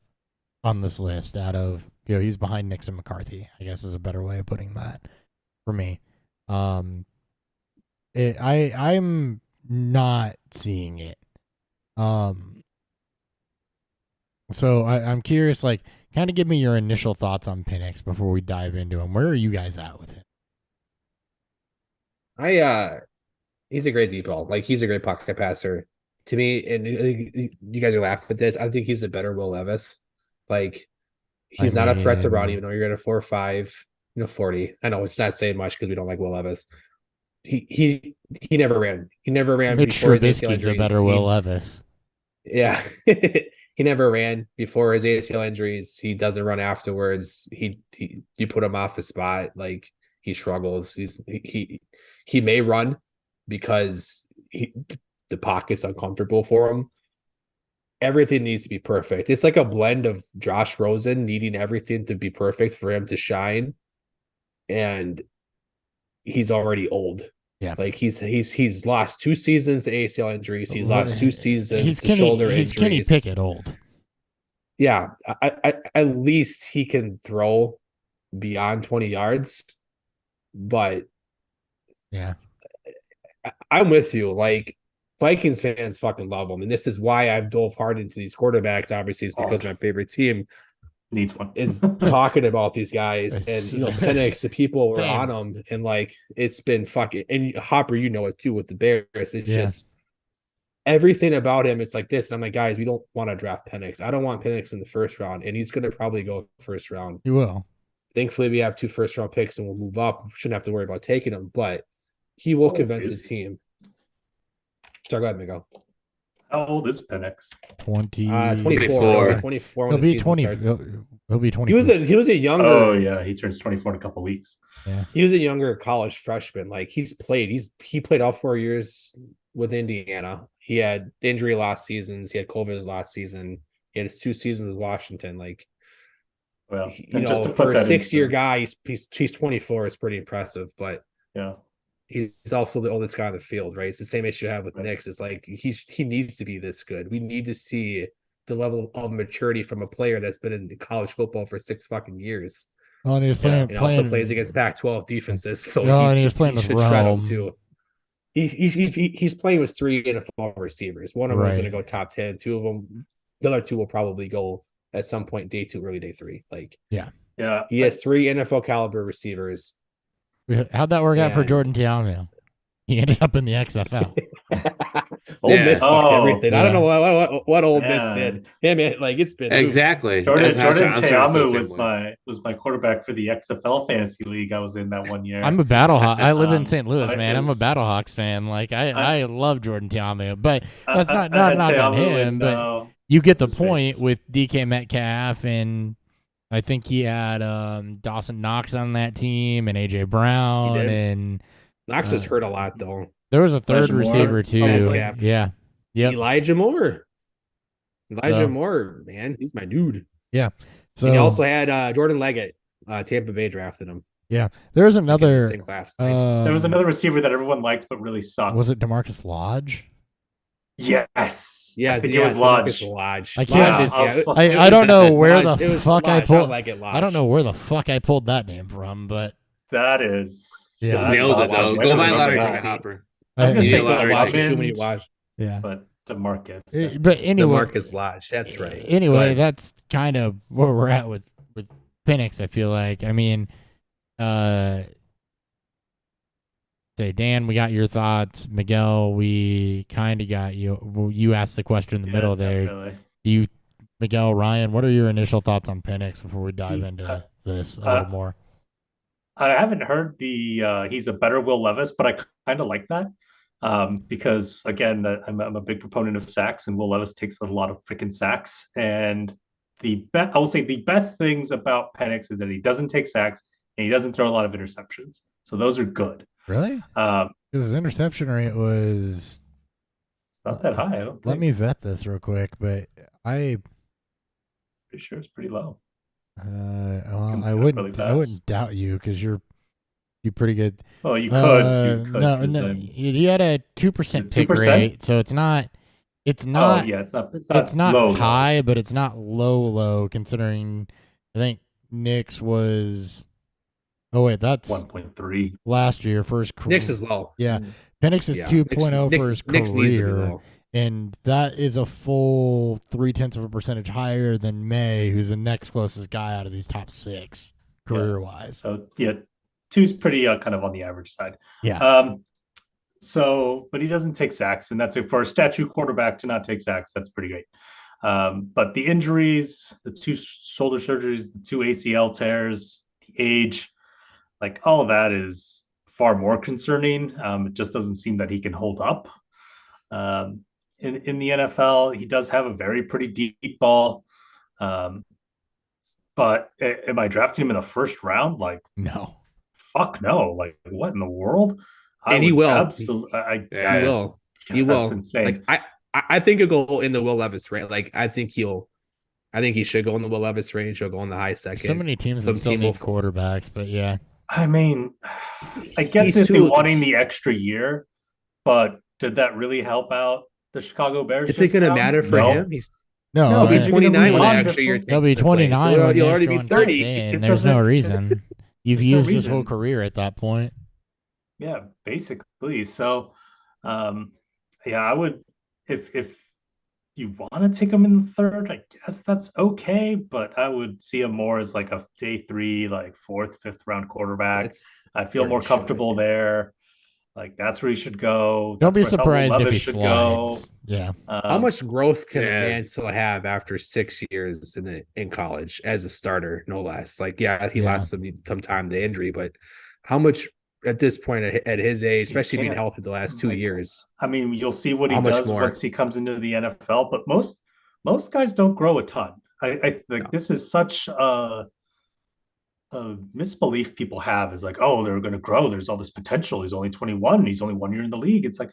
[SPEAKER 1] on this list out of, he's behind Nix and McCarthy, I guess is a better way of putting that for me. I'm not seeing it. So I'm curious, like, kind of give me your initial thoughts on Penix before we dive into him. Where are you guys at with him?
[SPEAKER 5] He's a great deep ball. Like, he's a great pocket passer to me. And you guys are laughing at this. I think he's a better Will Levis. Like, he's not a threat to run, even though you're at a 4.5, 40. I know it's not saying much because we don't like Will Levis. He never ran. He never ran before his ACL injuries.
[SPEAKER 1] A better Will Levis.
[SPEAKER 5] Yeah. He never ran before his ACL injuries. He doesn't run afterwards. You put him off the spot, like, he struggles. He may run because the pocket's uncomfortable for him. Everything needs to be perfect. It's like a blend of Josh Rosen needing everything to be perfect for him to shine, and he's already old.
[SPEAKER 1] Yeah,
[SPEAKER 5] like he's lost 2 seasons to ACL injuries. He's lost 2 seasons to shoulder injuries.
[SPEAKER 1] He's Kenny Pickett old.
[SPEAKER 5] Yeah, I at least he can throw beyond 20 yards. But
[SPEAKER 1] yeah,
[SPEAKER 5] I'm with you. Like, Vikings fans fucking love him, and this is why I've dove hard into these quarterbacks. Obviously, it's because my favorite team
[SPEAKER 4] needs one.
[SPEAKER 5] Is talking about these guys, and Penix, the people were on them, and like, it's been fucking. And Hopper, you know it too with the Bears. It's just everything about him. It's like this, and I'm like, guys, we don't want to draft Penix. I don't want Penix in the first round, and he's going to probably go first round.
[SPEAKER 1] He will.
[SPEAKER 5] Thankfully, we have 2 first-round picks, and we'll move up. We shouldn't have to worry about taking him, but he will convince the team. So go ahead, Miguel.
[SPEAKER 4] How old is Penix?
[SPEAKER 5] 24. 24 when the season starts.
[SPEAKER 1] He'll be 20.
[SPEAKER 5] He was a younger.
[SPEAKER 4] Oh yeah, he turns 24 in a couple of weeks.
[SPEAKER 1] Yeah,
[SPEAKER 5] he was a younger college freshman. Like, he played all 4 years with Indiana. He had injury last seasons. He had COVID last season. He had his 2 seasons with Washington. Like,
[SPEAKER 4] well,
[SPEAKER 5] just to for a 6-year guy, he's 24. It's pretty impressive, but
[SPEAKER 4] yeah,
[SPEAKER 5] he's also the oldest guy on the field, right? It's the same issue I have with Nix. It's like he needs to be this good. We need to see the level of maturity from a player that's been in college football for 6 fucking years.
[SPEAKER 1] Well, and he was playing,
[SPEAKER 5] and also plays against Pac-12 defenses, so
[SPEAKER 1] he was playing with
[SPEAKER 5] should shred him too. He's playing with 3 NFL receivers. One of them is going to go top 10. 2 of them, the other 2 will probably go at some point day 2, early day 3. Like,
[SPEAKER 4] yeah,
[SPEAKER 5] he has 3 NFL caliber receivers.
[SPEAKER 1] How'd that work out for Jordan Tiamu? He ended up in the XFL.
[SPEAKER 5] Ole Miss fucked everything. Yeah. I don't know what Ole Miss did. Yeah, man, like, it's been
[SPEAKER 7] exactly.
[SPEAKER 4] Jordan Tiamu was my quarterback for the XFL fantasy league I was in that one year.
[SPEAKER 1] I'm a Battlehawk. I live in St. Louis, man. I'm a Battlehawks fan. Like, I love Jordan Tiamu, but that's not on him. But you get the point with DK Metcalf and I think he had Dawson Knox on that team and AJ Brown,
[SPEAKER 5] did.
[SPEAKER 1] and
[SPEAKER 5] Knox is hurt a lot though.
[SPEAKER 1] there was a third
[SPEAKER 4] Elijah Moore,
[SPEAKER 1] receiver too.
[SPEAKER 5] Madcap.
[SPEAKER 1] Yeah. Yep.
[SPEAKER 5] Elijah Moore. Elijah
[SPEAKER 1] So-
[SPEAKER 5] Moore, man, he's my dude.
[SPEAKER 1] Yeah. So
[SPEAKER 5] And he also had Jordan Leggett. Tampa Bay drafted him.
[SPEAKER 1] yeah, there's
[SPEAKER 5] Like in the
[SPEAKER 1] another.
[SPEAKER 5] same class.
[SPEAKER 4] There was
[SPEAKER 1] Um,
[SPEAKER 4] another receiver that everyone liked but really sucked.
[SPEAKER 1] Was it DeMarcus Lodge?
[SPEAKER 4] Yes.
[SPEAKER 5] Yeah,
[SPEAKER 4] I think
[SPEAKER 5] yeah,
[SPEAKER 4] it was Lodge.
[SPEAKER 5] Lodge.
[SPEAKER 1] I can't-
[SPEAKER 5] Lodge is, yeah,
[SPEAKER 4] I'll-
[SPEAKER 1] I don't know where
[SPEAKER 5] Lodge,
[SPEAKER 1] the
[SPEAKER 5] it was
[SPEAKER 1] fuck I
[SPEAKER 5] Lodge,
[SPEAKER 1] pulled.
[SPEAKER 5] not like it Lodge.
[SPEAKER 1] I don't know where the fuck I pulled that name from, but
[SPEAKER 4] That is.
[SPEAKER 1] yeah,
[SPEAKER 5] This is
[SPEAKER 4] that's
[SPEAKER 7] Nailed it
[SPEAKER 4] awesome.
[SPEAKER 7] though.
[SPEAKER 4] I
[SPEAKER 7] Go
[SPEAKER 4] don't
[SPEAKER 7] buy
[SPEAKER 4] remember
[SPEAKER 7] Larry
[SPEAKER 4] that.
[SPEAKER 7] Hopper.
[SPEAKER 4] I was
[SPEAKER 1] I-
[SPEAKER 4] gonna
[SPEAKER 7] You
[SPEAKER 4] say
[SPEAKER 7] need a lottery
[SPEAKER 5] watching
[SPEAKER 7] ticket.
[SPEAKER 5] too many watch.
[SPEAKER 1] yeah.
[SPEAKER 4] but DeMarcus.
[SPEAKER 1] But anyway,
[SPEAKER 5] DeMarcus Lodge. That's right. Go
[SPEAKER 1] Anyway,
[SPEAKER 5] ahead.
[SPEAKER 1] that's kind of where we're at with Penix. I feel like. I mean, say Dan, we got your thoughts. Miguel, we kind of got you. Well, you asked the question in the middle there.
[SPEAKER 4] Definitely.
[SPEAKER 1] You, Miguel, Ryan, what are your initial thoughts on Penix before we dive into this a little more?
[SPEAKER 4] I haven't heard the he's a better Will Levis, but I kind of like that because again, I'm a big proponent of sacks, and Will Levis takes a lot of freaking sacks. And I will say the best things about Penix is that he doesn't take sacks and he doesn't throw a lot of interceptions. So those are good.
[SPEAKER 1] Really? Because his interception rate was.
[SPEAKER 4] It's not that high. I don't think.
[SPEAKER 1] Let me vet this real quick, but
[SPEAKER 4] Pretty sure it's pretty low.
[SPEAKER 1] well, I
[SPEAKER 4] really
[SPEAKER 1] wouldn't
[SPEAKER 4] fast.
[SPEAKER 1] doubt you because you're pretty good.
[SPEAKER 4] Well, you could. You could
[SPEAKER 1] No,
[SPEAKER 4] 'cause
[SPEAKER 1] no,
[SPEAKER 4] then-
[SPEAKER 1] he had a 2% pick
[SPEAKER 4] 2%?
[SPEAKER 1] rate, so it's not. It's not.
[SPEAKER 4] Oh, yeah, it's not.
[SPEAKER 1] It's not
[SPEAKER 4] low,
[SPEAKER 1] high, but it's not low. Considering, I think Nick's was. Oh wait, that's
[SPEAKER 4] 1.3.
[SPEAKER 1] last year first.
[SPEAKER 5] Nick's is low.
[SPEAKER 1] Yeah, Penix is
[SPEAKER 5] Yeah.
[SPEAKER 1] 2.0 for his
[SPEAKER 5] Nick's needs to be
[SPEAKER 1] career.
[SPEAKER 5] low.
[SPEAKER 1] And that is a full 0.3% higher than May, who's the next closest guy out of these top six career wise.
[SPEAKER 4] So yeah, two's pretty kind of on the average side.
[SPEAKER 1] Yeah.
[SPEAKER 4] So, but he doesn't take sacks, and that's it for a statue quarterback to not take sacks. That's pretty great. But the injuries, the 2 shoulder surgeries, the 2 ACL tears, the age, like all of that is far more concerning. It just doesn't seem that he can hold up. In the NFL, he does have a very pretty deep ball. But am I drafting him in the first round? Like,
[SPEAKER 1] No.
[SPEAKER 4] fuck no. Like, what in the world?
[SPEAKER 5] And he will.
[SPEAKER 4] Absolutely.
[SPEAKER 5] He will. He
[SPEAKER 4] That's
[SPEAKER 5] will.
[SPEAKER 4] insane.
[SPEAKER 5] Like I think he'll go in the Will Levis range. Like I think he should go in the Will Levis range. He'll go in the high second.
[SPEAKER 1] So many teams that
[SPEAKER 5] Some
[SPEAKER 1] still
[SPEAKER 5] team
[SPEAKER 1] need
[SPEAKER 5] will-
[SPEAKER 1] quarterbacks, but yeah.
[SPEAKER 4] I mean, I get
[SPEAKER 5] He's
[SPEAKER 4] this
[SPEAKER 5] too-
[SPEAKER 4] wanting the extra year, but did that really help out the Chicago Bears?
[SPEAKER 5] Is it
[SPEAKER 4] just
[SPEAKER 5] going to
[SPEAKER 4] now?
[SPEAKER 5] matter for
[SPEAKER 4] No.
[SPEAKER 5] him? He's
[SPEAKER 1] No,
[SPEAKER 4] No,
[SPEAKER 5] he'll be
[SPEAKER 4] because you're gonna
[SPEAKER 5] 29 when
[SPEAKER 4] move
[SPEAKER 5] the
[SPEAKER 4] on
[SPEAKER 5] extra year
[SPEAKER 4] before-
[SPEAKER 5] takes
[SPEAKER 1] he'll be
[SPEAKER 5] place.
[SPEAKER 1] 29
[SPEAKER 5] So
[SPEAKER 1] when
[SPEAKER 5] he'll
[SPEAKER 1] the
[SPEAKER 5] already
[SPEAKER 1] extra
[SPEAKER 5] be
[SPEAKER 1] one
[SPEAKER 5] 30.
[SPEAKER 1] kicks in.
[SPEAKER 4] It
[SPEAKER 1] There's no
[SPEAKER 4] doesn't-
[SPEAKER 1] reason. You've
[SPEAKER 4] There's no
[SPEAKER 1] used his whole
[SPEAKER 4] reason.
[SPEAKER 1] career at that point.
[SPEAKER 4] Yeah, basically. So, yeah, I would if you want to take him in the third, I guess that's okay. But I would see him more as like a day 3, like 4th, 5th round quarterback.
[SPEAKER 5] That's
[SPEAKER 4] I feel
[SPEAKER 5] where
[SPEAKER 4] more
[SPEAKER 5] he should.
[SPEAKER 4] comfortable there. Like that's where he should go.
[SPEAKER 1] Don't be
[SPEAKER 4] That's where I
[SPEAKER 1] surprised
[SPEAKER 4] thought Will
[SPEAKER 1] if he
[SPEAKER 4] Levis should go.
[SPEAKER 1] slides. Yeah.
[SPEAKER 5] how much growth can
[SPEAKER 7] yeah.
[SPEAKER 5] a man still have after 6 years in college as a starter, no less? Like, yeah, he
[SPEAKER 1] Yeah.
[SPEAKER 5] lost some time to injury, but how much at this point at his age, especially being
[SPEAKER 4] can't.
[SPEAKER 5] healthy the last 2
[SPEAKER 4] Like,
[SPEAKER 5] years?
[SPEAKER 4] I mean, you'll see what he
[SPEAKER 5] How much
[SPEAKER 4] does
[SPEAKER 5] more?
[SPEAKER 4] once he comes into the NFL. But most guys don't grow a ton. I think
[SPEAKER 5] No.
[SPEAKER 4] this is such a misbelief people have is like, oh, they're going to grow. There's all this potential. He's only 21. He's only 1 year in the league. It's like,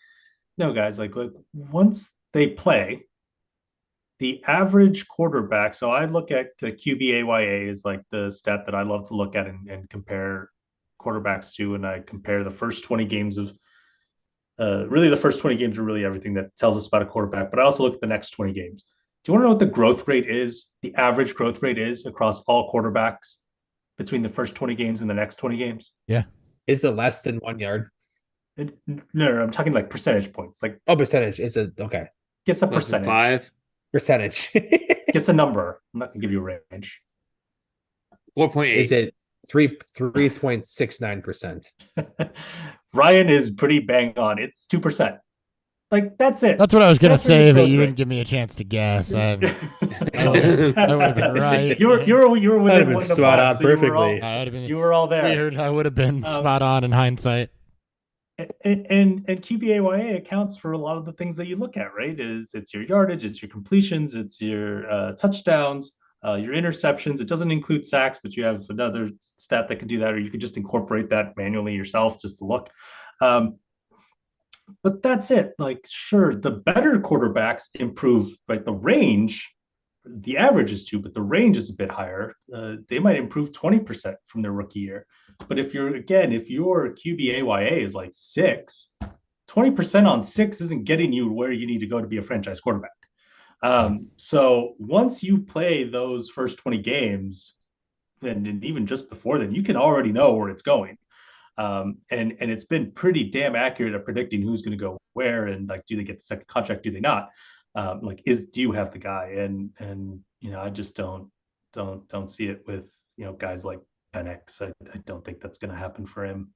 [SPEAKER 4] no, guys, like once they play, the average quarterback. So I look at the QBAYA is like the stat that I love to look at and compare quarterbacks to. And I compare the first 20 games of really the first 20 games are really everything that tells us about a quarterback. But I also look at the next 20 games. Do you want to know what the growth rate is? The average growth rate is across all quarterbacks between the first 20 games and the next 20 games?
[SPEAKER 5] Is it less than 1 yard?
[SPEAKER 4] No, I'm talking like percentage points. Like
[SPEAKER 5] Oh, percentage. Is it okay?
[SPEAKER 4] gets a
[SPEAKER 7] Less than
[SPEAKER 4] percentage.
[SPEAKER 7] 5.
[SPEAKER 5] Percentage.
[SPEAKER 4] Gets a number. I'm not gonna give you a range.
[SPEAKER 7] 4.8.
[SPEAKER 5] Is it 3.69%?
[SPEAKER 4] Ryan is pretty bang on. It's 2%. Like that's it.
[SPEAKER 1] That's what I was going to
[SPEAKER 4] That's where
[SPEAKER 1] say,
[SPEAKER 4] the
[SPEAKER 1] but
[SPEAKER 4] growth
[SPEAKER 1] you
[SPEAKER 4] rate.
[SPEAKER 1] didn't give me a chance to guess. I would
[SPEAKER 7] I
[SPEAKER 1] have been right.
[SPEAKER 4] You were within
[SPEAKER 5] That'd have been
[SPEAKER 4] one to
[SPEAKER 5] spot
[SPEAKER 4] five,
[SPEAKER 5] on
[SPEAKER 4] so you were
[SPEAKER 5] perfectly.
[SPEAKER 4] all-
[SPEAKER 1] I would have been
[SPEAKER 4] You were all there.
[SPEAKER 1] weird. I would have been spot on in hindsight.
[SPEAKER 4] And QBAYA accounts for a lot of the things that you look at, right? It's your yardage, it's your completions, it's your touchdowns. Your interceptions, it doesn't include sacks, but you have another stat that can do that, or you could just incorporate that manually yourself just to look. But that's it. Like, sure, the better quarterbacks improve, like the range, the average is 2, but the range is a bit higher. They might improve 20% from their rookie year. But if your QBAYA is like 6, 20% on 6 isn't getting you where you need to go to be a franchise quarterback. So once you play those first 20 games, and even just before then, you can already know where it's going. And it's been pretty damn accurate at predicting who's going to go where, and like, do they get the second contract? Do they not? Do you have the guy? And I just don't see it with guys like Penix. I don't think that's going to happen for him.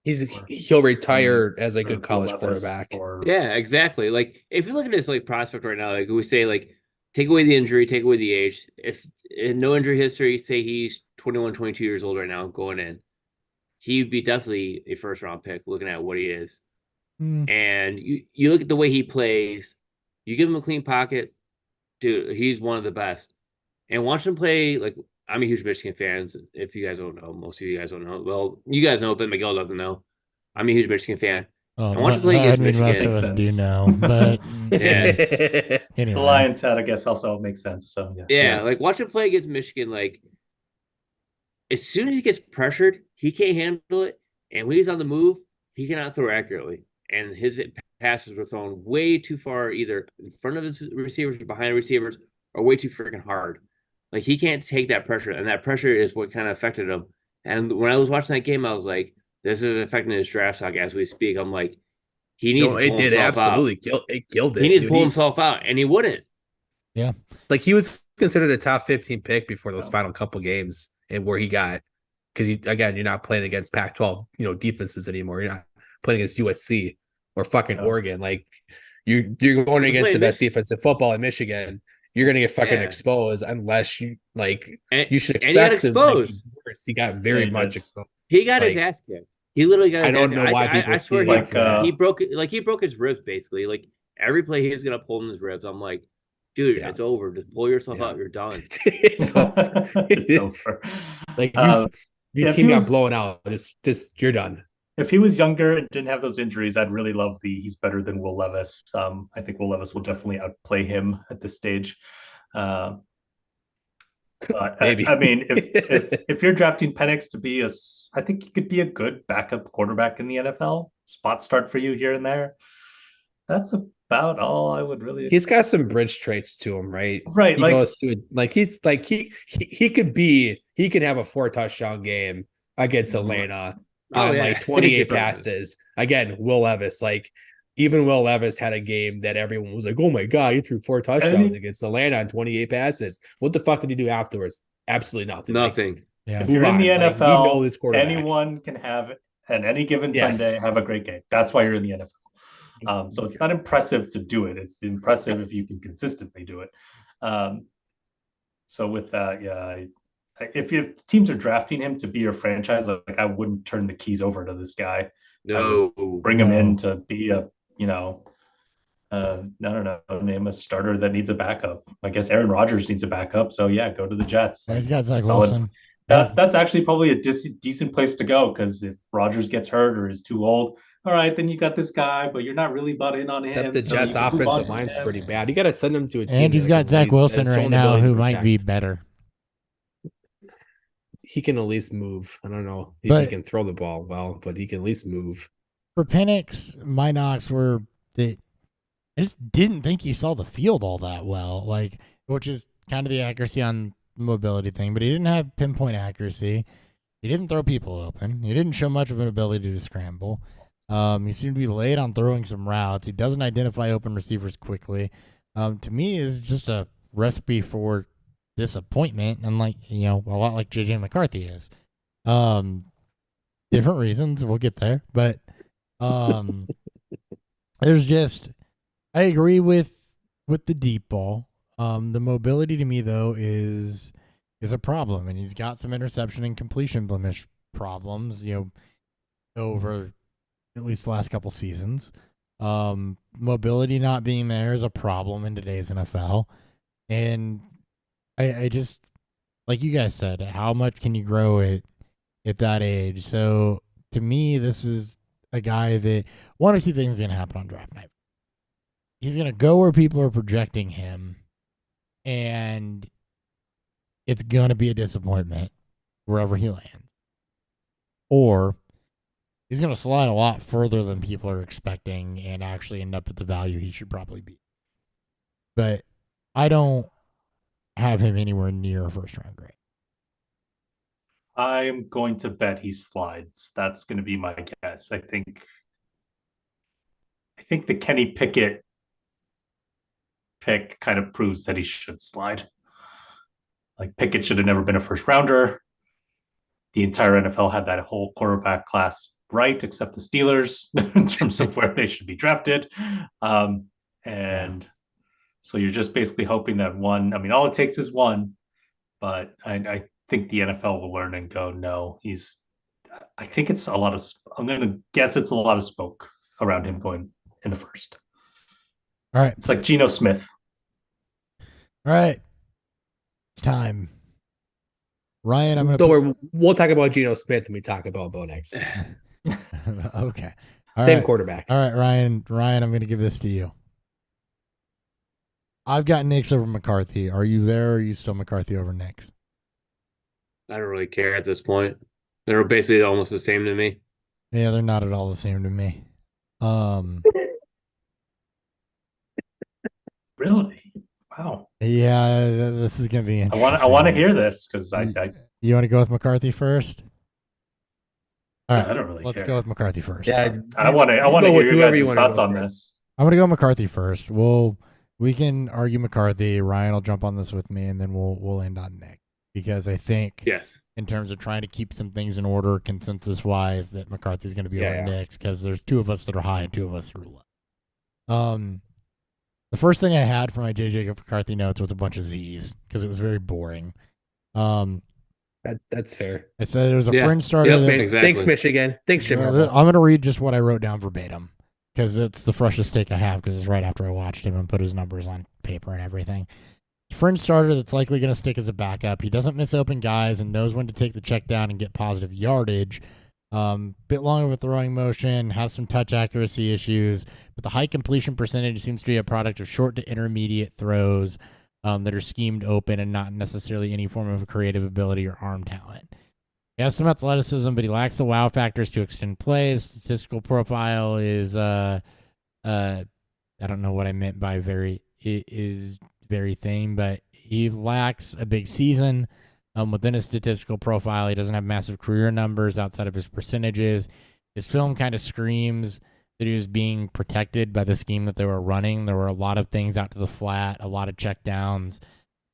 [SPEAKER 5] He'll retire as a good college quarterback.
[SPEAKER 7] Yeah, exactly. Like if you look at his like prospect right now, like we say, like take away the injury, take away the age. If no injury history, say he's 21, 22 years old right now going in, he'd be definitely a first round pick looking at what he is. And you look at the way he plays, you give him a clean pocket, dude, he's one of the best. And watch him play, like I'm a huge Michigan fan. If you guys don't know, most of you guys don't know. Well, you guys know, but Miguel doesn't know. I'm a huge Michigan fan.
[SPEAKER 1] Oh,
[SPEAKER 7] and watch him play against Michigan.
[SPEAKER 1] Most of us do know, but
[SPEAKER 7] yeah.
[SPEAKER 1] Anyway.
[SPEAKER 4] The Lions hat, I guess, also makes sense. So yeah,
[SPEAKER 7] yes. Like watch him play against Michigan. Like as soon as he gets pressured, he can't handle it, and when he's on the move, he cannot throw accurately. And his passes were thrown way too far, either in front of his receivers or behind receivers, or way too freaking hard. Like he can't take that pressure, and that pressure is what kind of affected him. And when I was watching that game, I was like, "This is affecting his draft stock as we speak." I'm like, he needs to pull himself out.
[SPEAKER 5] It killed it.
[SPEAKER 7] He needs to pull himself out, and he wouldn't.
[SPEAKER 1] Yeah,
[SPEAKER 5] like he was considered a top 15 pick before those final couple games, and where he got, because you're not playing against Pac-12 defenses anymore. You're not playing against USC or fucking Oregon. Like you're going against the best defense in football in Michigan. You're gonna get fucking exposed unless you you should expect.
[SPEAKER 7] And he got exposed.
[SPEAKER 5] He got very much exposed.
[SPEAKER 7] He got his ass kicked. He literally got.
[SPEAKER 5] I don't know why people see
[SPEAKER 7] it. He broke it. Like he broke his ribs basically. Like every play he was gonna pull in his ribs. I'm like, dude, it's over. Just pull yourself out. You're done.
[SPEAKER 5] It's over. It's over. Like your team got blown out. Just you're done.
[SPEAKER 4] If he was younger and didn't have those injuries, I'd really love he's better than Will Levis. I think Will Levis will definitely outplay him at this stage. But
[SPEAKER 5] maybe.
[SPEAKER 4] I mean, if you're drafting Penix to be I think he could be a good backup quarterback in the NFL. Spot start for you here and there. That's about all I would really.
[SPEAKER 5] He's got some bridge traits to him, right?
[SPEAKER 4] Right.
[SPEAKER 5] He goes to he could have a 4 touchdown game against Atlanta. On 28 passes. Again, Will Levis. Even Will Levis had a game that everyone was like, oh my God, he threw 4 touchdowns against Atlanta on 28 passes. What the fuck did he do afterwards? Absolutely nothing.
[SPEAKER 7] Nothing.
[SPEAKER 4] Yeah. If you're in the NFL, anyone can have, at any given Sunday, have a great game. That's why you're in the NFL. So it's not impressive to do it. It's impressive if you can consistently do it. So with that, if teams are drafting him to be your franchise, I wouldn't turn the keys over to this guy.
[SPEAKER 7] No,
[SPEAKER 4] bring him in to be a, I don't know, name a starter that needs a backup. I guess Aaron Rodgers needs a backup. So yeah, go to the Jets.
[SPEAKER 1] He's got Zach Wilson.
[SPEAKER 4] That's actually probably a decent place to go, because if Rodgers gets hurt or is too old, all right, then you got this guy, but you're not really bought in on him.
[SPEAKER 5] Except the Jets' offensive line's pretty bad. You got to send him to a team.
[SPEAKER 1] And you've got Zach Wilson right now, who might be better.
[SPEAKER 5] He can at least move. I don't know if he can throw the ball well, but he can at least move.
[SPEAKER 1] For Penix, my knocks were that I just didn't think he saw the field all that well, which is kind of the accuracy on mobility thing, but he didn't have pinpoint accuracy. He didn't throw people open. He didn't show much of an ability to scramble. He seemed to be late on throwing some routes. He doesn't identify open receivers quickly. To me, is just a recipe for disappointment, and a lot like JJ McCarthy is. Different reasons, we'll get there, but there's just, I agree with the deep ball. The mobility to me though is a problem, and he's got some interception and completion blemish problems, over at least the last couple seasons. Mobility not being there is a problem in today's NFL, and I just, like you guys said, how much can you grow at that age? So to me, this is a guy that one or two things is going to happen on draft night. He's going to go where people are projecting him, and it's going to be a disappointment wherever he lands. Or he's going to slide a lot further than people are expecting and actually end up at the value he should probably be. But I don't have him anywhere near a first round grade.
[SPEAKER 4] I'm going to bet he slides. That's going to be my guess. I think the Kenny Pickett pick kind of proves that he should slide. Like Pickett should have never been a first rounder. The entire NFL had that whole quarterback class right, except the Steelers in terms of where they should be drafted. And so you're just basically hoping that one, I mean, all it takes is one, but I think the NFL will learn and go, no, I think it's a lot of, I'm going to guess it's a lot of smoke around him going in the first.
[SPEAKER 1] All right.
[SPEAKER 4] It's like Geno Smith.
[SPEAKER 1] All right. It's time. Ryan, I'm going
[SPEAKER 5] Don't worry, we'll talk about Geno Smith when we talk about Bo next.
[SPEAKER 1] Okay.
[SPEAKER 5] Same quarterbacks.
[SPEAKER 1] All right, Ryan, I'm going to give this to you. I've got Nix over McCarthy. Are you there, or are you still McCarthy over Nix?
[SPEAKER 7] I don't really care at this point. They're basically almost the same to me.
[SPEAKER 1] Yeah, they're not at all the same to me.
[SPEAKER 4] Really? Wow.
[SPEAKER 1] Yeah, this is going to be interesting.
[SPEAKER 4] I want to hear this because
[SPEAKER 1] You want to go with McCarthy first? All right,
[SPEAKER 4] I don't really
[SPEAKER 1] let's
[SPEAKER 4] care.
[SPEAKER 1] go with McCarthy first.
[SPEAKER 5] Yeah,
[SPEAKER 4] I want to hear your guys' thoughts on this.
[SPEAKER 1] I'm going to go McCarthy first. We can argue McCarthy. Ryan will jump on this with me, and then we'll end on Nick, because I think in terms of trying to keep some things in order consensus wise, that McCarthy's going to be over Nick's, because there's two of us that are high and two of us that are low. The first thing I had for my JJ McCarthy notes was a bunch of Z's, because it was very boring.
[SPEAKER 5] That's fair.
[SPEAKER 1] I said it was a fringe starter.
[SPEAKER 5] Thanks, Michigan. Thanks, Jim.
[SPEAKER 1] I'm going to read just what I wrote down verbatim, because it's the freshest take I have, because it's right after I watched him and put his numbers on paper and everything. Fringe starter that's likely going to stick as a backup. He doesn't miss open guys and knows when to take the check down and get positive yardage. Bit long of a throwing motion, has some touch accuracy issues, but the high completion percentage seems to be a product of short to intermediate throws that are schemed open and not necessarily any form of creative ability or arm talent. He has some athleticism, but he lacks the wow factors to extend plays. Statistical profile is I don't know what I meant by very thin, but he lacks a big season. Within his statistical profile, he doesn't have massive career numbers outside of his percentages. His film kind of screams that he was being protected by the scheme that they were running. There were a lot of things out to the flat, a lot of check downs.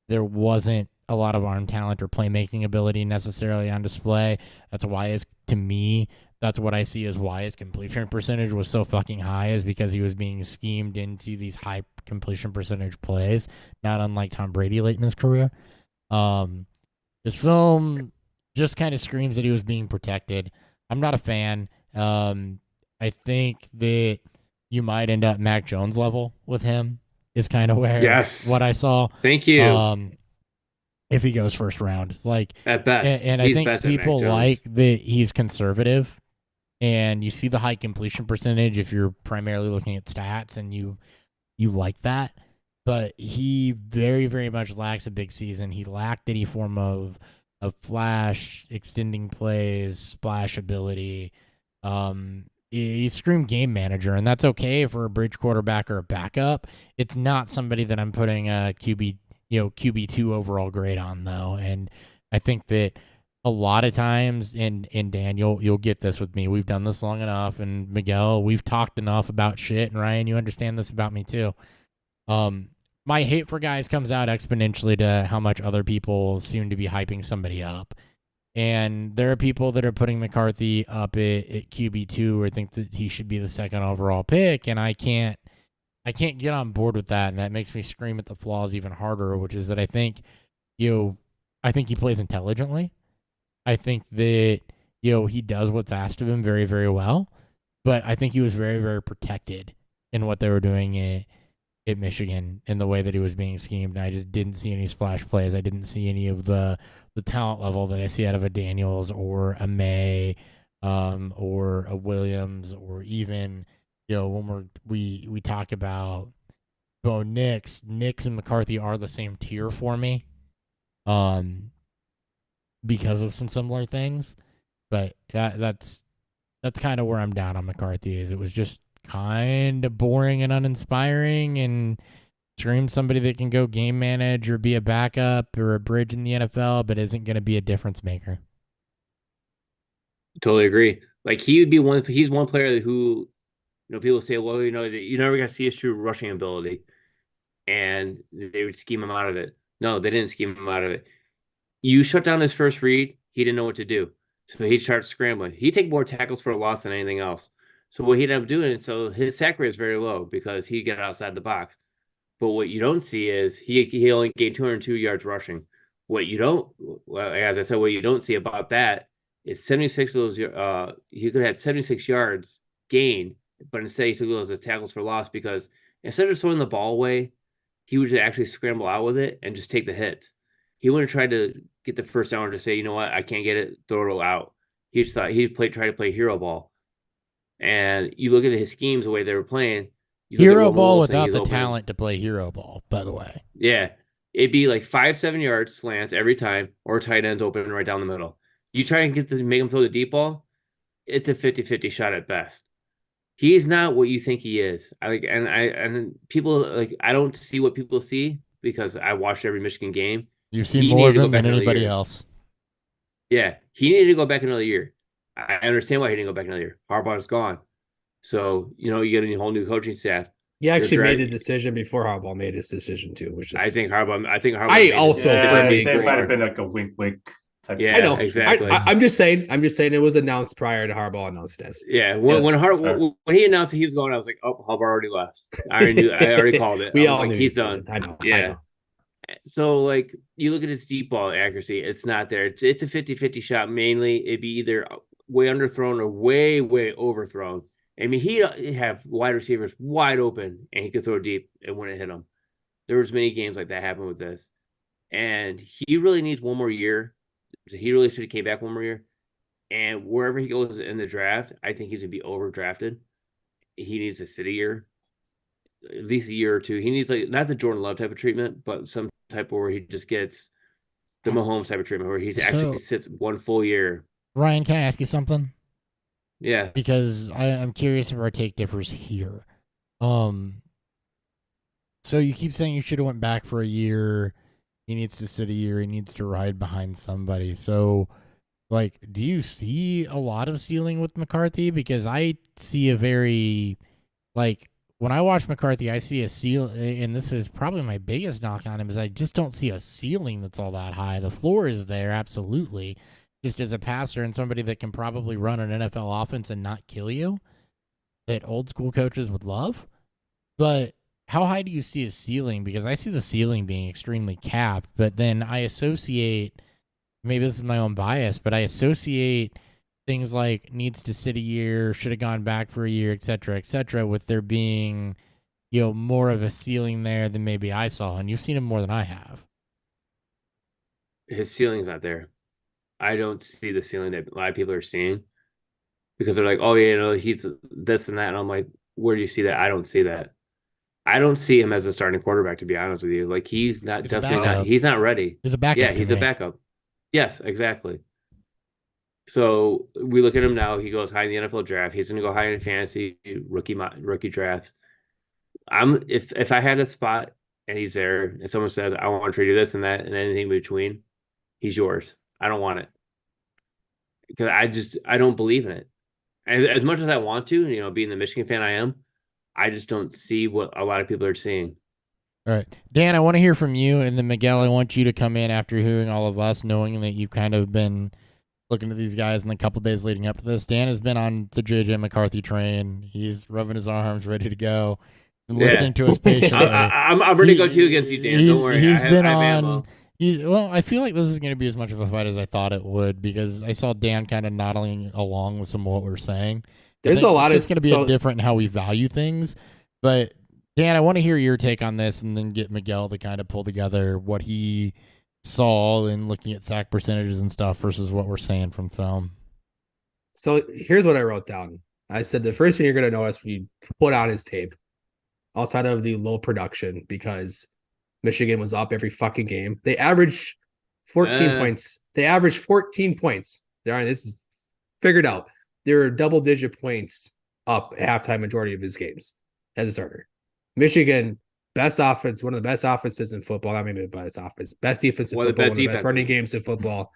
[SPEAKER 1] There wasn't a lot of arm talent or playmaking ability necessarily on display. That's why, to me, that's what I see as why his completion percentage was so fucking high, is because he was being schemed into these high completion percentage plays, not unlike Tom Brady late in his career. His film just kind of screams that he was being protected. I'm not a fan. I think that you might end up Mac Jones level with him is kind of where what I saw.
[SPEAKER 7] Thank you.
[SPEAKER 1] If he goes first round, like
[SPEAKER 7] at best,
[SPEAKER 1] and I think people like that he's conservative, and you see the high completion percentage if you're primarily looking at stats, and you like that. But he very, very much lacks a big season. He lacked any form of flash, extending plays, splash ability. He screamed game manager, and that's okay for a bridge quarterback or a backup. It's not somebody that I'm putting a QB2 overall grade on, though. And I think that a lot of times, and Dan, you'll get this with me. We've done this long enough, and Miguel, we've talked enough about shit, and Ryan, you understand this about me too. My hate for guys comes out exponentially to how much other people seem to be hyping somebody up. And there are people that are putting McCarthy up at QB2 or think that he should be the second overall pick, and I can't get on board with that, and that makes me scream at the flaws even harder, which is that I think he plays intelligently. I think that he does what's asked of him very, very well, but I think he was very, very protected in what they were doing at Michigan in the way that he was being schemed. And I just didn't see any splash plays. I didn't see any of the talent level that I see out of a Daniels or a May, or a Williams, or even, when we talk about Nix and McCarthy are the same tier for me, because of some similar things. But that's kind of where I'm down on McCarthy. Is it was just kind of boring and uninspiring, and scream somebody that can go game manage or be a backup or a bridge in the NFL, but isn't going to be a difference maker.
[SPEAKER 7] Totally agree. Like he's one player who, people say, well, you're never gonna see his true rushing ability, and they would scheme him out of it. No, they didn't scheme him out of it. You shut down his first read, he didn't know what to do, so he starts scrambling. He take more tackles for a loss than anything else. So what he ended up doing, so his sack rate is very low because he got outside the box. But what you don't see is he only gained 202 yards rushing. What you don't, as I said, what you don't see about that is 76 of those. He could have had 76 yards gained, but instead he took those as tackles for loss because instead of throwing the ball away, he would just actually scramble out with it and just take the hits. He wouldn't try to get the first down or to say, you know what, I can't get it, throw it out. He just thought try to play hero ball. And you look at his schemes, the way they were playing.
[SPEAKER 1] Hero ball without the talent to play hero ball, by the way.
[SPEAKER 7] Yeah. It'd be like 5-7 yards slants every time, or tight ends open right down the middle. You try and make him throw the deep ball, it's a 50-50 shot at best. He's not what you think he is. And people I don't see what people see because I watched every Michigan game.
[SPEAKER 1] You've seen more of him than anybody else.
[SPEAKER 7] Yeah, he needed to go back another year. I understand why he didn't go back another year. Harbaugh's gone. So, you get a whole new coaching staff.
[SPEAKER 5] He actually made the decision before Harbaugh made his decision too, which is
[SPEAKER 7] I think Harbaugh.
[SPEAKER 5] I also
[SPEAKER 4] they might have been like a wink type.
[SPEAKER 7] Yeah,
[SPEAKER 5] I know
[SPEAKER 7] exactly.
[SPEAKER 5] I'm just saying it was announced prior to Harbaugh announcing this.
[SPEAKER 7] Yeah, when he announced that he was going, I was like, oh, Harbaugh already left. I already called it.
[SPEAKER 5] We all
[SPEAKER 7] knew he's done.
[SPEAKER 5] I know.
[SPEAKER 7] Yeah.
[SPEAKER 5] I know.
[SPEAKER 7] So you look at his deep ball accuracy, it's not there. It's a 50-50 shot mainly. It'd be either way underthrown or way overthrown. I mean, he'd have wide receivers wide open, and he could throw deep and wouldn't hit them. There was many games like that happen with this. And he really needs one more year. He really should have came back one more year. And wherever he goes in the draft, I think he's going to be overdrafted. He needs a city year, at least a year or two. He needs not the Jordan Love type of treatment, but some type where he just gets the Mahomes type of treatment where he actually sits one full year.
[SPEAKER 1] Ryan, can I ask you something?
[SPEAKER 7] Yeah.
[SPEAKER 1] Because I'm curious if our take differs here. So you keep saying you should have went back for a year. He needs to sit a year. He needs to ride behind somebody. So, do you see a lot of ceiling with McCarthy? Because I see a very, when I watch McCarthy, I see a ceiling, and this is probably my biggest knock on him, is I just don't see a ceiling that's all that high. The floor is there, absolutely. Just as a passer and somebody that can probably run an NFL offense and not kill you, that old school coaches would love. But how high do you see his ceiling? Because I see the ceiling being extremely capped, but then I associate, maybe this is my own bias, but I associate things like needs to sit a year, should have gone back for a year, et cetera, with there being, more of a ceiling there than maybe I saw. And you've seen him more than I have.
[SPEAKER 7] His ceiling's not there. I don't see the ceiling that a lot of people are seeing because they're like, oh, yeah, he's this and that. And I'm like, where do you see that? I don't see that. I don't see him as a starting quarterback, to be honest with you. He's not, definitely not, he's not ready.
[SPEAKER 1] He's a backup.
[SPEAKER 7] Yeah, he's a backup. Yes, exactly. So we look at him now. He goes high in the NFL draft. He's going to go high in fantasy rookie drafts. If I had that spot and he's there and someone says, I want to trade you this and that and anything in between, he's yours. I don't want it because I don't believe in it. And as much as I want to, being the Michigan fan I am, I just don't see what a lot of people are seeing.
[SPEAKER 1] All right, Dan, I want to hear from you, and then Miguel, I want you to come in after hearing all of us, knowing that you've kind of been looking at these guys in the couple days leading up to this. Dan has been on the JJ McCarthy train. He's rubbing his arms, ready to go. And listening to us patiently.
[SPEAKER 7] I'm ready to go too against you, Dan. Don't worry.
[SPEAKER 1] He's been on. I feel like this is going to be as much of a fight as I thought it would because I saw Dan kind of nodding along with some of what we're saying.
[SPEAKER 5] There's a lot
[SPEAKER 1] it's going to be different in how we value things, but Dan, I want to hear your take on this and then get Miguel to kind of pull together what he saw in looking at sack percentages and stuff versus what we're saying from film.
[SPEAKER 5] So here's what I wrote down. I said the first thing you're going to notice when you put on his tape, outside of the low production, because Michigan was up every fucking game. They averaged 14 points. They averaged 14 points. This is figured out. They were double-digit points up at halftime majority of his games as a starter. Michigan, best offense, one of the best offenses in football. Not maybe the best offense, best defense in football, one of the best running games in football.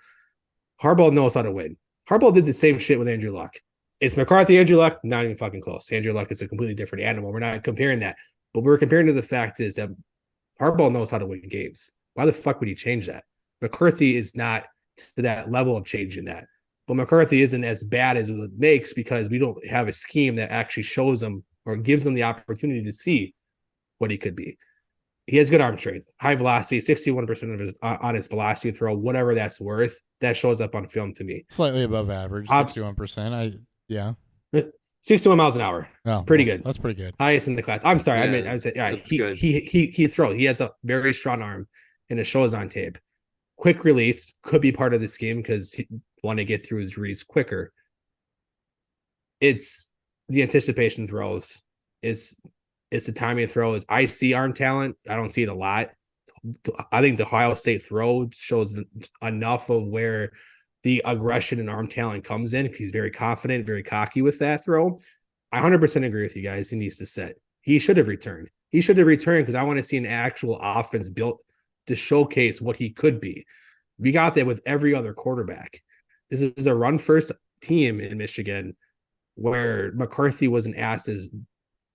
[SPEAKER 5] Harbaugh knows how to win. Harbaugh did the same shit with Andrew Luck. It's McCarthy, Andrew Luck, not even fucking close. Andrew Luck is a completely different animal. We're not comparing that. But we're comparing to the fact is that Harbaugh knows how to win games. Why the fuck would he change that? McCarthy is not to that level of changing that. But McCarthy isn't as bad as it makes because we don't have a scheme that actually shows him or gives him the opportunity to see what he could be. He has good arm strength, high velocity, 61% of his on his velocity throw, whatever that's worth. That shows up on film to me.
[SPEAKER 1] Slightly above average, 61%. Yeah.
[SPEAKER 5] 61 miles an hour.
[SPEAKER 1] Oh,
[SPEAKER 5] pretty good.
[SPEAKER 1] That's pretty good.
[SPEAKER 5] Highest in the class. I'm sorry.
[SPEAKER 7] Yeah,
[SPEAKER 5] I said, yeah, he throws. He has a very strong arm and it shows on tape. Quick release could be part of the scheme because he want to get through his reads quicker. It's the anticipation throws. It's the timing of throws. I see arm talent. I don't see it a lot. I think the Ohio State throw shows enough of where the aggression and arm talent comes in. He's very confident, very cocky with that throw. I 100% agree with you guys. He needs to sit. He should have returned. He should have returned because I want to see an actual offense built to showcase what he could be. We got that with every other quarterback. This is a run-first team in Michigan where McCarthy wasn't asked as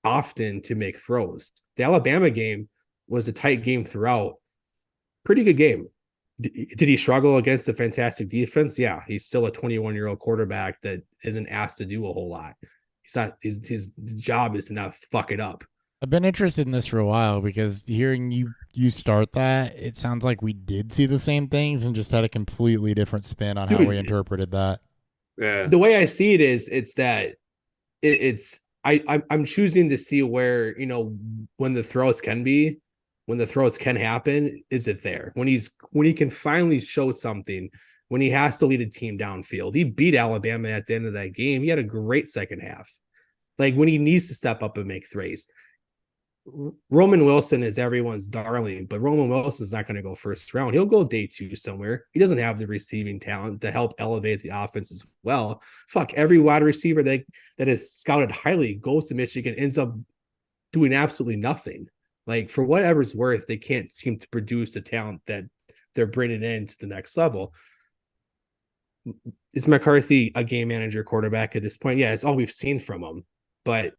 [SPEAKER 5] often to make throws. The Alabama game was a tight game throughout. Pretty good game. Did he struggle against a fantastic defense? Yeah, he's still a 21-year-old quarterback that isn't asked to do a whole lot. He's not. His job is to not fuck it up.
[SPEAKER 1] I've been interested in this for a while because hearing you start that, it sounds like we did see the same things and just had a completely different spin on how we interpreted that.
[SPEAKER 7] Yeah.
[SPEAKER 5] The way I see it is, it's that I'm choosing to see where, when the throws can be, when the throws can happen, is it there? When he can finally show something, when he has to lead a team downfield. He beat Alabama at the end of that game. He had a great second half. Like when he needs to step up and make threes. Roman Wilson is everyone's darling, but Roman Wilson's not going to go first round. He'll go day 2 somewhere. He doesn't have the receiving talent to help elevate the offense as well. Fuck, every wide receiver that is scouted highly goes to Michigan, ends up doing absolutely nothing. Like for whatever's worth, they can't seem to produce the talent that they're bringing in to the next level. Is McCarthy a game manager quarterback at this point? Yeah, it's all we've seen from him, but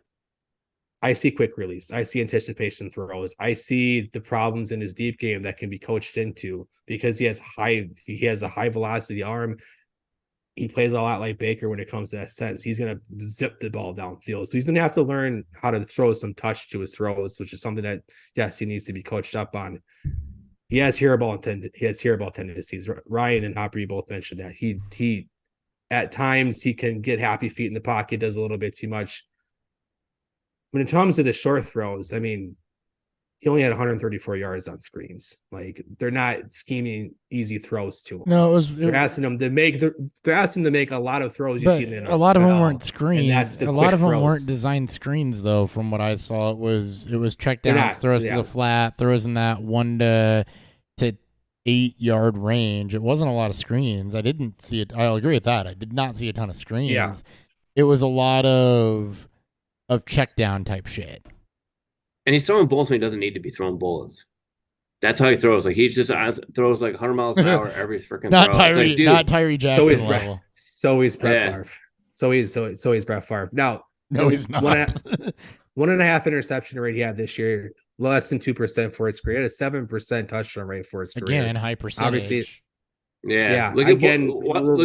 [SPEAKER 5] I see quick release. I see anticipation throws. I see the problems in his deep game that can be coached into because he has a high velocity arm. He plays a lot like Baker when it comes to that sense. He's going to zip the ball downfield. So he's going to have to learn how to throw some touch to his throws, which is something that, yes, he needs to be coached up on. He has hairball tendencies. Ryan and Hopper, you both mentioned that. He at times he can get happy feet in the pocket, does a little bit too much. When it comes to the short throws, I mean, he only had 134 yards on screens. Like they're not scheming easy throws to him.
[SPEAKER 1] No,
[SPEAKER 5] they're asking him to make. They're asking him to make a lot of throws. You see in the
[SPEAKER 1] a lot of them weren't screens.
[SPEAKER 5] A
[SPEAKER 1] lot of them weren't designed screens, though. From what I saw, it was check down, throws to the flat, throws in that 1 to 8 yard range. It wasn't a lot of screens. I didn't see it. I'll agree with that. I did not see a ton of screens.
[SPEAKER 5] Yeah.
[SPEAKER 1] It was a lot of check down type shit.
[SPEAKER 7] And he's throwing bullets when he doesn't need to be throwing bullets. That's how he throws. Like he just throws like 100 miles an hour every freaking
[SPEAKER 1] not
[SPEAKER 7] throw.
[SPEAKER 1] Tyree, not Tyree Jackson level.
[SPEAKER 5] So he's Brett Favre. So he's Brett Favre. Now,
[SPEAKER 1] no, he's not.
[SPEAKER 5] 1.5 interception rate he had this year, less than 2% for his career. He had a 7% touchdown rate for his career.
[SPEAKER 1] Again, high percentage.
[SPEAKER 5] Obviously,
[SPEAKER 7] yeah. Look at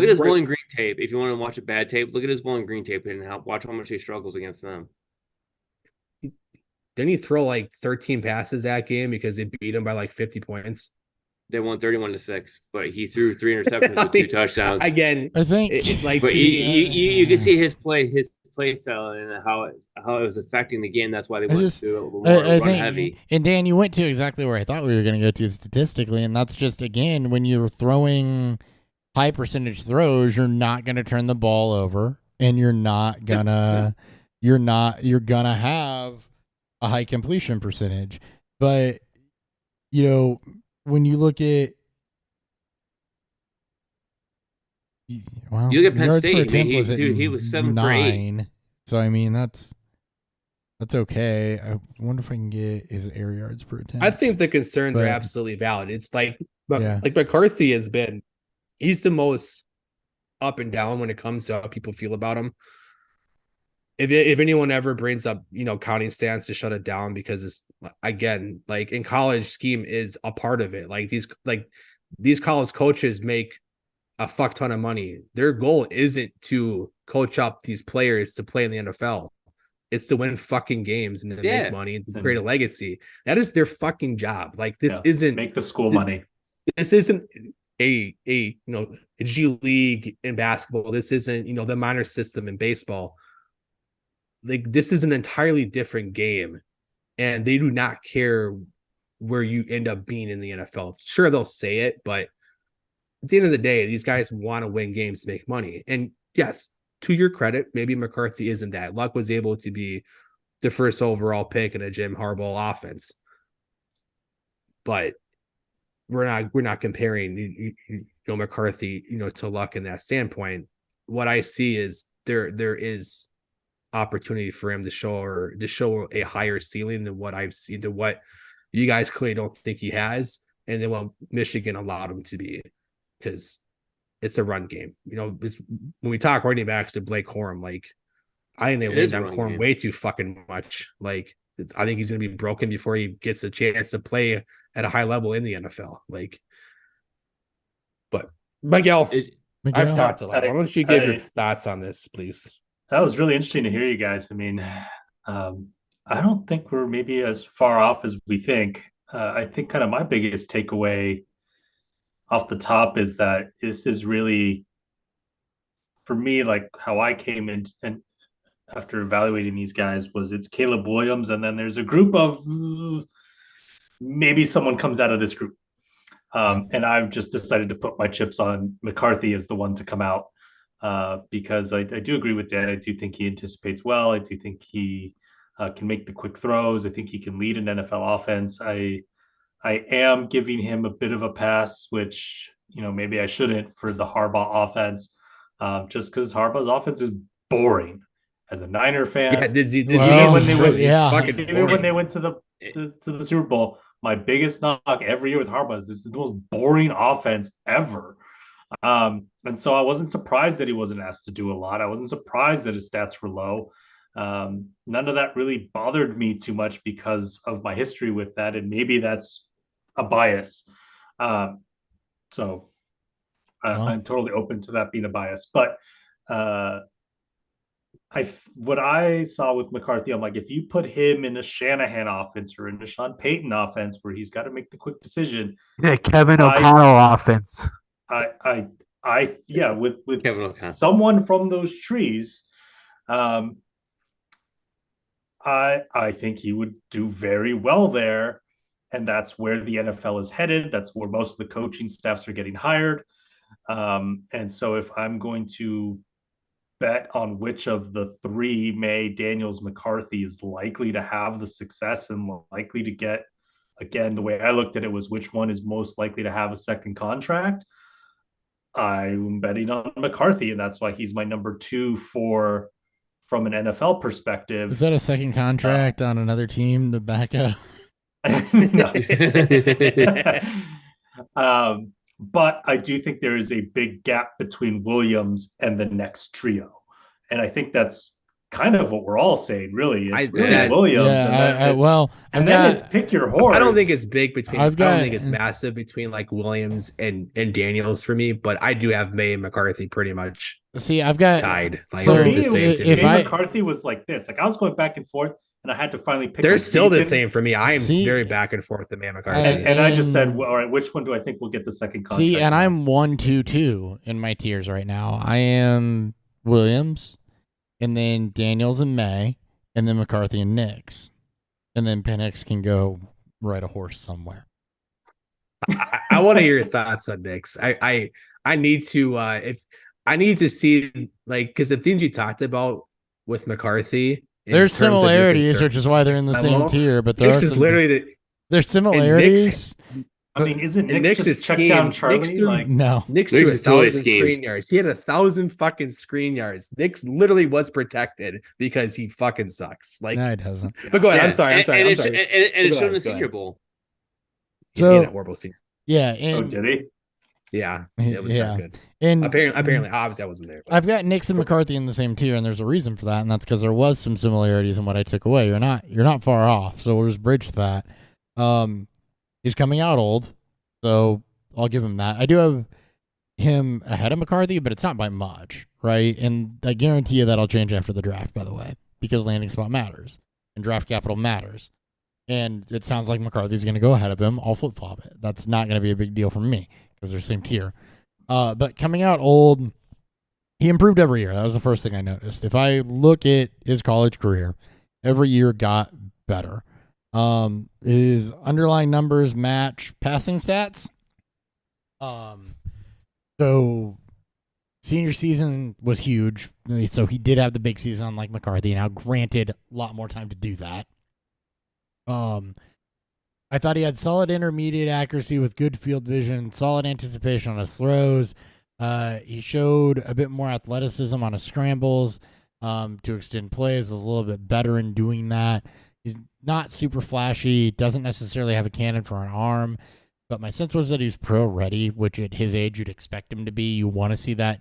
[SPEAKER 7] his Bowling Green tape. If you want to watch a bad tape, look at his Bowling Green tape and watch how much he struggles against them.
[SPEAKER 5] Didn't he throw like 13 passes that game because they beat him by like 50 points?
[SPEAKER 7] They won 31-6, but he threw 3 interceptions with 2 touchdowns.
[SPEAKER 5] Again,
[SPEAKER 1] I think
[SPEAKER 7] but you can see his play style and how it was affecting the game. That's why they
[SPEAKER 1] I
[SPEAKER 7] went
[SPEAKER 1] just-
[SPEAKER 7] to a little more
[SPEAKER 1] I
[SPEAKER 7] run
[SPEAKER 1] think,
[SPEAKER 7] heavy.
[SPEAKER 1] and Dan, you went to exactly where I thought we were going to go to statistically, and that's just, again, when you're throwing high percentage throws, you're not going to turn the ball over, and you're gonna have a high completion percentage. But when you look at well,
[SPEAKER 7] You look at Penn
[SPEAKER 1] yards per
[SPEAKER 7] State. I
[SPEAKER 1] attempt
[SPEAKER 7] mean,
[SPEAKER 1] was at
[SPEAKER 7] he was 7 for 8.
[SPEAKER 1] 9. So I mean that's okay. I wonder if I can get his air yards per attempt.
[SPEAKER 5] I think the concerns are
[SPEAKER 1] But-
[SPEAKER 5] absolutely valid. It's like
[SPEAKER 1] Yeah.
[SPEAKER 5] McCarthy he's the most up and down when it comes to how people feel about him. If anyone ever brings up, counting stats to shut it down, because it's, again, like in college, scheme is a part of it. Like these college coaches make a fuck ton of money. Their goal isn't to coach up these players to play in the NFL. It's to win fucking games and to make money and to create a legacy. That is their fucking job. Like this isn't
[SPEAKER 4] make the school money.
[SPEAKER 5] This isn't a G League in basketball. This isn't the minor system in baseball. Like this is an entirely different game, and they do not care where you end up being in the NFL. Sure, they'll say it, but at the end of the day, these guys want to win games to make money. And yes, to your credit, maybe McCarthy isn't that. Luck was able to be the first overall pick in a Jim Harbaugh offense, but we're not comparing McCarthy to Luck in that standpoint. What I see is there is opportunity for him to show a higher ceiling than what I've seen, than what you guys clearly don't think he has, and then what Michigan allowed him to be, because it's a run game. It's when we talk running backs to Blake Corum, like I think they leaned on Corum way too fucking much. Like I think he's gonna be broken before he gets a chance to play at a high level in the NFL. But Miguel, I've talked a lot. Why don't you give your thoughts on this, please?
[SPEAKER 4] That was really interesting to hear you guys. I mean, I don't think we're maybe as far off as we think. I think kind of my biggest takeaway off the top is that this is really, for me, like how I came in and after evaluating these guys was it's Caleb Williams, and then there's a group of maybe someone comes out of this group. And I've just decided to put my chips on McCarthy as the one to come out. Because I do agree with Dan. I do think he anticipates well. I do think he can make the quick throws. I think he can lead an NFL offense. I am giving him a bit of a pass, which maybe I shouldn't, for the Harbaugh offense, just because Harbaugh's offense is boring. As a Niner fan, even when they went to the Super Bowl, my biggest knock every year with Harbaugh is this is the most boring offense ever. And so I wasn't surprised that he wasn't asked to do a lot. I wasn't surprised that his stats were low. None of that really bothered me too much because of my history with that. And maybe that's a bias. So I'm totally open to that being a bias. But what I saw with McCarthy, I'm like, if you put him in a Shanahan offense or in a Sean Payton offense where he's got to make the quick decision.
[SPEAKER 10] Kevin O'Connell offense.
[SPEAKER 4] With
[SPEAKER 7] Kevin O'Connell,
[SPEAKER 4] someone from those trees, I think he would do very well there, and that's where the NFL is headed. That's where most of the coaching staffs are getting hired. And so if I'm going to bet on which of the three, May, Daniels, McCarthy, is likely to have the success and likely to get, again, the way I looked at it was which one is most likely to have a second contract. I'm betting on McCarthy, and that's why he's my number 2 from an NFL perspective.
[SPEAKER 1] Is that a second contract on another team to back up?
[SPEAKER 4] But I do think there is a big gap between Williams and the next trio. And I think that's kind of what we're all saying, really. It's Williams.
[SPEAKER 1] And
[SPEAKER 4] then it's pick your horse.
[SPEAKER 5] I don't think it's big between. I don't think it's massive between like Williams and Daniels for me, but I do have May and McCarthy pretty much.
[SPEAKER 1] See, I've got
[SPEAKER 5] tied. Like
[SPEAKER 4] for me, McCarthy was like this. Like I was going back and forth, and I had to finally pick.
[SPEAKER 5] They're still the same for me. I am very back and forth with May and McCarthy.
[SPEAKER 4] And I just said, well, all right, which one do I think will get the second contract?
[SPEAKER 1] See, and I'm 1-2-2 in my tiers right now. I am Williams, and then Daniels and May, and then McCarthy and Nix, and then Penix can go ride a horse somewhere.
[SPEAKER 5] I want to hear your thoughts on Knicks. I need to if I need to see like because the things you talked about with McCarthy.
[SPEAKER 1] There's similarities, which is why they're in the same tier. But there
[SPEAKER 5] Knicks
[SPEAKER 1] are
[SPEAKER 5] is literally
[SPEAKER 1] there's similarities.
[SPEAKER 4] I mean, isn't Nick
[SPEAKER 5] Knicks
[SPEAKER 4] just
[SPEAKER 5] is
[SPEAKER 4] check
[SPEAKER 5] scheme.
[SPEAKER 4] down Charlie?
[SPEAKER 1] No.
[SPEAKER 5] Knicks
[SPEAKER 7] Knicks
[SPEAKER 5] threw
[SPEAKER 7] is totally
[SPEAKER 5] 1,000
[SPEAKER 7] schemed.
[SPEAKER 5] screen yards. He had 1,000 fucking screen yards. Knicks literally was protected because he fucking sucks. Like,
[SPEAKER 1] no, it doesn't.
[SPEAKER 5] But go ahead.
[SPEAKER 7] Yeah.
[SPEAKER 5] I'm sorry.
[SPEAKER 7] And
[SPEAKER 5] I'm
[SPEAKER 7] it
[SPEAKER 5] sorry.
[SPEAKER 7] showed in the
[SPEAKER 5] Go
[SPEAKER 7] Senior
[SPEAKER 5] ahead.
[SPEAKER 7] Bowl.
[SPEAKER 5] So, he had
[SPEAKER 1] So
[SPEAKER 5] a horrible senior.
[SPEAKER 1] yeah,
[SPEAKER 4] Oh,
[SPEAKER 1] and
[SPEAKER 4] did he?
[SPEAKER 5] Yeah, it was not good.
[SPEAKER 1] And
[SPEAKER 5] apparently, obviously, I wasn't there. But.
[SPEAKER 1] I've got Nix and McCarthy in the same tier, and there's a reason for that, and that's because there was some similarities in what I took away. You're not far off, so we'll just bridge that. He's coming out old, so I'll give him that. I do have him ahead of McCarthy, but it's not by much, right? And I guarantee you that'll change after the draft, by the way, because landing spot matters and draft capital matters. And it sounds like McCarthy's going to go ahead of him. I'll flip-flop it. That's not going to be a big deal for me because they're same tier. But coming out old, he improved every year. That was the first thing I noticed. If I look at his college career, every year got better. His underlying numbers match passing stats. So senior season was huge. So he did have the big season unlike McCarthy. Now, granted, a lot more time to do that. I thought he had solid intermediate accuracy with good field vision, solid anticipation on his throws. He showed a bit more athleticism on his scrambles to extend plays, was a little bit better in doing that. He's not super flashy, doesn't necessarily have a cannon for an arm, but my sense was that he's pro ready, which at his age you'd expect him to be. You want to see that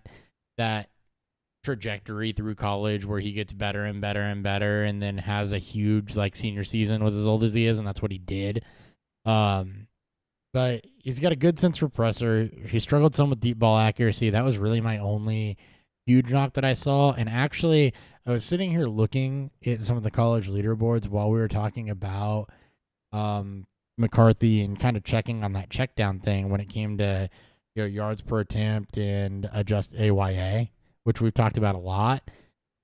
[SPEAKER 1] trajectory through college where he gets better and better and better and then has a huge like senior season with as old as he is, and that's what he did. But he's got a good sense for presser. He struggled some with deep ball accuracy. That was really my only huge knock that I saw. And actually, I was sitting here looking at some of the college leaderboards while we were talking about McCarthy and kind of checking on that check down thing when it came to yards per attempt and adjust AYA, which we've talked about a lot.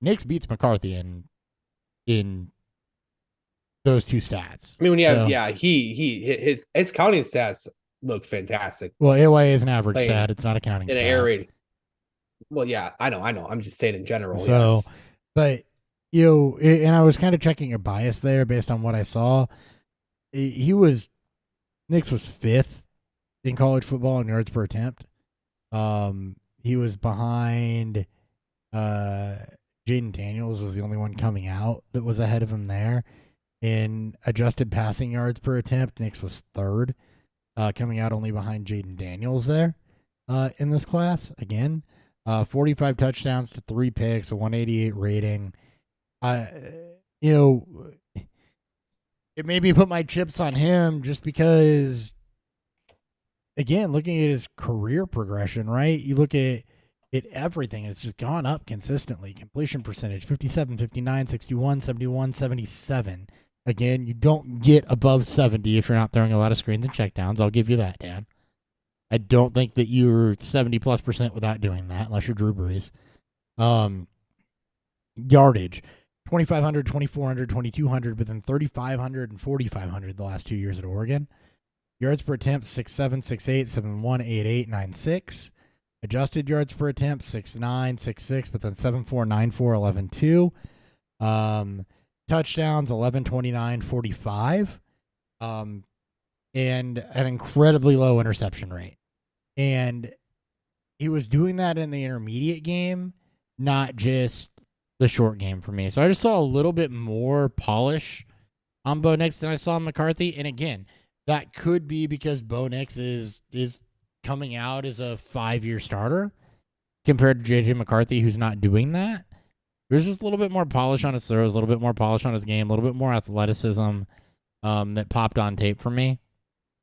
[SPEAKER 1] Nix beats McCarthy in those two stats.
[SPEAKER 5] I mean, when you have his counting stats look fantastic.
[SPEAKER 1] Well, AYA is an average stat; it's not a counting
[SPEAKER 5] in
[SPEAKER 1] stat.
[SPEAKER 5] an air raid. Well, yeah, I know. I'm just saying in general.
[SPEAKER 1] So,
[SPEAKER 5] yes.
[SPEAKER 1] But and I was kind of checking a bias there based on what I saw. Nix was 5th in college football in yards per attempt. He was behind Jaden Daniels was the only one coming out that was ahead of him there. In adjusted passing yards per attempt, Nix was 3rd, coming out only behind Jaden Daniels there in this class. Again, 45 touchdowns to 3 picks, a 188 rating. It made me put my chips on him just because, again, looking at his career progression, right? You look at everything, it's just gone up consistently. Completion percentage, 57, 59, 61, 71, 77. Again, you don't get above 70 if you're not throwing a lot of screens and checkdowns. I'll give you that, Dan. I don't think that you're 70+% without doing that, unless you're Drew Brees. Yardage, 2,500, 2,400, 2,200, but then 3,500 and 4,500 the last 2 years at Oregon. Yards per attempt, 6'7", 6'8", 7'1", 8'8", 9'6". Adjusted yards per attempt, 6'9", 6'6", but then 7'4", 9'4", 11'2". Touchdowns, 11, 29, 45. And an incredibly low interception rate. And he was doing that in the intermediate game, not just the short game for me. So I just saw a little bit more polish on Bo Nix than I saw on McCarthy. And again, that could be because Bo Nix is coming out as a 5-year starter compared to JJ McCarthy, who's not doing that. There's just a little bit more polish on his throws, a little bit more polish on his game, a little bit more athleticism that popped on tape for me.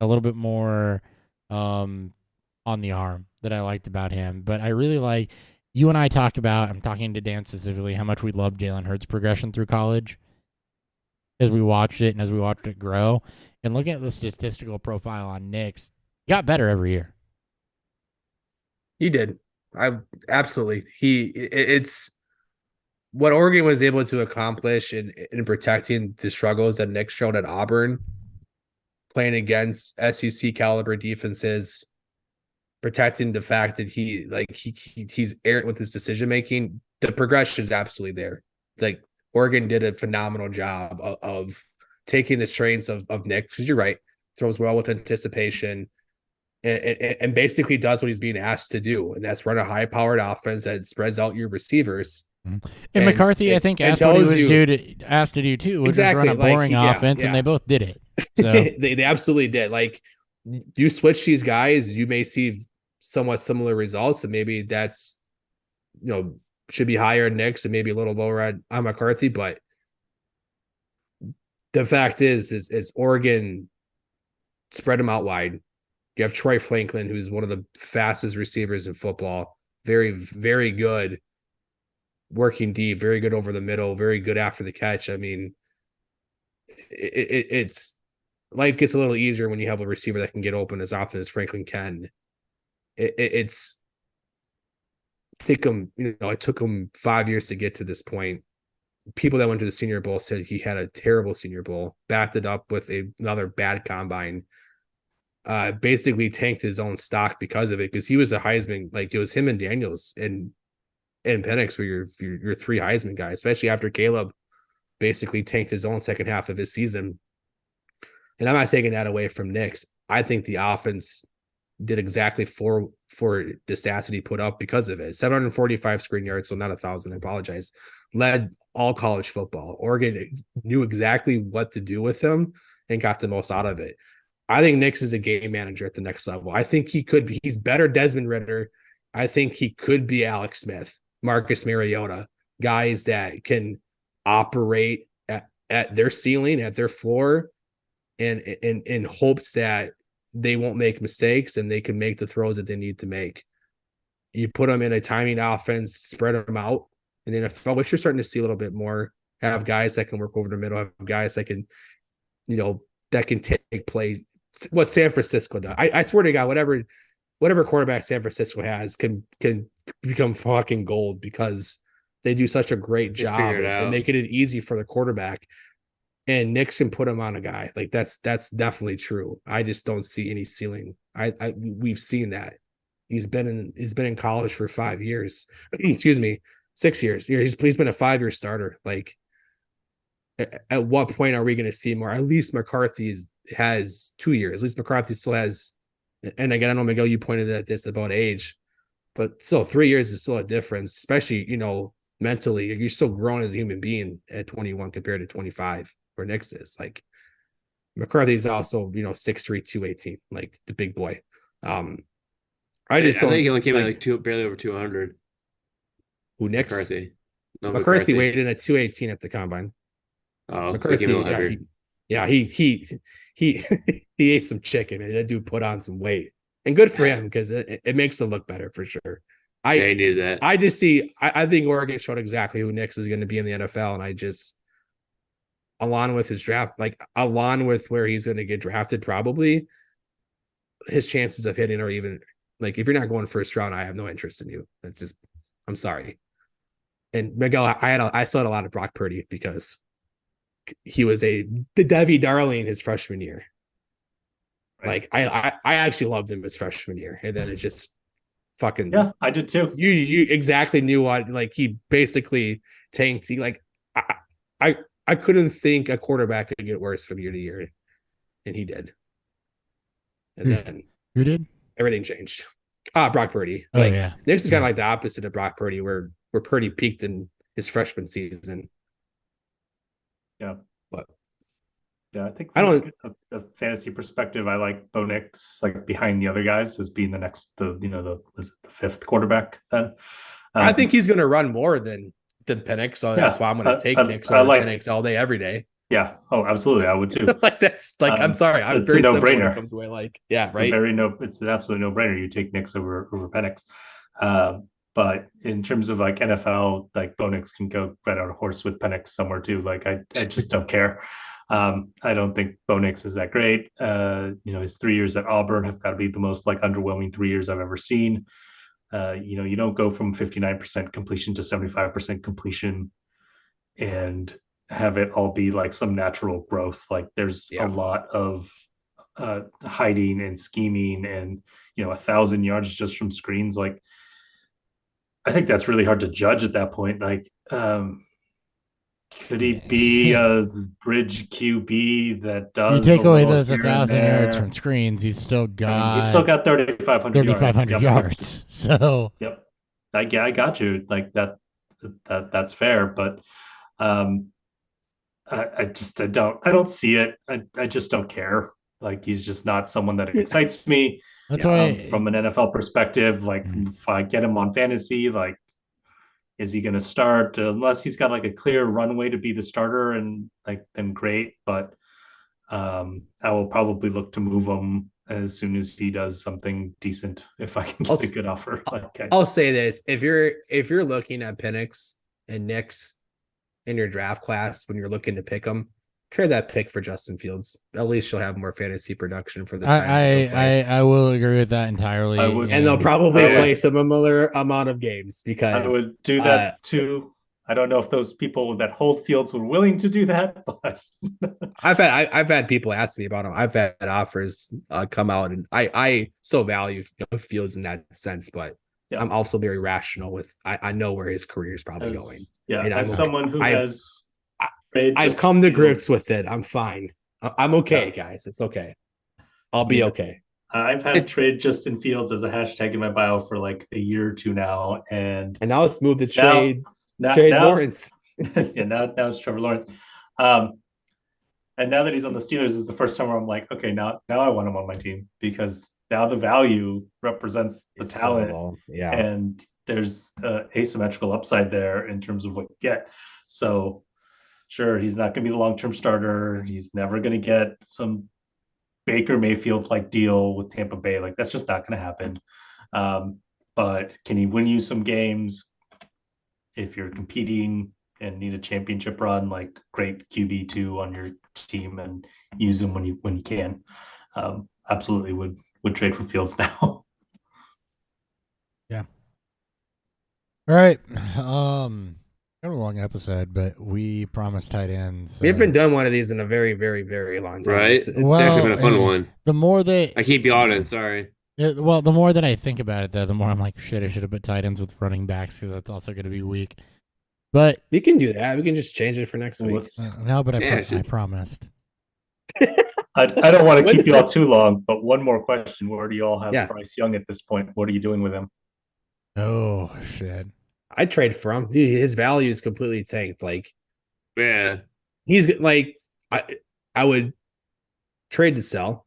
[SPEAKER 1] A little bit more on the arm that I liked about him. But I really like, you and I talk about, I'm talking to Dan specifically, how much we love Jalen Hurts' progression through college as we watched it and as we watched it grow. And looking at the statistical profile on Nix, he got better every year.
[SPEAKER 5] He did. I absolutely. It's what Oregon was able to accomplish in protecting the struggles that Nick showed at Auburn, playing against SEC caliber defenses, protecting the fact that he's errant with his decision making. The progression is absolutely there. Like Oregon did a phenomenal job of taking the strengths of Nick, because you're right, throws well with anticipation, and basically does what he's being asked to do, and that's run a high-powered offense that spreads out your receivers.
[SPEAKER 1] And McCarthy, I think, asked what he was asked to do too, which was run a boring offense, and they both did it. So
[SPEAKER 5] they absolutely did. Like, you switch these guys, you may see somewhat similar results, and maybe that's, should be higher in Knicks and maybe a little lower on McCarthy. But the fact is Oregon spread them out wide. You have Troy Franklin, who's one of the fastest receivers in football. Very, very good working deep, very good over the middle, very good after the catch. I mean, it's like it's a little easier when you have a receiver that can get open as often as Franklin can. It's take him, it took him 5 years to get to this point. People that went to the Senior Bowl said he had a terrible Senior Bowl, backed it up with another bad combine. Basically tanked his own stock because of it, because he was a Heisman. Like, it was him and Daniels and Penix were your three Heisman guys, especially after Caleb basically tanked his own second half of his season. And I'm not taking that away from Knicks. I think the offense did exactly for the stats that he put up because of it. 745 screen yards, so not 1,000. I apologize. Led all college football. Oregon knew exactly what to do with him and got the most out of it. I think Nix is a game manager at the next level. I think he could be. He's better Desmond Ritter. I think he could be Alex Smith, Marcus Mariota, guys that can operate at their ceiling, at their floor, and in hopes that they won't make mistakes and they can make the throws that they need to make. You put them in a timing offense, spread them out, and then which you're starting to see a little bit more, have guys that can work over the middle, have guys that can, that can take play. What San Francisco does. I swear to God, whatever quarterback San Francisco has can become fucking gold, because they do such a great job and making it easy for the quarterback. And Knicks can put him on a guy. Like, that's definitely true. I just don't see any ceiling. We've seen that. He's been in college for 5 years. Excuse me, 6 years. He's been a 5-year starter. Like, at what point are we going to see more? At least McCarthy has 2 years. At least McCarthy still has, and again, I know, Miguel, you pointed at this about age, but still 3 years is still a difference, especially, mentally. You're still growing as a human being at 21 compared to 25, where Knicks is. Like, McCarthy is also, 6'3", 218, like the big boy. I think
[SPEAKER 7] he only came in barely over 200.
[SPEAKER 5] Who, Knicks?
[SPEAKER 7] McCarthy. No,
[SPEAKER 5] McCarthy weighed in at 218 at the combine.
[SPEAKER 7] Oh,
[SPEAKER 5] McCarthy, he ate some chicken, and that dude put on some weight, and good for him, because it makes him look better for sure.
[SPEAKER 7] I knew that.
[SPEAKER 5] I just I think Oregon showed exactly who Knicks is going to be in the NFL, and along with his draft, along with where he's going to get drafted, probably his chances of hitting are even, like, if you're not going first round, I have no interest in you. That's just, I'm sorry. And Miguel, I still had a lot of Brock Purdy, because he was the Debbie Darling his freshman year. Right. Like, I actually loved him his freshman year, and then it just fucking,
[SPEAKER 4] yeah, I did too.
[SPEAKER 5] You exactly knew what, like, he basically tanked. I couldn't think a quarterback could get worse from year to year, and he did. And then
[SPEAKER 1] who did?
[SPEAKER 5] Everything changed. Brock Purdy.
[SPEAKER 1] Oh, yeah.
[SPEAKER 5] This is kind of like the opposite of Brock Purdy, where Purdy peaked in his freshman season.
[SPEAKER 4] Yeah.
[SPEAKER 5] But
[SPEAKER 4] yeah, I think from a fantasy perspective, I like Bo Nix, like, behind the other guys, as being the fifth quarterback then.
[SPEAKER 5] I think he's going to run more than Penix, so that's why I'm going to take Nix over Penix all day, every day.
[SPEAKER 4] Yeah. Oh, absolutely. I would too.
[SPEAKER 5] I'm sorry. I'm
[SPEAKER 4] very
[SPEAKER 5] simple
[SPEAKER 4] no-brainer.
[SPEAKER 5] when it comes away.
[SPEAKER 4] It's an absolute no-brainer. You take Nix over Penix. But in terms of, like, NFL, like, Bo Nix can go right on a horse with Penix somewhere too. Like, I just don't care. I don't think Bo Nix is that great. His 3 years at Auburn have got to be the most, like, underwhelming 3 years I've ever seen. You don't go from 59% completion to 75% completion and have it all be like some natural growth. Like there's a lot of hiding and scheming and 1,000 yards just from screens. Like I think that's really hard to judge at that point. Like could he be a bridge QB that does
[SPEAKER 1] You take
[SPEAKER 4] a
[SPEAKER 1] away
[SPEAKER 4] little
[SPEAKER 1] those
[SPEAKER 4] here and
[SPEAKER 1] 1,000 yards
[SPEAKER 4] there?
[SPEAKER 1] from screens, he's still got
[SPEAKER 4] He's still got 3,500 yards.
[SPEAKER 1] 3,500 yards. So
[SPEAKER 4] Yep. I got you. Like that's fair, but I don't see it. I just don't care. Like he's just not someone that excites me.
[SPEAKER 1] that's why
[SPEAKER 4] From an NFL perspective, like if I get him on fantasy, like is he going to start? Unless he's got like a clear runway to be the starter, and like then great. But I will probably look to move him as soon as he does something decent. If I can get a good offer,
[SPEAKER 5] I'll say this: if you're looking at Penix and Nix in your draft class when you're looking to pick them, trade that pick for Justin Fields. At least you'll have more fantasy production for the time.
[SPEAKER 1] I will agree with that entirely.
[SPEAKER 4] I would,
[SPEAKER 5] and they'll probably play some similar amount of games because
[SPEAKER 4] I would do that too. I don't know if those people that hold Fields were willing to do that, but
[SPEAKER 5] I've had people ask me about him. I've had offers come out, and I still value Fields in that sense, but I'm also very rational with I know where his career is probably going.
[SPEAKER 4] Yeah,
[SPEAKER 5] and
[SPEAKER 4] as someone who
[SPEAKER 5] I've come to grips with it. I'm fine. I'm okay, guys. It's okay. I'll be okay.
[SPEAKER 4] I've had trade Justin Fields as a hashtag in my bio for like a year or two now, and
[SPEAKER 5] now let's move to trade Lawrence.
[SPEAKER 4] Yeah, now it's Trevor Lawrence. And now that he's on the Steelers is the first time where I'm like, okay, now I want him on my team because now the value represents the talent, and there's asymmetrical upside there in terms of what you get. So sure, he's not going to be the long-term starter. He's never going to get some Baker Mayfield like deal with Tampa Bay. Like that's just not going to happen. But can he win you some games if you're competing and need a championship run? Like great QB2 on your team and use him when you can. Absolutely would trade for Fields now.
[SPEAKER 1] Yeah. All right. Kind of a long episode, but we promised tight ends.
[SPEAKER 5] We haven't done one of these in a very, very, very long time.
[SPEAKER 7] Right? It's actually been a fun one.
[SPEAKER 1] The more that
[SPEAKER 7] I keep yawning, sorry.
[SPEAKER 1] Well, the more that I think about it, though, the more I'm like, shit, I should have put tight ends with running backs because that's also going to be weak. But
[SPEAKER 5] we can do that. We can just change it for next week.
[SPEAKER 1] No, but I promised.
[SPEAKER 4] I don't want to keep you all too long, but one more question. Where do you all have Bryce Young at this point? What are you doing with him?
[SPEAKER 1] Oh, shit.
[SPEAKER 5] I'd trade for him. Dude, his value is completely tanked. Like,
[SPEAKER 7] yeah,
[SPEAKER 5] he's like, I would trade to sell,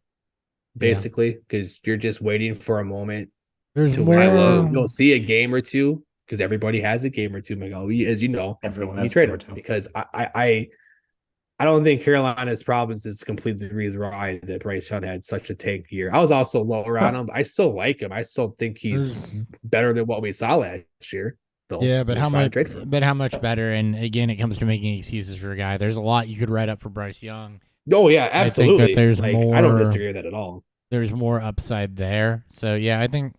[SPEAKER 5] basically, because you're just waiting for a moment.
[SPEAKER 1] There's
[SPEAKER 5] to
[SPEAKER 1] more.
[SPEAKER 5] You'll see a game or two because everybody has a game or two. Miguel, as you know,
[SPEAKER 4] everyone has
[SPEAKER 5] trade him because I don't think Carolina's problems is completely the reason why that Bryce Young had such a tank year. I was also lower on him. I still like him. I still think he's better than what we saw last year. So
[SPEAKER 1] yeah, but how much? But how much better? And again, it comes to making excuses for a guy. There's a lot you could write up for Bryce Young.
[SPEAKER 5] Oh yeah, absolutely.
[SPEAKER 1] I think that there's more.
[SPEAKER 5] I don't disagree with that at all.
[SPEAKER 1] There's more upside there. So yeah, I think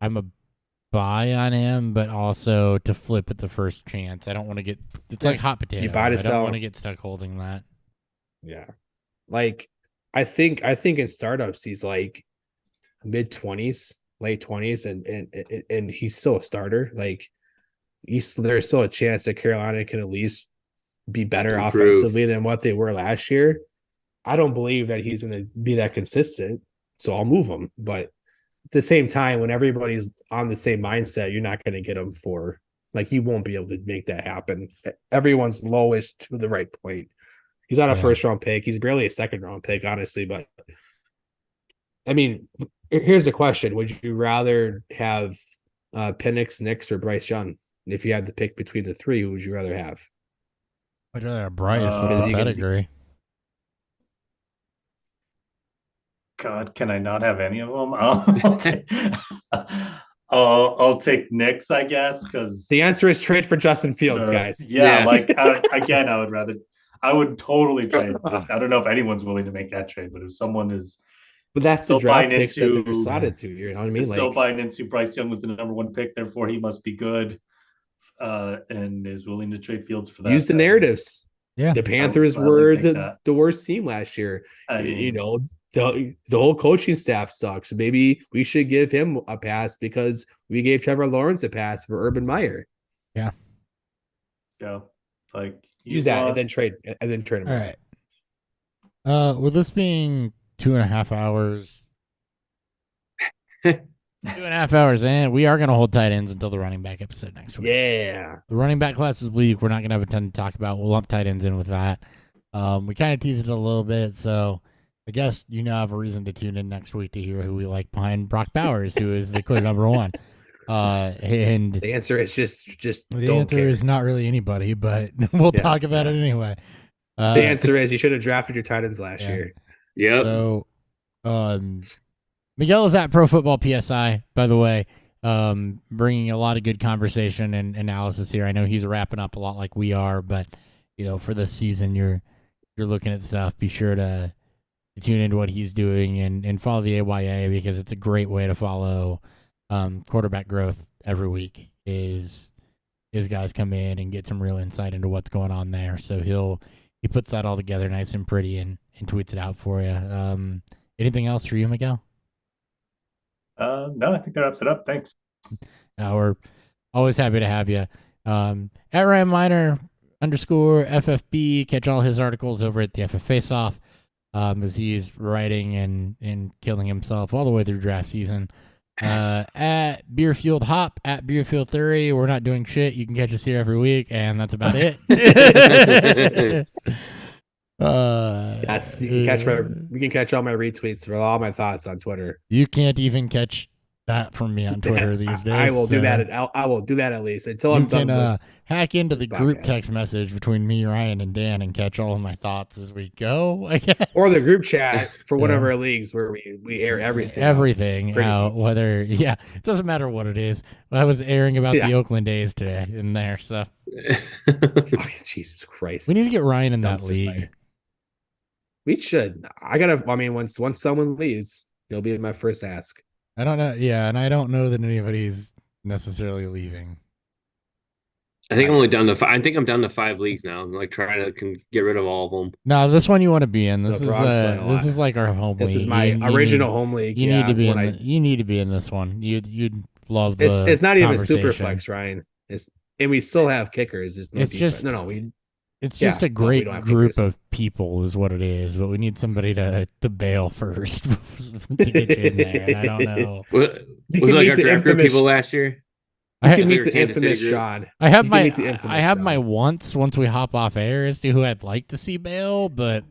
[SPEAKER 1] I'm a buy on him, but also to flip at the first chance. I don't want to get. It's like hot potato.
[SPEAKER 5] You buy to
[SPEAKER 1] I
[SPEAKER 5] sell.
[SPEAKER 1] don't want to get stuck holding that.
[SPEAKER 5] Yeah, like I think in startups he's like mid-20s, late 20s, and he's still a starter. Like there's still a chance that Carolina can at least be better offensively than what they were last year. I don't believe that he's going to be that consistent, so I'll move him. But at the same time, when everybody's on the same mindset, you're not going to get him for like you won't be able to make that happen. Everyone's lowest to the right point. He's not a first round pick. He's barely a second round pick, honestly. But I mean, here's the question: would you rather have Penix, Nix, or Bryce Young? If you had to pick between the three, who would you rather have?
[SPEAKER 1] I'd rather have Bryce with the pedigree.
[SPEAKER 4] God, can I not have any of them? I'll take Nix, I guess, because
[SPEAKER 5] the answer is trade for Justin Fields, guys.
[SPEAKER 4] Yeah, like again, I would totally trade. I don't know if anyone's willing to make that trade, but if someone is,
[SPEAKER 5] but that's the draft picks that they're slotted to. You know what I mean?
[SPEAKER 4] Still buying into Bryce Young was the number one pick, therefore he must be good. and is willing to trade Fields for that.
[SPEAKER 5] Use the narratives.
[SPEAKER 1] Yeah.
[SPEAKER 5] The Panthers
[SPEAKER 4] gladly
[SPEAKER 5] were
[SPEAKER 4] take that.
[SPEAKER 5] the worst team last year.
[SPEAKER 4] I
[SPEAKER 5] You
[SPEAKER 4] mean,
[SPEAKER 5] know, the whole coaching staff sucks. Maybe we should give him a pass because we gave Trevor Lawrence a pass for Urban Meyer.
[SPEAKER 1] Yeah.
[SPEAKER 4] Like
[SPEAKER 5] Use that and then trade him.
[SPEAKER 1] All right. With this being 2.5 hours, 2.5 hours in, we are going to hold tight ends until the running back episode next week.
[SPEAKER 5] Yeah.
[SPEAKER 1] The running back class is weak. We're not going to have a ton to talk about. We'll lump tight ends in with that. We kind of teased it a little bit, so I guess you now have a reason to tune in next week to hear who we like behind Brock Bowers, who is the clear number one. And
[SPEAKER 5] the answer is just
[SPEAKER 1] the
[SPEAKER 5] don't
[SPEAKER 1] answer
[SPEAKER 5] care.
[SPEAKER 1] is not really anybody, but we'll talk about it anyway.
[SPEAKER 5] The answer is you should have drafted your tight ends last year.
[SPEAKER 7] Yep.
[SPEAKER 1] So, Miguel is at Pro Football PSI, by the way, bringing a lot of good conversation and analysis here. I know he's wrapping up a lot like we are, but for this season, you're looking at stuff. Be sure to tune into what he's doing and follow the AYA because it's a great way to follow quarterback growth every week. Is guys come in and get some real insight into what's going on there. So he puts that all together nice and pretty and tweets it out for you. Anything else for you, Miguel?
[SPEAKER 4] No, I think that wraps it up. Thanks.
[SPEAKER 1] We're always happy to have you. At Ryan Miner _FFB. Catch all his articles over at the FF Face Off as he's writing and killing himself all the way through draft season. At Beerfield Hop, at Beerfield Theory. We're not doing shit. You can catch us here every week, and that's about it.
[SPEAKER 5] Yes, you can catch all my retweets for all my thoughts on Twitter.
[SPEAKER 1] You can't even catch that from me on Twitter these days.
[SPEAKER 5] I will do that. I will do that at least until I'm done with
[SPEAKER 1] hack into the group
[SPEAKER 5] podcast.
[SPEAKER 1] text message between me, Ryan, and Dan and catch all of my thoughts as we go, I guess.
[SPEAKER 5] Or the group chat for one of our leagues where we air everything.
[SPEAKER 1] Everything out, whether it doesn't matter what it is. I was airing about the Oakland A's today in there, so
[SPEAKER 5] Jesus Christ.
[SPEAKER 1] we need to get Ryan in that league.
[SPEAKER 5] We should. Once someone leaves, he'll be my first ask.
[SPEAKER 1] I don't know. Yeah, and I don't know that anybody's necessarily leaving.
[SPEAKER 7] I think I'm only down to 5. I think I'm down to 5 leagues now. I'm like trying to get rid of all of them.
[SPEAKER 1] No, this one you want to be in. This
[SPEAKER 5] Look,
[SPEAKER 1] is like our home league.
[SPEAKER 5] This is my original home league.
[SPEAKER 1] You need to be you need to be in this one. You'd love the
[SPEAKER 5] It's not even
[SPEAKER 1] conversation.
[SPEAKER 5] super flex, Ryan. And we still have kickers.
[SPEAKER 1] It's just a great group of people is what it is, but we need somebody to bail first to get you in there. And I don't know.
[SPEAKER 7] Was it like our draft group people last year?
[SPEAKER 5] I can meet the infamous Sean.
[SPEAKER 1] I have my once we hop off air as to who I'd like to see bail, but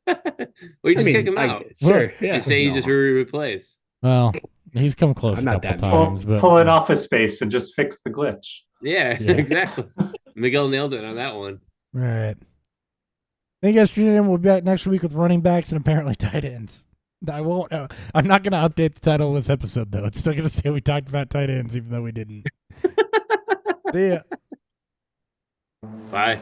[SPEAKER 7] you just kick him out.
[SPEAKER 5] Sure, yeah.
[SPEAKER 7] You say you just replace.
[SPEAKER 1] Well, he's come close a couple times, but
[SPEAKER 4] pull in Office Space and just fix the glitch.
[SPEAKER 7] Yeah. Exactly. Miguel nailed it on that one.
[SPEAKER 1] All right. Thank you guys for tuning in. We'll be back next week with running backs and apparently tight ends. I won't. I'm not going to update the title of this episode, though. It's still going to say we talked about tight ends, even though we didn't. See ya.
[SPEAKER 7] Bye.